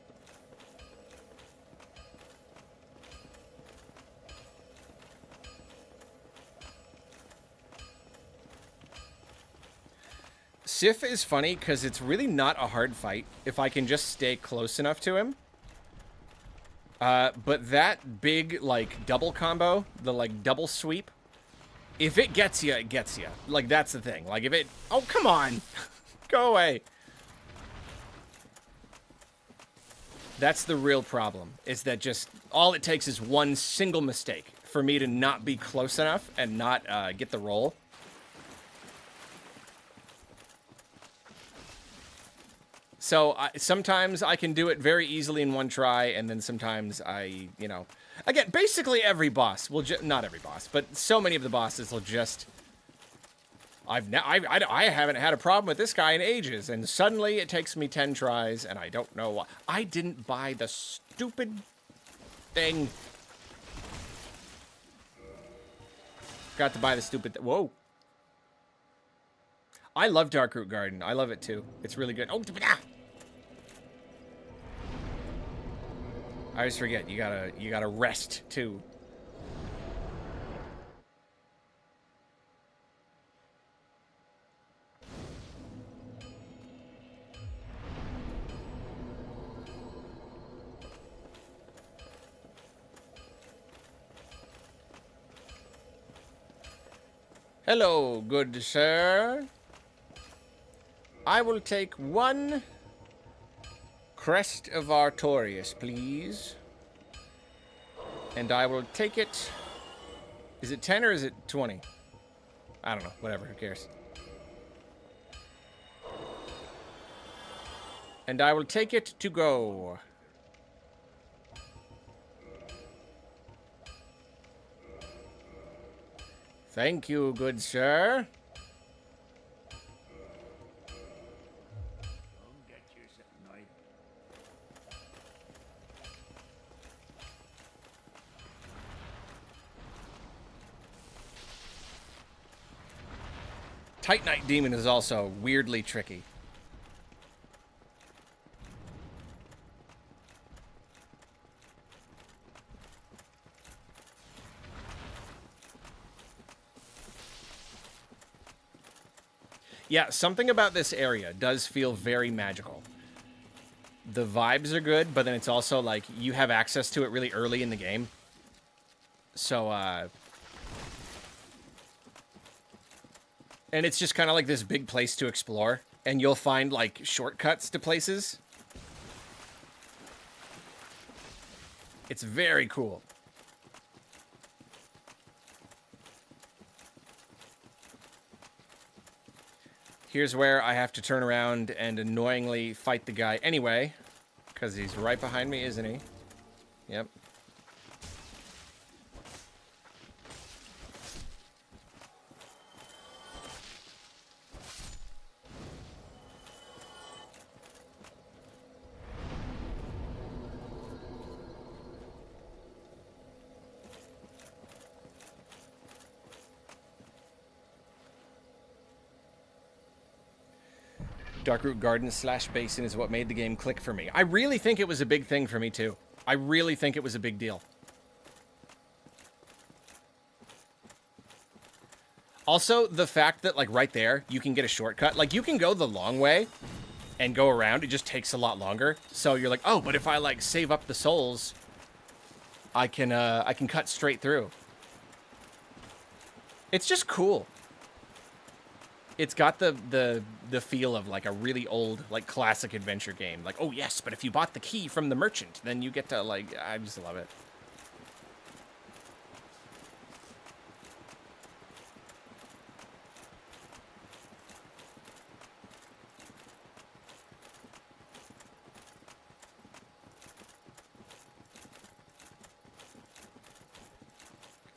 Sif is funny because it's really not a hard fight if I can just stay close enough to him. But that big, like, double combo, the, like, double sweep, if it gets you, it gets you. Like, that's the thing. Like, if it... Oh, come on! Go away. That's the real problem, is that just... All it takes is one single mistake for me to not be close enough and not get the roll. So, sometimes I can do it very easily in one try, and then sometimes I, you know... Again, basically every boss will not every boss, but so many of the bosses will just I haven't had a problem with this guy in ages, and suddenly it takes me 10 tries, and I don't know why. I didn't buy the stupid thing. Got to buy the stupid whoa. I love Darkroot Garden. I love it too. It's really good. Oh, ah! I always forget. You gotta rest too. Hello, good sir. I will take 1 Crest of Artorias, please. And I will take it... Is it 10 or is it 20? I don't know. Whatever. Who cares? And I will take it to go. Thank you, good sir. Titanite Demon is also weirdly tricky. Yeah, something about this area does feel very magical. The vibes are good, but then it's also like you have access to it really early in the game. So, and it's just kind of like this big place to explore, and you'll find like shortcuts to places. It's very cool. Here's where I have to turn around and annoyingly fight the guy anyway, because he's right behind me, isn't he? Yep. Darkroot Garden / Basin is what made the game click for me. I really think it was a big thing for me, too. I really think it was a big deal. Also, the fact that, like, right there, you can get a shortcut. Like, you can go the long way and go around. It just takes a lot longer. So you're like, oh, but if I, like, save up the souls, I can cut straight through. It's just cool. It's got the feel of like a really old, like, classic adventure game. Like, oh yes, but if you bought the key from the merchant, then you get to, like, I just love it.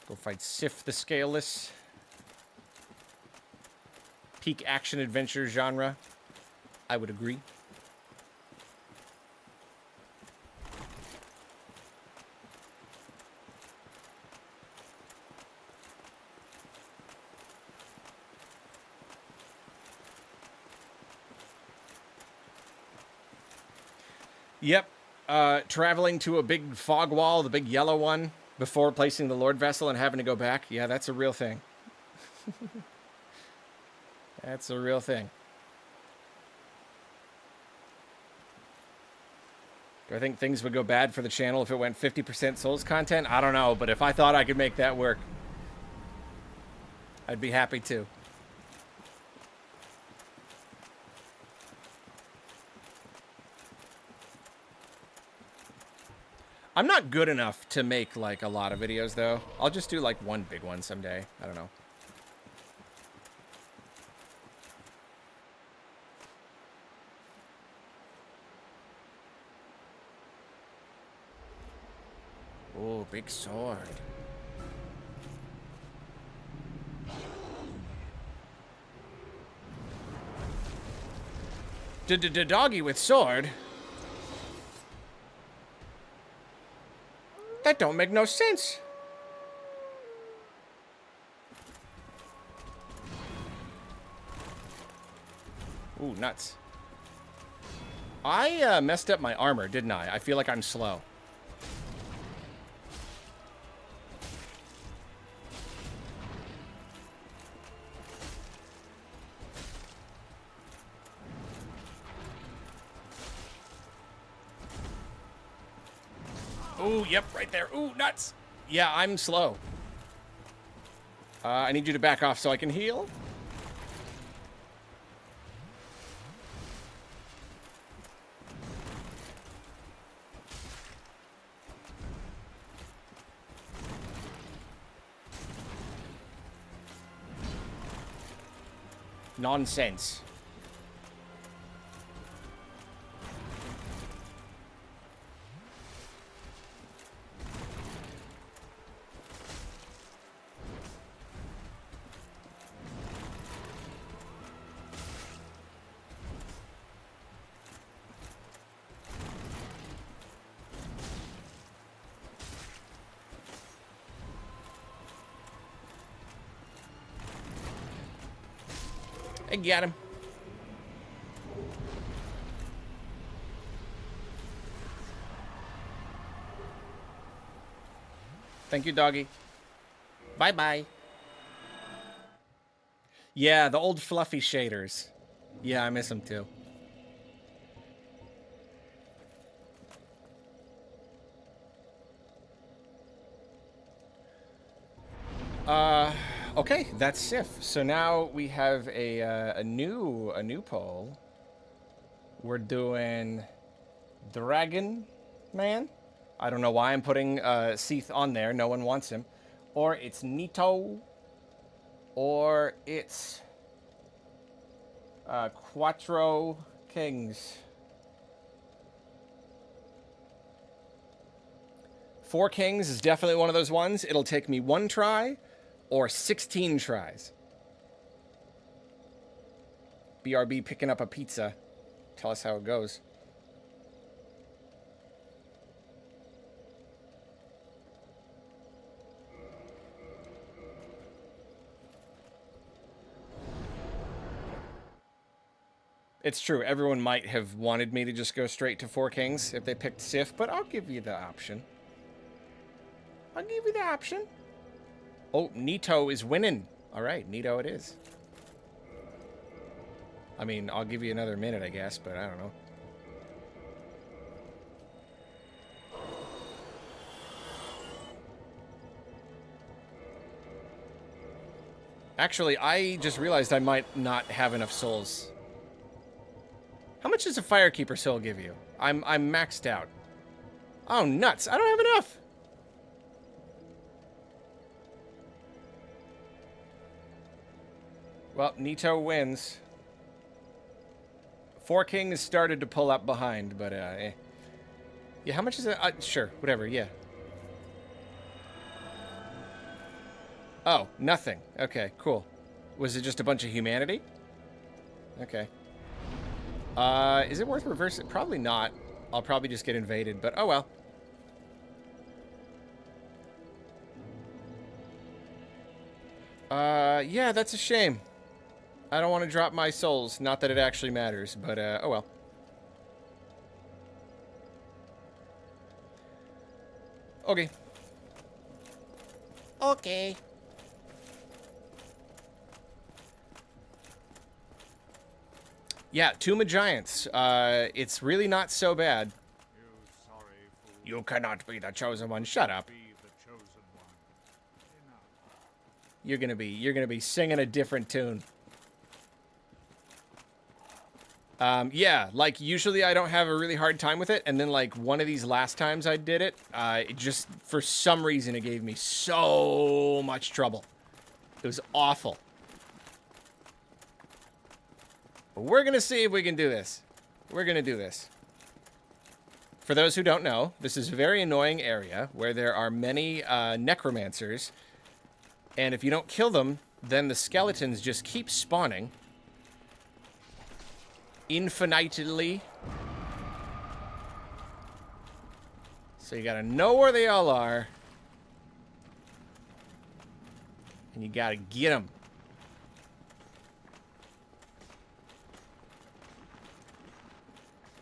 Go fight Sif the Scaleless. Peak action adventure genre. I would agree. Yep. Traveling to a big fog wall, the big yellow one, before placing the Lord Vessel and having to go back. Yeah, that's a real thing. That's a real thing. Do I think things would go bad for the channel if it went 50% Souls content? I don't know, but if I thought I could make that work, I'd be happy to. I'm not good enough to make, like, a lot of videos, though. I'll just do, like, one big one someday. I don't know. Oh, big sword. Doggy with sword? That don't make no sense. Ooh, nuts. I messed up my armor, didn't I? I feel like I'm slow. Ooh, yep, right there. Ooh, nuts. Yeah, I'm slow. I need you to back off so I can heal. Nonsense. I got him. Thank you, doggy. Bye-bye. Yeah, the old fluffy shaders. Yeah, I miss them too. Okay, that's Sif. So now we have a new poll. We're doing Dragon Man. I don't know why I'm putting Seath on there. No one wants him. Or it's Nito. Or it's Quattro Kings. 4 Kings is definitely one of those ones. It'll take me 1 try or 16 tries. BRB picking up a pizza. Tell us how it goes. It's true. Everyone might have wanted me to just go straight to 4 Kings if they picked Sif, but I'll give you the option. I'll give you the option. Oh, Nito is winning. All right, Nito it is. I mean, I'll give you another minute, I guess, but I don't know. Actually, I just realized I might not have enough souls. How much does a Firekeeper soul give you? I'm maxed out. Oh, nuts. I don't have enough. Well, Nito wins. 4 Kings started to pull up behind, but, eh. Yeah, how much is it? Sure, whatever, yeah. Oh, nothing. Okay, cool. Was it just a bunch of humanity? Okay. Is it worth reversing? Probably not. I'll probably just get invaded, but oh well. Yeah, that's a shame. I don't want to drop my souls. Not that it actually matters, but, oh well. Okay. Okay. Yeah, Tomb of Giants. It's really not so bad. You cannot be the chosen one. Shut up. You're gonna be singing a different tune. Yeah, like, usually I don't have a really hard time with it, and then, like, one of these last times I did it, it just, for some reason, it gave me so much trouble. It was awful. But we're gonna see if we can do this. We're gonna do this. For those who don't know, this is a very annoying area where there are many, necromancers, and if you don't kill them, then the skeletons just keep spawning. infinitely. So you gotta know where they all are. And you gotta get them.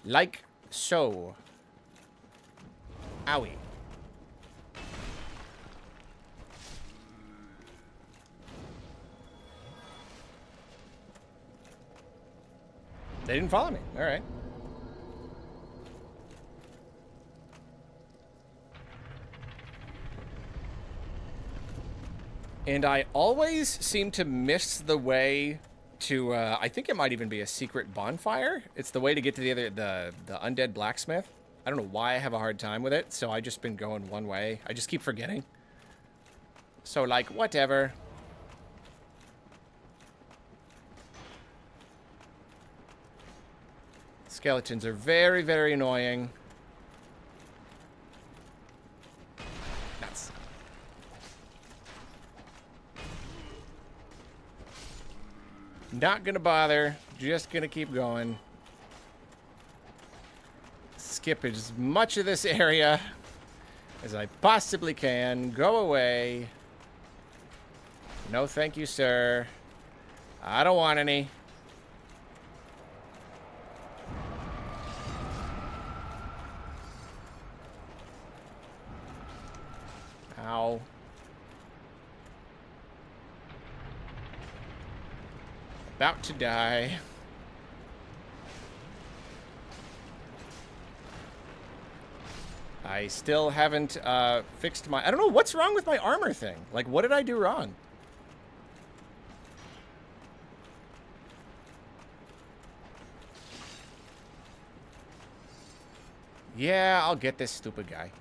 Like so. Owie. They didn't follow me. All right. And I always seem to miss the way to, I think it might even be a secret bonfire. It's the way to get to the undead blacksmith. I don't know why I have a hard time with it, so I've just been going one way. I just keep forgetting. So, like, whatever. Skeletons are very, very annoying. Nuts. Not gonna bother. Just gonna keep going. Skip as much of this area as I possibly can. Go away. No, thank you, sir. I don't want any. Ow. About to die. I still haven't fixed my... I don't know what's wrong with my armor thing. Like, what did I do wrong? Yeah, I'll get this stupid guy.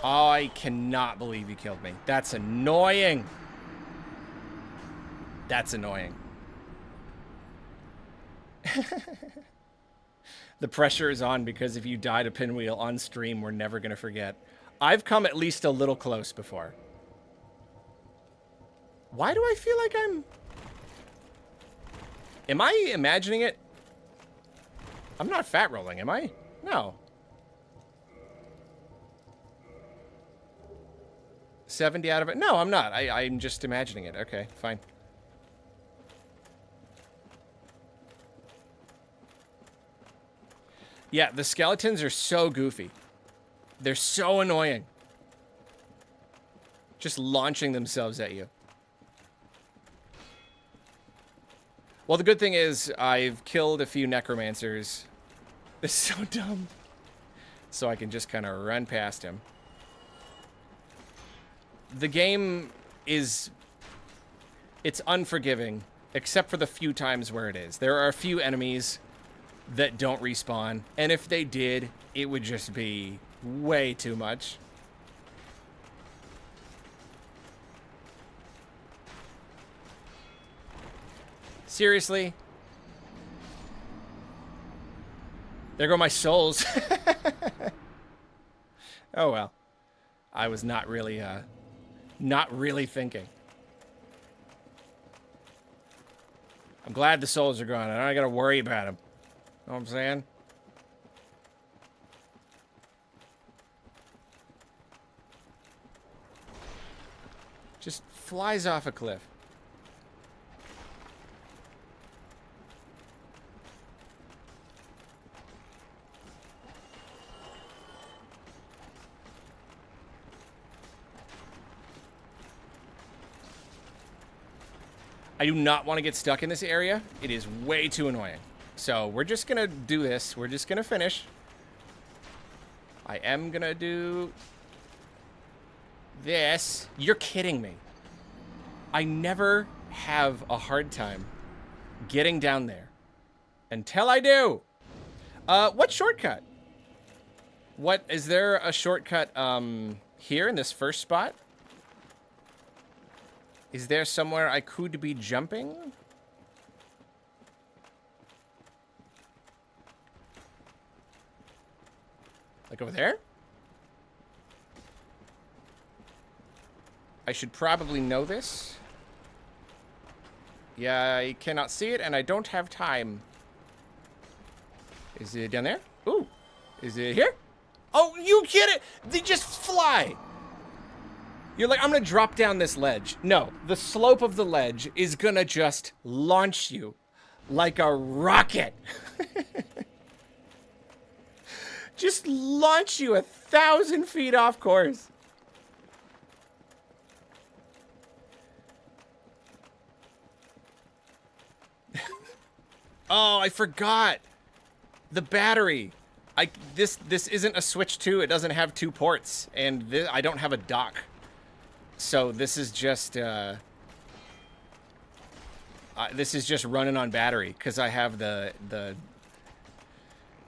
Oh, I cannot believe you killed me. That's annoying. That's annoying. The pressure is on because if you die to Pinwheel on stream, we're never going to forget. I've come at least a little close before. Why do I feel like I'm... Am I imagining it? I'm not fat rolling, am I? No. 70 out of it? No, I'm not. I'm just imagining it. Okay, fine. Yeah, the skeletons are so goofy. They're so annoying. Just launching themselves at you. Well, the good thing is I've killed a few necromancers. This is so dumb. So I can just kind of run past him. The game is... It's unforgiving, except for the few times where it is. There are a few enemies that don't respawn, and if they did, it would just be way too much. Seriously? There go my souls. Oh well. I was not really thinking. I'm glad the souls are gone. I don't gotta worry about them. Know what I'm saying? Just flies off a cliff. I do not want to get stuck in this area. It is way too annoying. So we're just going to do this. We're just going to finish. I am going to do this. You're kidding me. I never have a hard time getting down there until I do. What shortcut? What, is there a shortcut here in this first spot? Is there somewhere I could be jumping? Like over there? I should probably know this. Yeah, I cannot see it, and I don't have time. Is it down there? Ooh. Is it here? Oh, you get it! They just fly! You're like, I'm gonna drop down this ledge. No, the slope of the ledge is gonna just launch you like a rocket. Just launch you 1,000 feet off course. Oh, I forgot. The battery. This isn't a Switch 2. It doesn't have 2 ports, and I don't have a dock. So this is just running on battery because I have the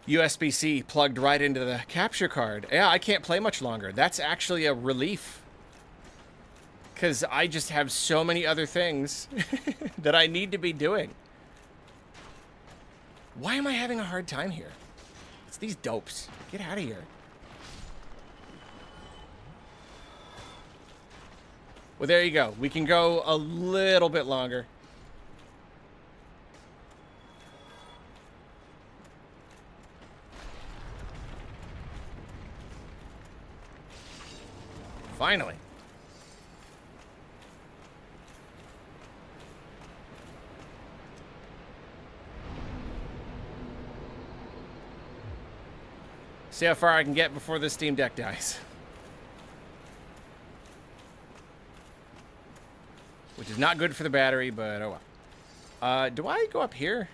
USB-C plugged right into the capture card. Yeah, I can't play much longer. That's actually a relief because I just have so many other things that I need to be doing. Why am I having a hard time here? It's these dopes. Get out of here. Well, there you go. We can go a little bit longer. Finally. See how far I can get before the Steam Deck dies. Which is not good for the battery, but oh well. Do I go up here?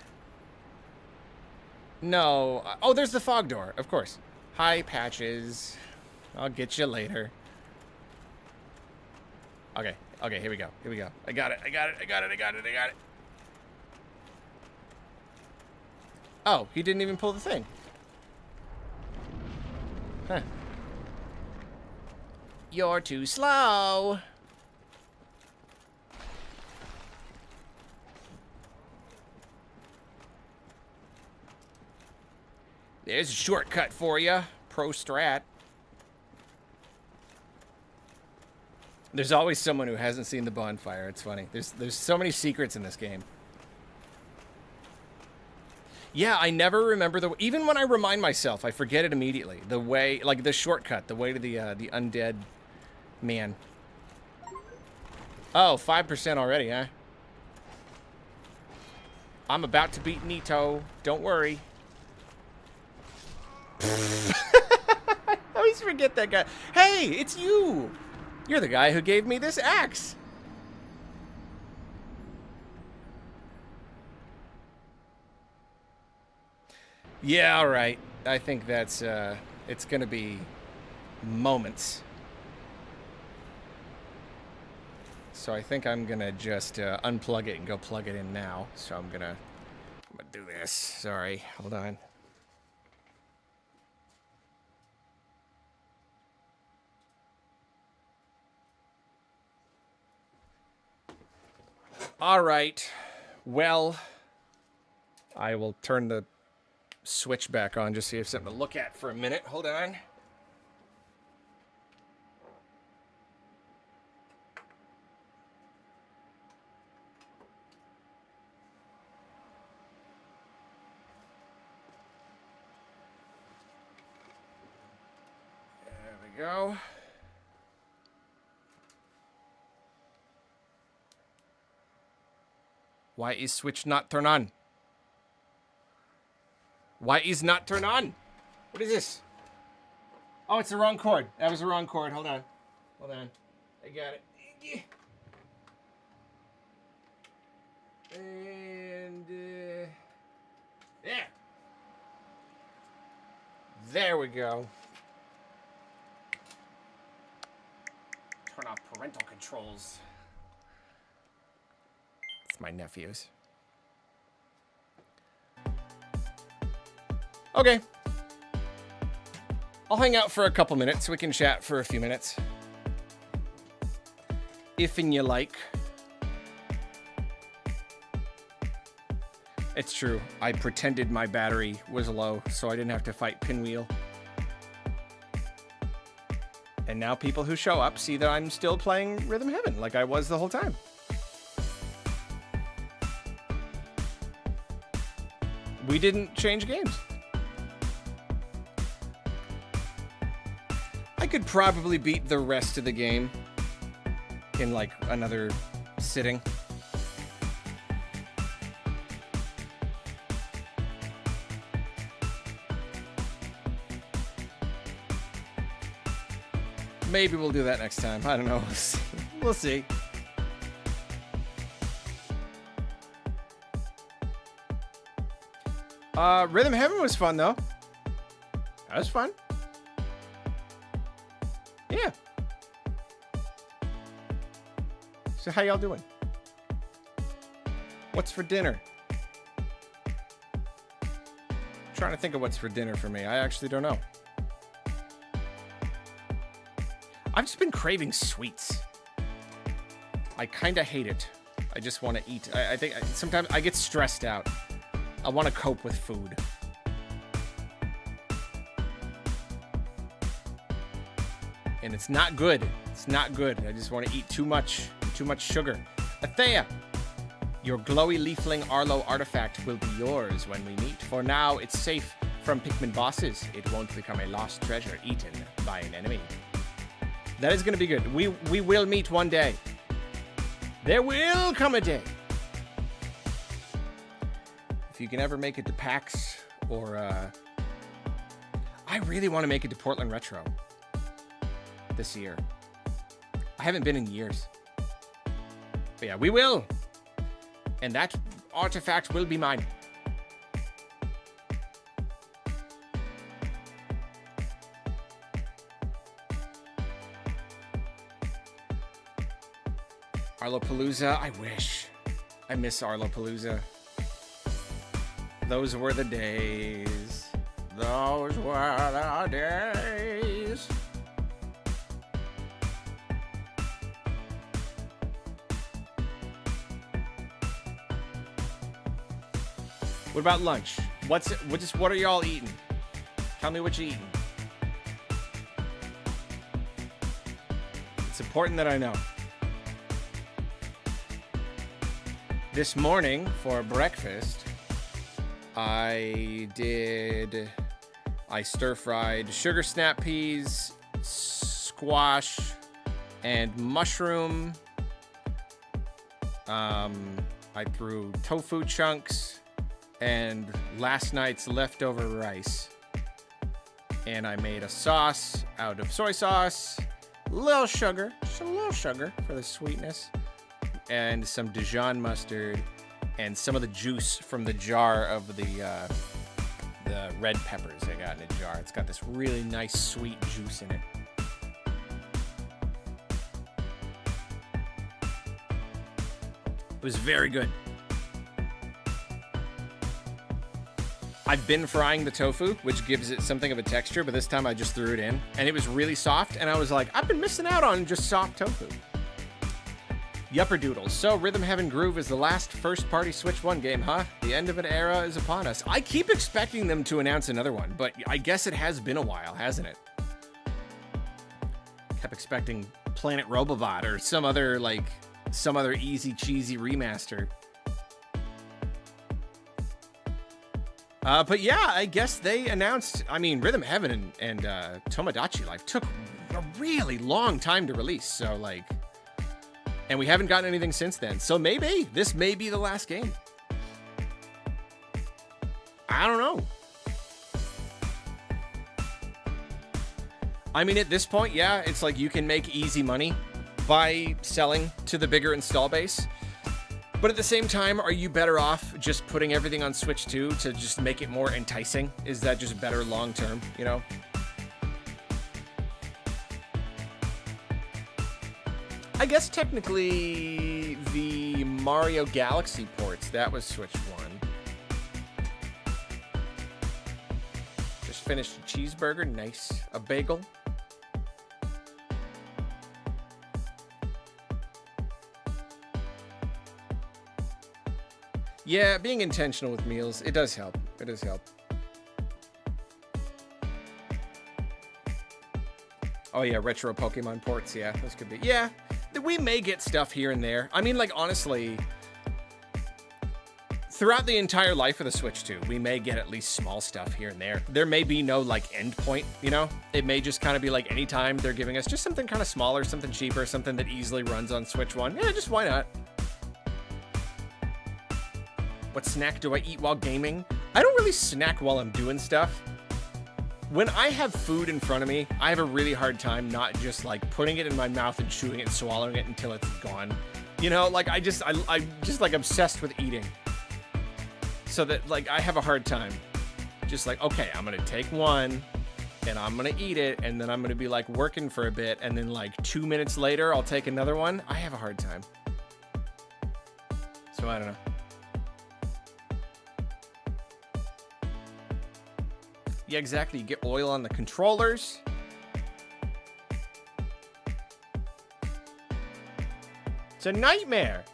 No. Oh, there's the fog door, of course. Hi, Patches. I'll get you later. Okay, okay, here we go. Here we go. I got it, I got it, I got it, I got it, I got it. Oh, he didn't even pull the thing. Huh. You're too slow. There's a shortcut for you, pro strat. There's always someone who hasn't seen the bonfire. It's funny. There's so many secrets in this game. Yeah, I never remember even when I remind myself, I forget it immediately. The way, like the shortcut, the way to the undead man. Oh, 5% already, huh? I'm about to beat Nito. Don't worry. I always forget that guy. Hey, it's you. You're the guy who gave me this axe. Yeah, all right. I think that's, it's gonna be moments. So I think I'm gonna just unplug it and go plug it in now. So I'm gonna do this. Sorry, hold on. All right. Well, I will turn the switch back on just so you have something to look at for a minute. Hold on. There we go. Why is switch not turn on? Why is not turn on? What is this? Oh, it's the wrong cord. That was the wrong cord. Hold on. Hold on. I got it. And, yeah. There we go. Turn off parental controls. It's my nephew's. Okay. I'll hang out for a couple minutes. We can chat for a few minutes. If and you like. It's true. I pretended my battery was low, so I didn't have to fight Pinwheel. And now people who show up see that I'm still playing Rhythm Heaven like I was the whole time. We didn't change games. I could probably beat the rest of the game in like another sitting. Maybe we'll do that next time. I don't know. We'll see. Rhythm Heaven was fun, though. That was fun. Yeah. So how y'all doing? What's for dinner? Trying to think of what's for dinner for me. I actually don't know. I've just been craving sweets. I kind of hate it. I just want to eat. I think sometimes I get stressed out. I want to cope with food. And it's not good. It's not good. I just want to eat too much sugar. Athea, your glowy leafling Arlo artifact will be yours when we meet. For now, it's safe from Pikmin bosses. It won't become a lost treasure eaten by an enemy. That is going to be good. We will meet one day. There will come a day. If you can ever make it to PAX or... I really want to make it to Portland Retro this year. I haven't been in years. But yeah, we will. And that artifact will be mine. Arlopalooza, I wish. I miss Arlopalooza. Those were the days. Those were the days. What about lunch? What are y'all eating? Tell me what you're eating. It's important that I know. This morning for breakfast, I stir-fried sugar snap peas, squash, and mushroom. I threw tofu chunks and last night's leftover rice. And I made a sauce out of soy sauce, just a little sugar for the sweetness, and some Dijon mustard, and some of the juice from the jar of the red peppers I got in a jar. It's got this really nice sweet juice in it. It was very good. I've been frying the tofu, which gives it something of a texture, but this time I just threw it in, and it was really soft, and I was like, I've been missing out on just soft tofu. Yupperdoodles. So, Rhythm Heaven Groove is the last first-party Switch 1 game, huh? The end of an era is upon us. I keep expecting them to announce another one, but I guess it has been a while, hasn't it? Kept expecting Planet Robobot or some other easy, cheesy remaster. But yeah, I guess they announced, Rhythm Heaven and Tomodachi Life took a really long time to release, so and we haven't gotten anything since then. So maybe this may be the last game. I don't know. At this point, yeah, it's like you can make easy money by selling to the bigger install base. But at the same time, are you better off just putting everything on Switch 2 to just make it more enticing? Is that just better long term, you know? I guess technically the Mario Galaxy ports, that was Switch 1. Just finished a cheeseburger, nice. A bagel. Yeah, being intentional with meals, it does help. It does help. Oh yeah, retro Pokemon ports. Yeah, those could be. Yeah, we may get stuff here and there. I mean, like, honestly, throughout the entire life of the Switch 2, we may get at least small stuff here and there. There may be no, like, end point, you know? It may just kind of be like anytime they're giving us just something kind of smaller, something cheaper, something that easily runs on Switch 1. Yeah, just why not? What snack do I eat while gaming? I don't really snack while I'm doing stuff. When I have food in front of me, I have a really hard time not just like putting it in my mouth and chewing it and swallowing it until it's gone. You know, like I'm just like obsessed with eating. So that like I have a hard time. Just like, okay, I'm gonna take one and I'm gonna eat it and then I'm gonna be like working for a bit and then like 2 minutes later I'll take another one. I have a hard time. So I don't know. Yeah, exactly. You get oil on the controllers. It's a nightmare.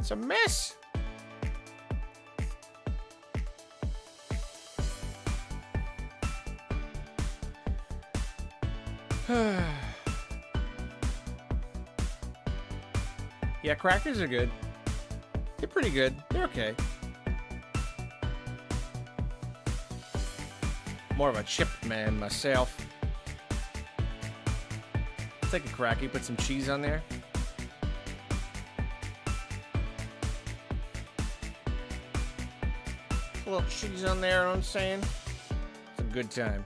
It's a mess. Yeah, crackers are good. They're pretty good. They're okay. More of a chip man myself. Take a cracky, put some cheese on there. A little cheese on there, you know what I'm saying? It's a good time.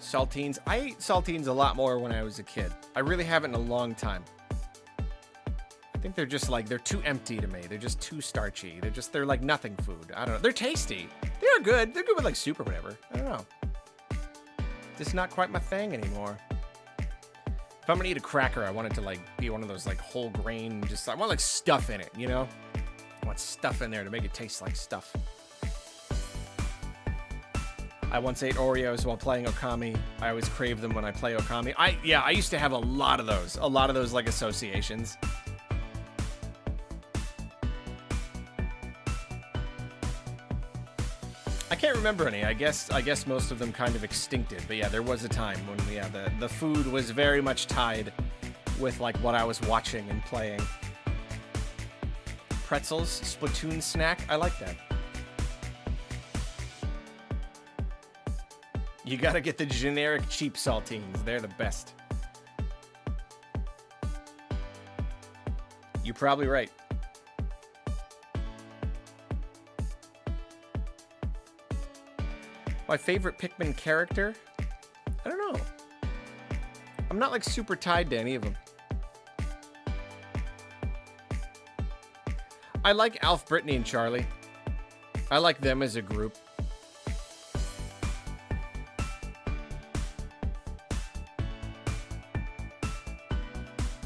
Saltines. I ate saltines a lot more when I was a kid. I really haven't in a long time. I think they're just like, they're too empty to me. They're just too starchy. They're like nothing food. I don't know. They're tasty. They're good. They're good with like soup or whatever. I don't know. Just not quite my thing anymore. If I'm gonna eat a cracker, I want it to like be one of those like whole grain, just I want like stuff in it, you know? I want stuff in there to make it taste like stuff. I once ate Oreos while playing Okami. I always crave them when I play Okami. I used to have a lot of those like associations. I can't remember any. I guess most of them kind of extincted. But yeah, there was a time when the food was very much tied with like what I was watching and playing. Pretzels, Splatoon snack. I like that. You gotta get the generic cheap saltines. They're the best. You're probably right. My favorite Pikmin character? I don't know. I'm not like super tied to any of them. I like Alf, Brittany, and Charlie. I like them as a group.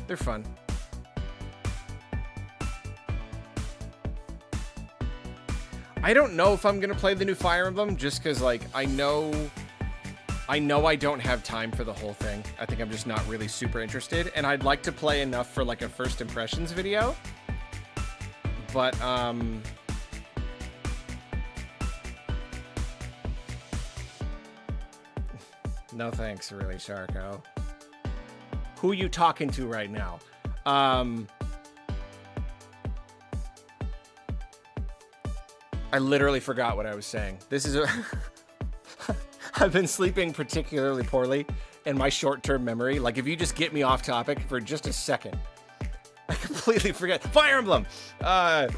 They're fun. I don't know if I'm gonna play the new Fire Emblem just because, like, I know I don't have time for the whole thing. I think I'm just not really super interested, and I'd like to play enough for like a first impressions video. But no thanks, really, Sharko. Who you talking to right now? I literally forgot what I was saying. This is a... I've been sleeping particularly poorly in my short-term memory. Like, if you just get me off topic for just a second, I completely forget. Fire Emblem! I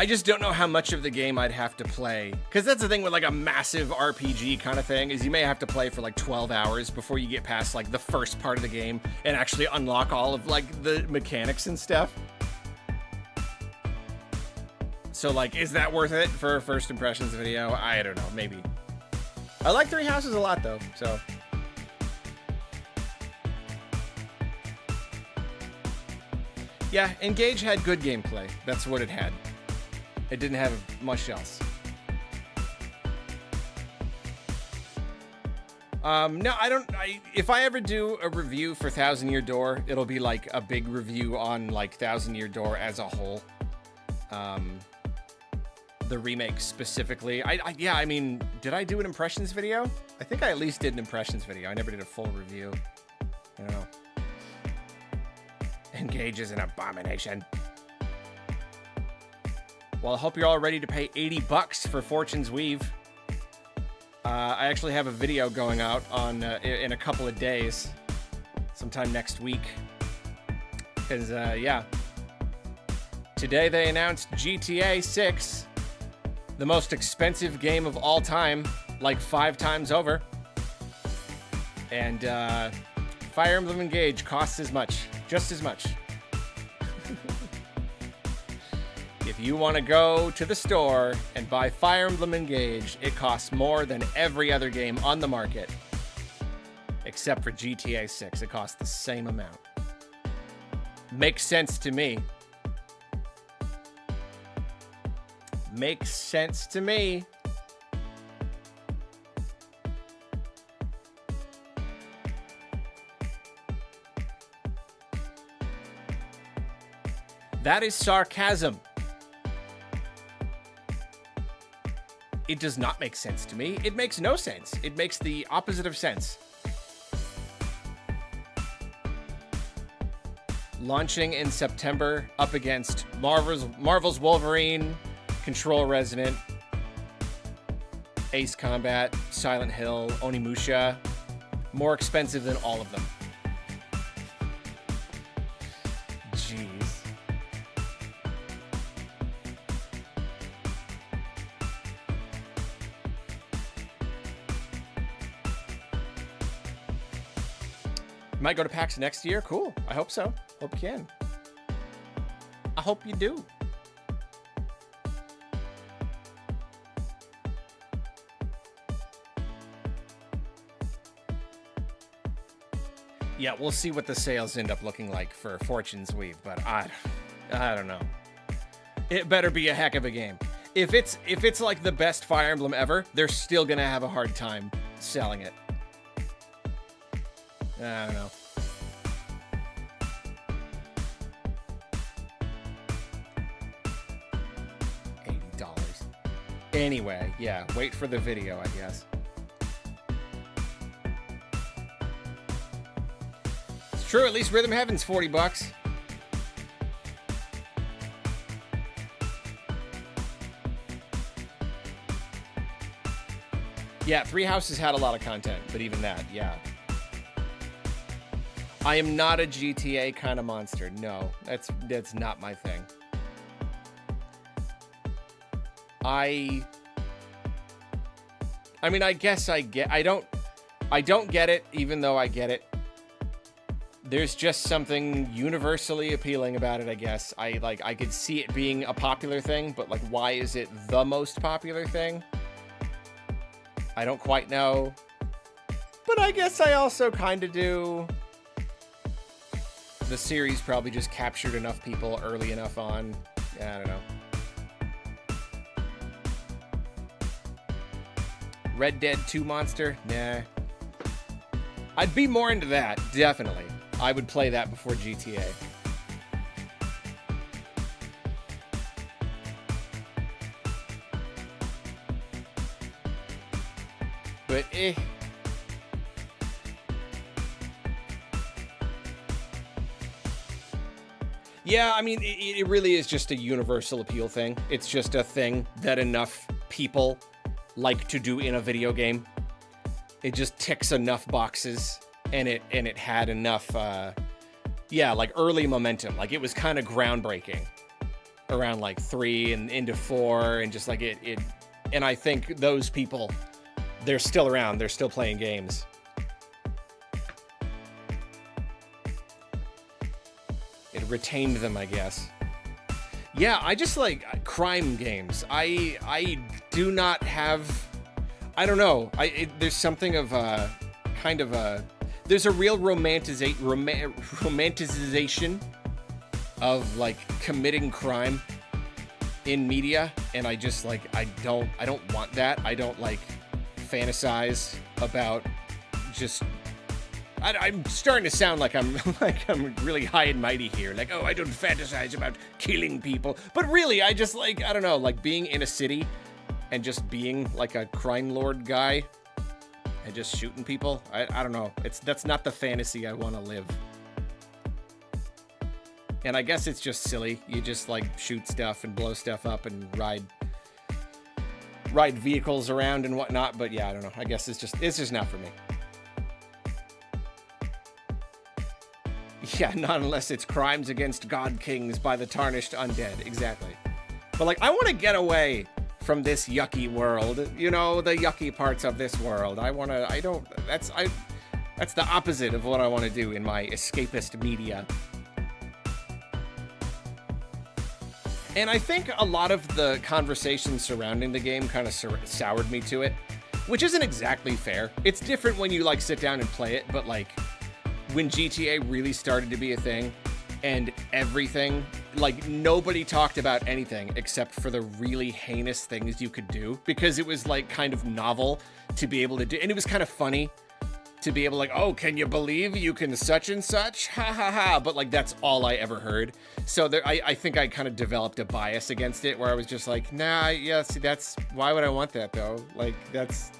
just don't know how much of the game I'd have to play. Because that's the thing with, like, a massive RPG kind of thing, is you may have to play for, like, 12 hours before you get past, like, the first part of the game and actually unlock all of, like, the mechanics and stuff. So, like, is that worth it for a first impressions video? I don't know, maybe. I like Three Houses a lot, though, so. Yeah, Engage had good gameplay. That's what it had. It didn't have much else. No, if I ever do a review for Thousand Year Door, it'll be like a big review on like Thousand Year Door as a whole. the remake specifically. Yeah, I mean, did I do an impressions video? I think I at least did an impressions video. I never did a full review. I don't know. Engage is an abomination. Well, I hope you're all ready to pay $80 for Fortune's Weave. I actually have a video going out on in a couple of days, sometime next week. Because, yeah. Today they announced GTA 6, the most expensive game of all time, like 5 times over. And Fire Emblem Engage costs as much, just as much. If you want to go to the store and buy Fire Emblem Engage, it costs more than every other game on the market. Except for GTA 6, it costs the same amount. Makes sense to me. Makes sense to me. That is sarcasm. It does not make sense to me. It makes no sense. It makes the opposite of sense. Launching in September up against Marvel's Wolverine, Control Resonant, Ace Combat, Silent Hill, Onimusha. More expensive than all of them. Jeez. Might go to PAX next year. Cool. I hope so. Hope you can. I hope you do. Yeah, we'll see what the sales end up looking like for Fortune's Weave, but I don't know. It better be a heck of a game. If it's like the best Fire Emblem ever, they're still gonna have a hard time selling it. I don't know. $80. Anyway, yeah, wait for the video, I guess. It's true, at least Rhythm Heaven's $40. Yeah, Three Houses had a lot of content, but even that, yeah. I am not a GTA kind of monster. No, that's not my thing. I mean, I guess I don't get it, even though I get it. There's just something universally appealing about it, I guess. I could see it being a popular thing, but like, why is it the most popular thing? I don't quite know. But I guess I also kind of do. The series probably just captured enough people early enough on. Yeah, I don't know. Red Dead 2 Monster? Nah. I'd be more into that, definitely. I would play that before GTA. But yeah, I mean, it really is just a universal appeal thing. It's just a thing that enough people like to do in a video game. It just ticks enough boxes, and it had enough, yeah, like early momentum. Like, it was kind of groundbreaking around like 3 and into 4, and just like it. And I think those people, they're still around. They're still playing games. It retained them, I guess. Yeah, I just like crime games. I do not have, I don't know. There's something of a kind of a, there's a real romanticization of like committing crime in media, and I just like I don't want that. I don't like fantasize about just I'm starting to sound like I'm like I'm really high and mighty here. Like, oh, I don't fantasize about killing people. But really, I just like, I don't know, like being in a city and just being like a crime lord guy and just shooting people. I don't know. That's not the fantasy I want to live. And I guess it's just silly. You just like shoot stuff and blow stuff up and ride vehicles around and whatnot. But yeah, I don't know. I guess it's just not for me. Yeah, not unless it's crimes against god kings by the tarnished undead. Exactly. But like, I want to get away from this yucky world. You know, the yucky parts of this world. That's the opposite of what I want to do in my escapist media. And I think a lot of the conversations surrounding the game kind of soured me to it, which isn't exactly fair. It's different when you like sit down and play it, but like when GTA really started to be a thing and everything, like nobody talked about anything except for the really heinous things you could do, because it was like kind of novel to be able to do, and it was kind of funny to be able to like, oh, can you believe you can such and such? Ha ha ha. But like, that's all I ever heard. So there, I think I kind of developed a bias against it where I was just like, nah, yeah, see, why would I want that though? Like, that's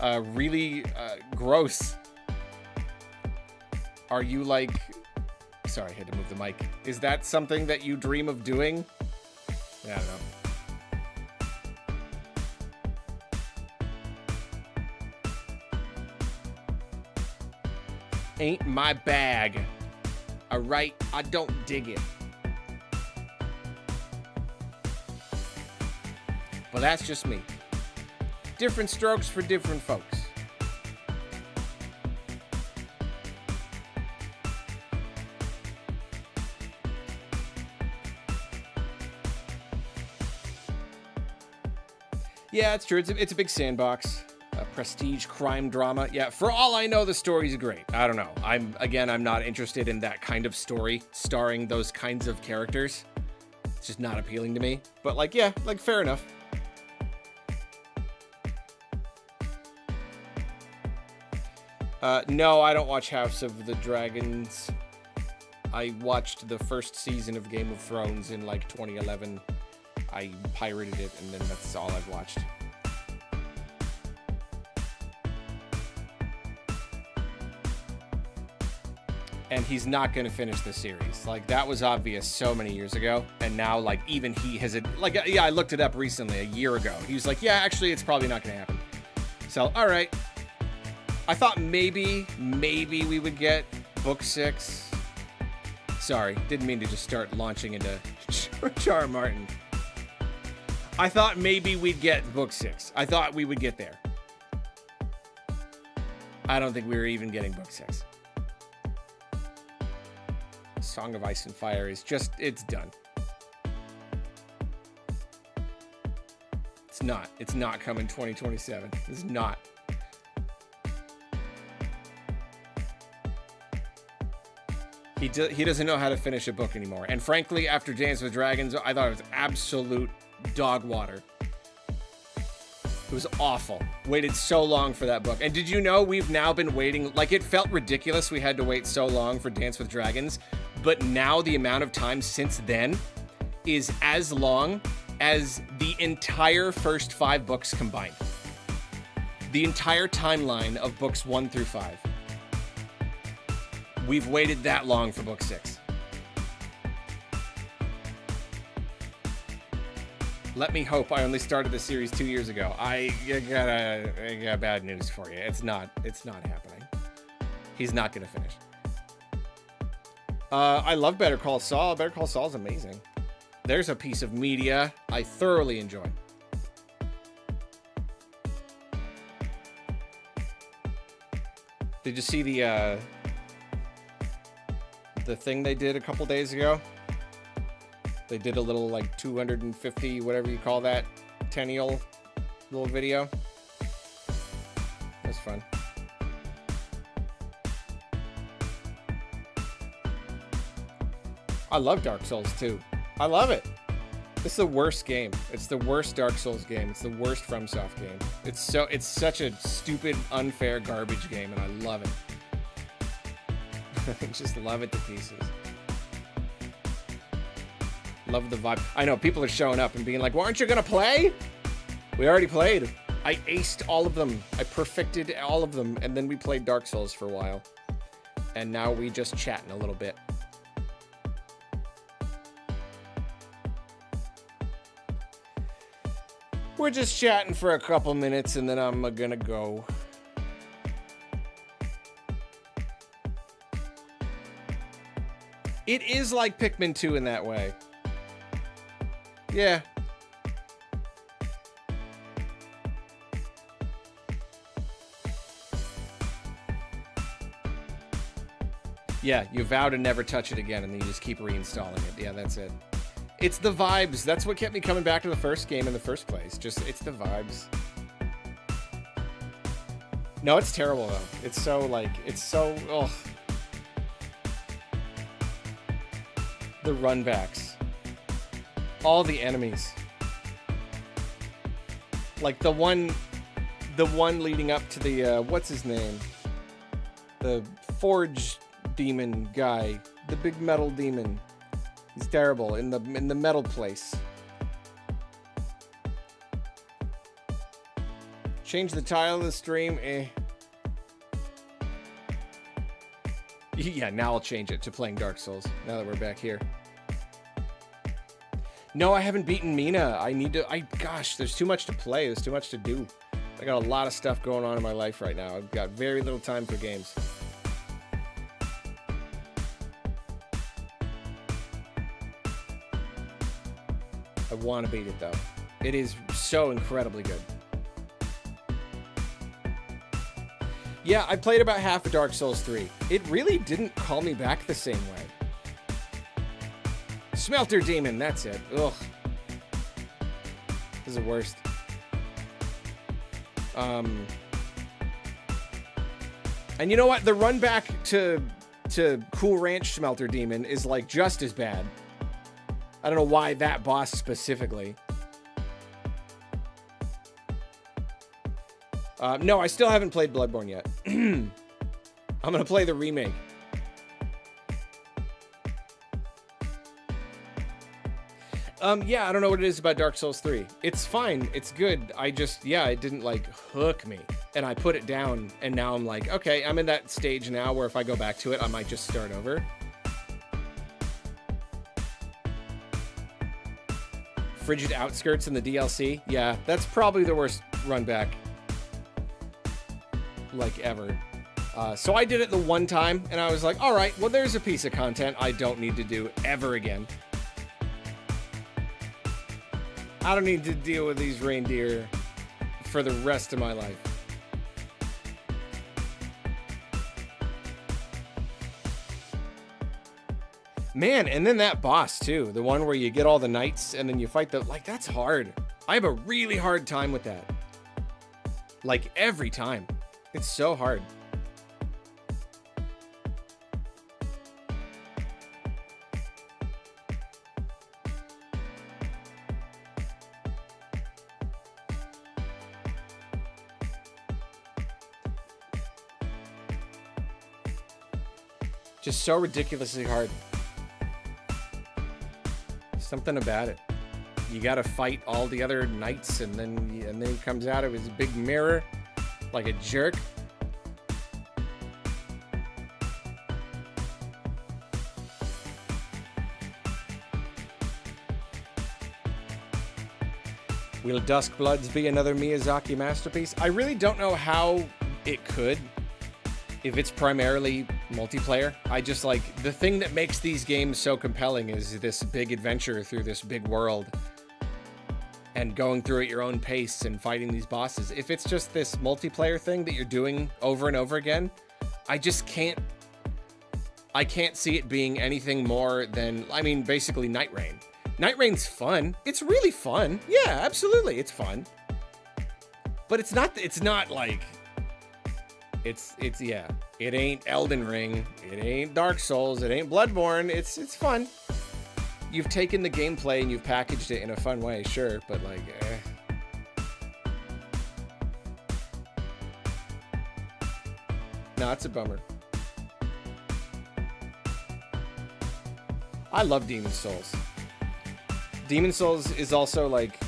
really gross. Are you like, sorry, I had to move the mic. Is that something that you dream of doing? Yeah, I don't know. Ain't my bag. Alright, I don't dig it. Well, that's just me. Different strokes for different folks. Yeah, it's true. It's a big sandbox. A prestige crime drama. Yeah, for all I know, the story's great. I don't know. I'm not interested in that kind of story starring those kinds of characters. It's just not appealing to me. But like, yeah, like fair enough. No, I don't watch House of the Dragons. I watched the first season of Game of Thrones in like 2011. I pirated it, and then that's all I've watched. And he's not going to finish the series. Like, that was obvious so many years ago. And now, like, even he has it. Like, yeah, I looked it up recently, a year ago. He was like, yeah, actually, it's probably not going to happen. So, all right. I thought maybe we would get book 6. Sorry, didn't mean to just start launching into Char Martin. I thought maybe we'd get book 6. I thought we would get there. I don't think we were even getting book 6. Song of Ice and Fire is just, it's done. It's not coming 2027. It's not. He doesn't know how to finish a book anymore. And frankly, after Dance with Dragons, I thought it was absolute dog water. It was awful. Waited so long for that book. And did you know we've now been waiting, like it felt ridiculous we had to wait so long for Dance with Dragons, but now the amount of time since then is as long as the entire first 5 books combined. The entire timeline of books 1 through 5. We've waited that long for book 6. Let me hope I only started the series 2 years ago. I got bad news for you. It's not happening. He's not gonna finish. I love Better Call Saul. Better Call Saul is amazing. There's a piece of media I thoroughly enjoy. Did you see the thing they did a couple days ago? They did a little like 250, whatever you call that, tennial little video. That's fun. I love Dark Souls 2. I love it. It's the worst game. It's the worst Dark Souls game. It's the worst FromSoft game. It's such a stupid, unfair garbage game, and I love it. Just love it to pieces. Love the vibe. I know people are showing up and being like, "Well, aren't you gonna play?" We already played. I aced all of them. I perfected all of them, and then we played Dark Souls for a while. And now we just chatting a little bit. We're just chatting for a couple minutes, and then I'm gonna go. It is like Pikmin 2 in that way. Yeah. Yeah, you vow to never touch it again, and then you just keep reinstalling it. Yeah, that's it. It's the vibes. That's what kept me coming back to the first game in the first place. Just, it's the vibes. No, it's terrible, though. It's so, like, it's so, ugh. The runbacks. All the enemies. Like, the one leading up to the, what's his name? The Forge demon guy, the big metal demon. He's terrible in the metal place. Change the title of the stream. Yeah, now I'll change it to playing Dark Souls. Now that we're back here. No, I haven't beaten Mina. I need to. Gosh, there's too much to play. There's too much to do. I got a lot of stuff going on in my life right now. I've got very little time for games. I want to beat it, though. It is so incredibly good. Yeah, I played about half of Dark Souls 3. It really didn't call me back the same way. Smelter Demon, that's it. Ugh. This is the worst. And you know what? The run back to Cool Ranch Smelter Demon is, like, just as bad. I don't know why that boss specifically. No, I still haven't played Bloodborne yet. I'm gonna play the remake. Yeah, I don't know what it is about Dark Souls 3. It's fine, it's good. I just, yeah, it didn't, like, hook me. And I put it down, and now I'm like, okay, I'm in that stage now where if I go back to it, I might just start over. Frigid Outskirts in the DLC. Yeah, that's probably the worst run back, like, ever. So I did it the one time, and I was like, all right, well, there's a piece of content I don't need to do ever again. I don't need to deal with these reindeer for the rest of my life. Man, and then that boss, too. The one where you get all the knights and then you fight the... Like, that's hard. I have a really hard time with that. Like, every time. It's so hard. Just so ridiculously hard. Something about it. You gotta fight all the other knights, and then he comes out of his big mirror like a jerk. Will Duskbloods be another Miyazaki masterpiece? I really don't know how it could, if it's primarily multiplayer. I just, like, the thing that makes these games so compelling is this big adventure through this big world and going through at your own pace and fighting these bosses. If it's just this multiplayer thing that you're doing over and over again, I just can't see it being anything more than, I mean, basically Night Rain. Night Rain's fun. It's really fun. Yeah, absolutely. It's fun. But it's not like, yeah, it ain't Elden Ring, it ain't Dark Souls, it ain't Bloodborne. It's fun. You've taken the gameplay and you've packaged it in a fun way, sure, but like, No, it's a bummer. I love Demon Souls. Demon Souls is also like,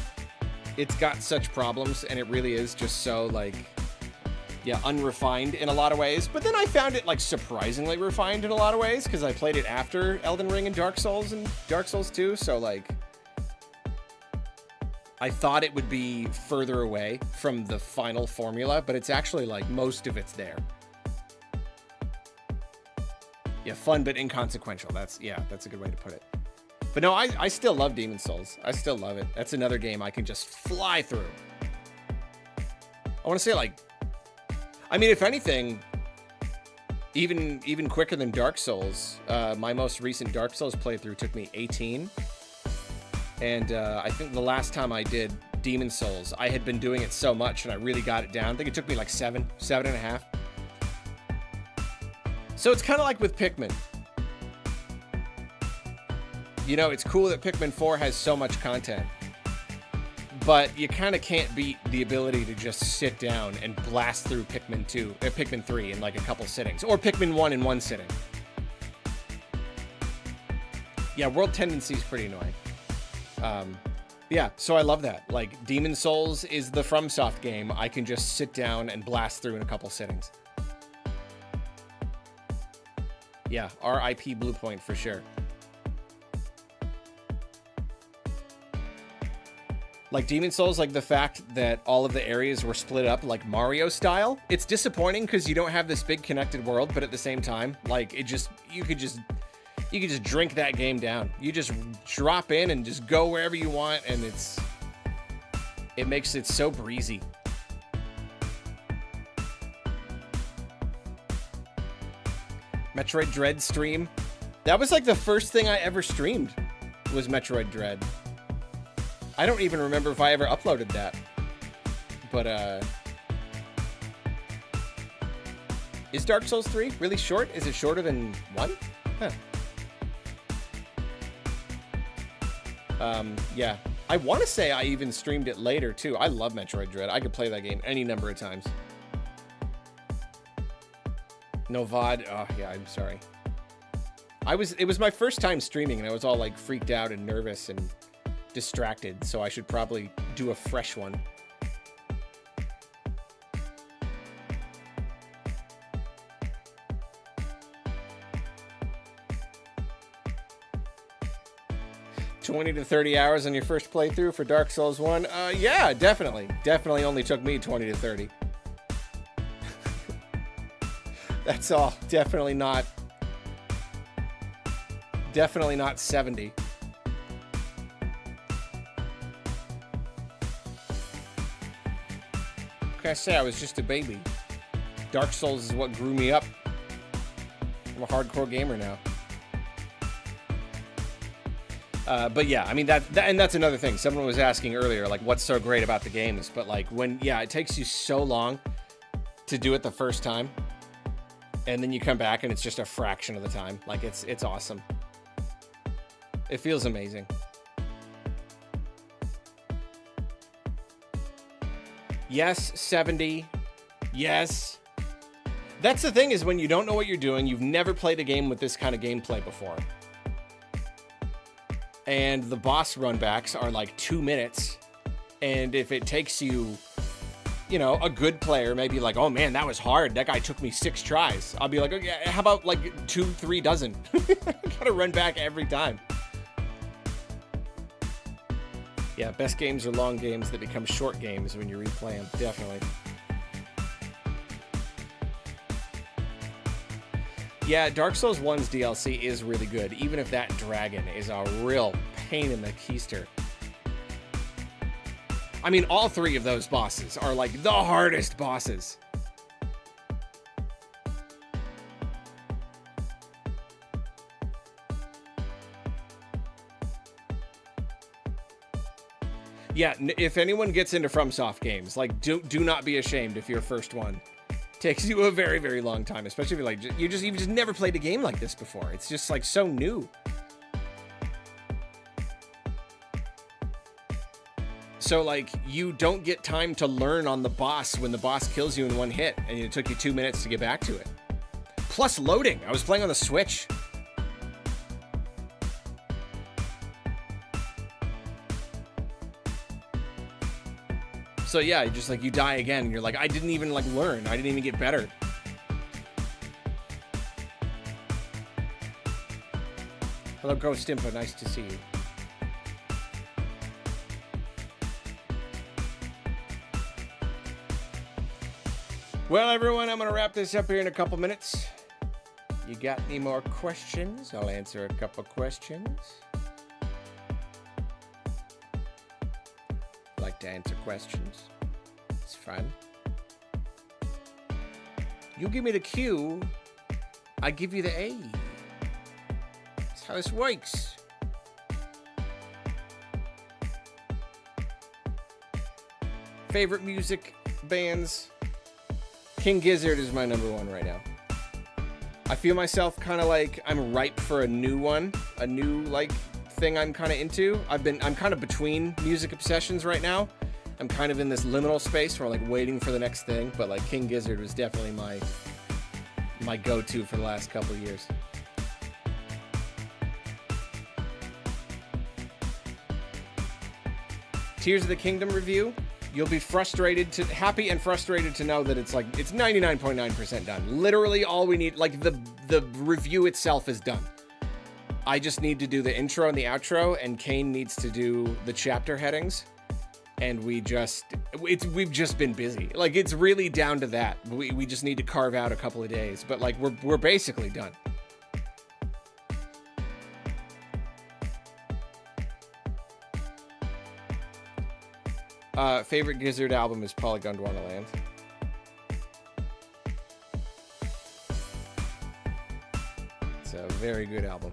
it's got such problems, and it really is just so like, yeah, unrefined in a lot of ways. But then I found it like surprisingly refined in a lot of ways because I played it after Elden Ring and Dark Souls 2. So like, I thought it would be further away from the final formula, but it's actually like most of it's there. Yeah, fun but inconsequential. That's a good way to put it. But no, I still love Demon Souls. I still love it. That's another game I can just fly through. I want to say like, I mean, if anything, even quicker than Dark Souls. My most recent Dark Souls playthrough took me 18. And I think the last time I did Demon Souls, I had been doing it so much and I really got it down. I think it took me like 7.5. So it's kind of like with Pikmin. You know, it's cool that Pikmin 4 has so much content, but you kind of can't beat the ability to just sit down and blast through Pikmin 3 in like a couple sittings, or Pikmin 1 in one sitting. Yeah, World Tendency is pretty annoying. Yeah, so I love that. Like, Demon Souls is the FromSoft game I can just sit down and blast through in a couple sittings. Yeah, RIP Bluepoint for sure. Like Demon Souls, like the fact that all of the areas were split up like Mario style. It's disappointing because you don't have this big connected world, but at the same time, like you could just drink that game down. You just drop in and just go wherever you want, and it makes it so breezy. Metroid Dread stream. That was like the first thing I ever streamed was Metroid Dread. I don't even remember if I ever uploaded that. But, is Dark Souls 3 really short? Is it shorter than 1? Huh. Yeah. I want to say I even streamed it later, too. I love Metroid Dread. I could play that game any number of times. No VOD. Oh, yeah, I'm sorry. It was my first time streaming, and I was all, like, freaked out and nervous and distracted, so I should probably do a fresh one. $20 to $30 hours on your first playthrough for Dark Souls 1? Yeah, definitely. Definitely only took me 20 to 30. That's all. Definitely not 70. Can I say I was just a baby? Dark Souls is what grew me up. I'm a hardcore gamer now. But yeah, I mean and that's another thing. Someone was asking earlier, like, what's so great about the games? But like, it takes you so long to do it the first time, and then you come back and it's just a fraction of the time. Like, it's awesome. It feels amazing. Yes, 70. Yes. That's the thing, is when you don't know what you're doing, you've never played a game with this kind of gameplay before. And the boss runbacks are like 2 minutes. And if it takes you, a good player may be like, oh man, that was hard. That guy took me 6 tries. I'll be like, okay, how about like 2-3 dozen? Gotta run back every time. Yeah, best games are long games that become short games when you replay them. Definitely. Yeah, Dark Souls 1's DLC is really good, even if that dragon is a real pain in the keister. I mean, all 3 of those bosses are like the hardest bosses. Yeah, if anyone gets into FromSoft games, like, do not be ashamed if your first one takes you a very, very long time, especially if you've just never played a game like this before. It's just like so new. So like, you don't get time to learn on the boss when the boss kills you in one hit, and it took you 2 minutes to get back to it. Plus loading. I was playing on the Switch. So yeah, just like you die again, and you're like, I didn't even like learn. I didn't even get better. Hello, Ghost Impa. Nice to see you. Well, everyone, I'm gonna wrap this up here in a couple minutes. You got any more questions? I'll answer a couple questions. Like to answer questions. It's fun. You give me the Q, I give you the A. That's how this works. Favorite music bands? King Gizzard is my number one right now. I feel myself kind of like I'm ripe for a new one, a new like thing I'm kind of into. I'm kind of between music obsessions right now. I'm kind of in this liminal space where I'm like waiting for the next thing, but like King Gizzard was definitely my go-to for the last couple of years. Tears of the Kingdom review. You'll be happy and frustrated to know that it's 99.9% done. Literally all we need, like the review itself is done. I just need to do the intro and the outro, and Kane needs to do the chapter headings. And we've just been busy. Like it's really down to that. We just need to carve out a couple of days, but like we're basically done. Favorite Gizzard album is probably Gondwana. It's a very good album.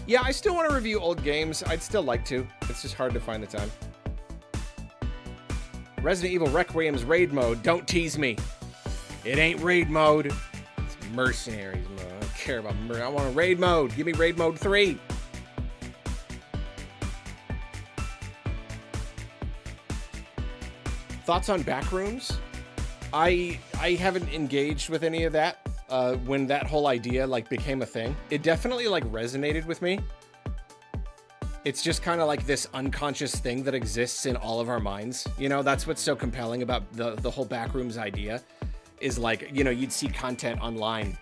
Yeah, I still want to review old games. I'd still like to. It's just hard to find the time. Resident Evil Requiem's raid mode. Don't tease me. It ain't raid mode. It's mercenaries mode. I don't care about I want a raid mode. Give me raid mode 3. Thoughts on Backrooms? I haven't engaged with any of that when that whole idea like became a thing. It definitely like resonated with me. It's just kind of like this unconscious thing that exists in all of our minds. You know, that's what's so compelling about the whole Backrooms idea is like, you know, you'd see content online.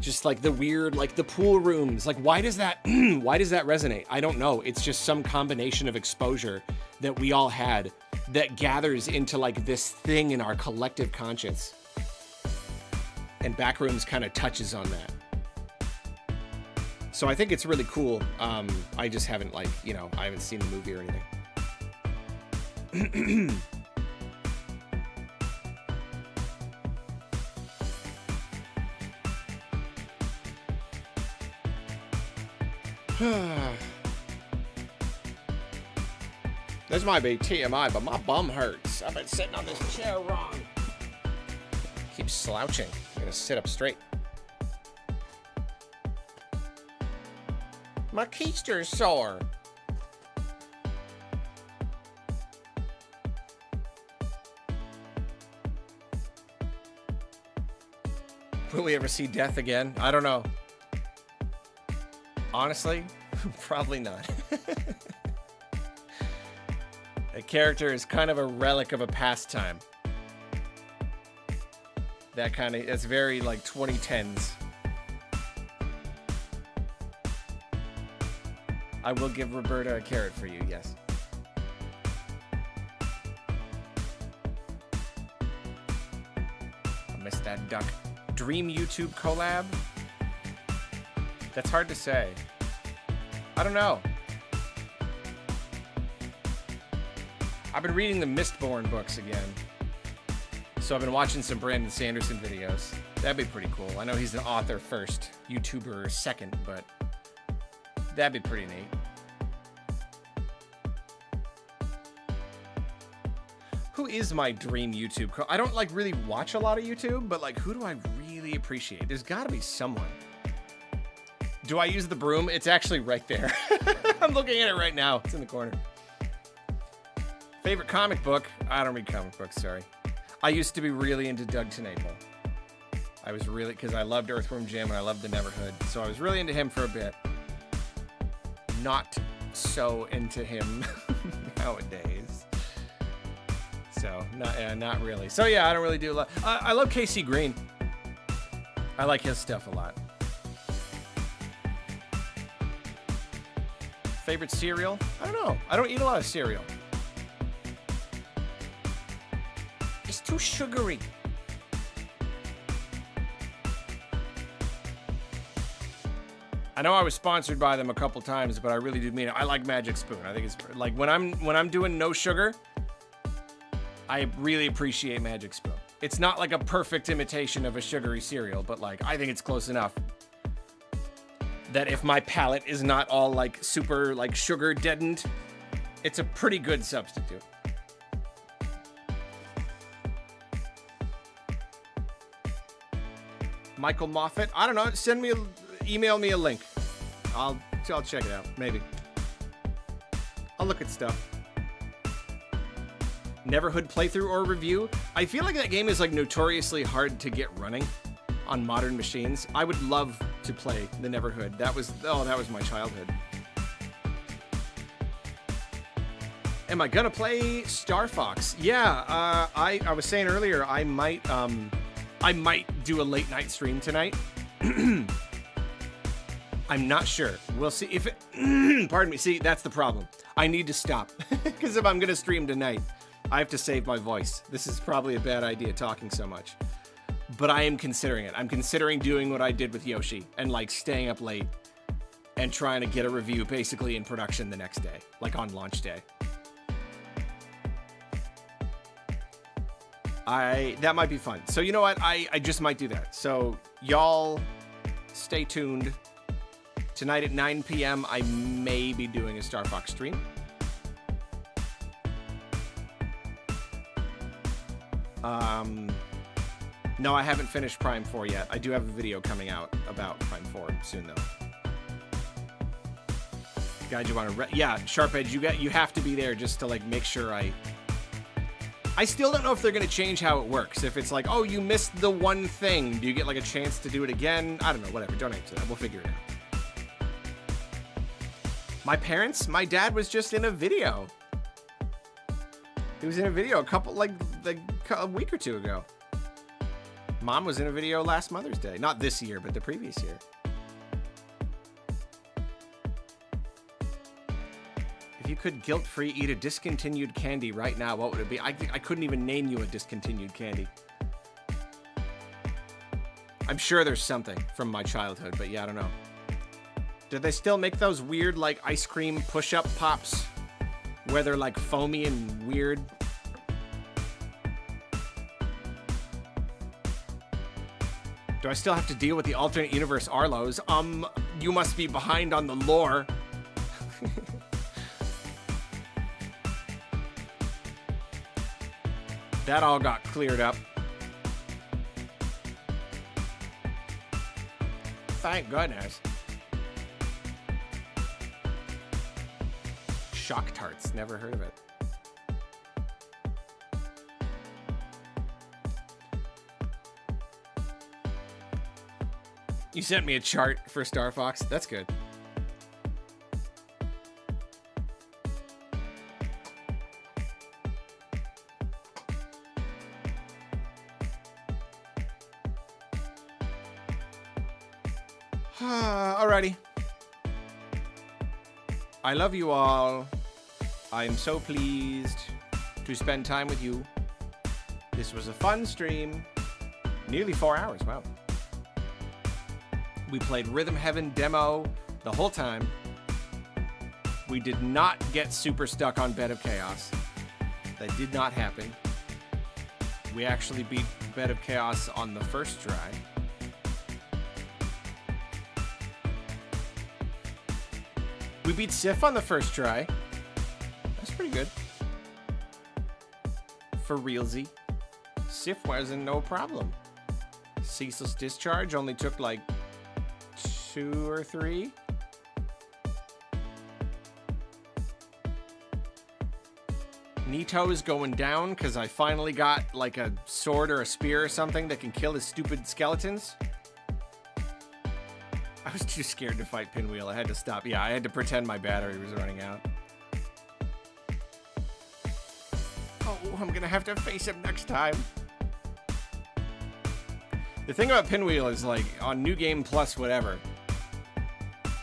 Just like the weird, like the pool rooms. Like, why does that resonate? I don't know. It's just some combination of exposure that we all had that gathers into like this thing in our collective conscience. And Backrooms kind of touches on that. So I think it's really cool. I just haven't I haven't seen the movie or anything. This might be TMI, but my bum hurts. I've been sitting on this chair wrong. Keep slouching. I'm gonna sit up straight. My keister's sore. Will we ever see death again? I don't know. Honestly, probably not. A character is kind of a relic of a pastime. It's very like 2010s. I will give Roberta a carrot for you, yes. I missed that duck. Dream YouTube collab? That's hard to say. I don't know. I've been reading the Mistborn books again. So I've been watching some Brandon Sanderson videos. That'd be pretty cool. I know he's an author first, YouTuber second, but that'd be pretty neat. Who is my dream YouTube? I don't like really watch a lot of YouTube, but like who do I really appreciate? There's gotta be someone. Do I use the broom? It's actually right there. I'm looking at it right now. It's in the corner. Favorite comic book? I don't read comic books, sorry. I used to be really into Doug TenNapel. I was really, because I loved Earthworm Jim and I loved The Neverhood. So I was really into him for a bit. Not so into him nowadays. So, not really. So, yeah, I don't really do a lot. I love KC Green. I like his stuff a lot. Favorite cereal? I don't know. I don't eat a lot of cereal. It's too sugary. I know I was sponsored by them a couple times, but I really do mean it. I like Magic Spoon. I think it's like when I'm doing no sugar, I really appreciate Magic Spoon. It's not like a perfect imitation of a sugary cereal, but like I think it's close enough that if my palate is not all like super like sugar deadened, it's a pretty good substitute. Michael Moffat, I don't know, email me a link. I'll check it out, maybe. I'll look at stuff. Neverhood playthrough or review. I feel like that game is like notoriously hard to get running on modern machines. I would love to play the Neverhood. That was my childhood. Am I gonna play Star Fox? Yeah, I was saying earlier I might do a late night stream tonight. I'm not sure. We'll see if it, pardon me. See, that's the problem. I need to stop because if I'm going to stream tonight, I have to save my voice. This is probably a bad idea talking so much, but I am considering it. I'm considering doing what I did with Yoshi and like staying up late and trying to get a review basically in production the next day, like on launch day. That might be fun. So you know what? I just might do that. So y'all stay tuned. Tonight at 9 p.m. I may be doing a Star Fox stream. No, I haven't finished Prime 4 yet. I do have a video coming out about Prime 4 soon though. Guide you want to yeah, Sharp Edge, you have to be there just to like make sure I still don't know if they're going to change how it works. If it's like, oh, you missed the one thing, do you get like a chance to do it again? I don't know, whatever. Don't answer that. We'll figure it out. My dad was just in a video. He was in a video a week or two ago. Mom was in a video last Mother's Day. Not this year, but the previous year. If you could guilt-free eat a discontinued candy right now, what would it be? I couldn't even name you a discontinued candy. I'm sure there's something from my childhood, but yeah, I don't know. Do they still make those weird, like, ice cream push-up pops? Where they're, like, foamy and weird? Do I still have to deal with the alternate universe Arlos? You must be behind on the lore. That all got cleared up. Thank goodness. Shock Tarts, never heard of it. You sent me a chart for Star Fox. That's good. Alrighty. I love you all. I'm so pleased to spend time with you. This was a fun stream. Nearly 4 hours, wow. We played Rhythm Heaven demo the whole time. We did not get super stuck on Bed of Chaos. That did not happen. We actually beat Bed of Chaos on the first try. We beat Sif on the first try. That's pretty good. For realsy. Sif wasn't no problem. Ceaseless Discharge only took like 2 or 3. Nito is going down because I finally got like a sword or a spear or something that can kill his stupid skeletons. I was too scared to fight Pinwheel. I had to stop. Yeah, I had to pretend my battery was running out. Oh, I'm gonna have to face him next time. The thing about Pinwheel is, like, on New Game Plus, whatever,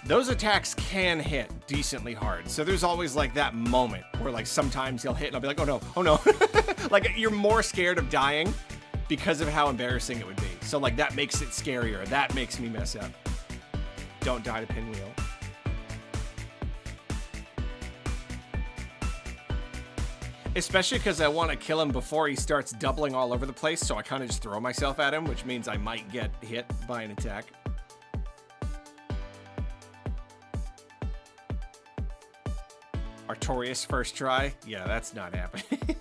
those attacks can hit decently hard. So there's always, like, that moment where, like, sometimes he'll hit and I'll be like, oh no, oh no. Like, you're more scared of dying because of how embarrassing it would be. So, like, that makes it scarier. That makes me mess up. Don't die to Pinwheel. Especially because I want to kill him before he starts doubling all over the place, so I kind of just throw myself at him, which means I might get hit by an attack. Artorias first try? Yeah, that's not happening.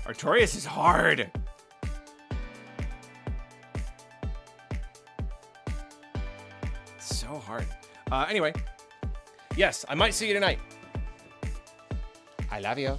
Artorias is hard! It's so hard. Anyway. Yes, I might see you tonight. I love you.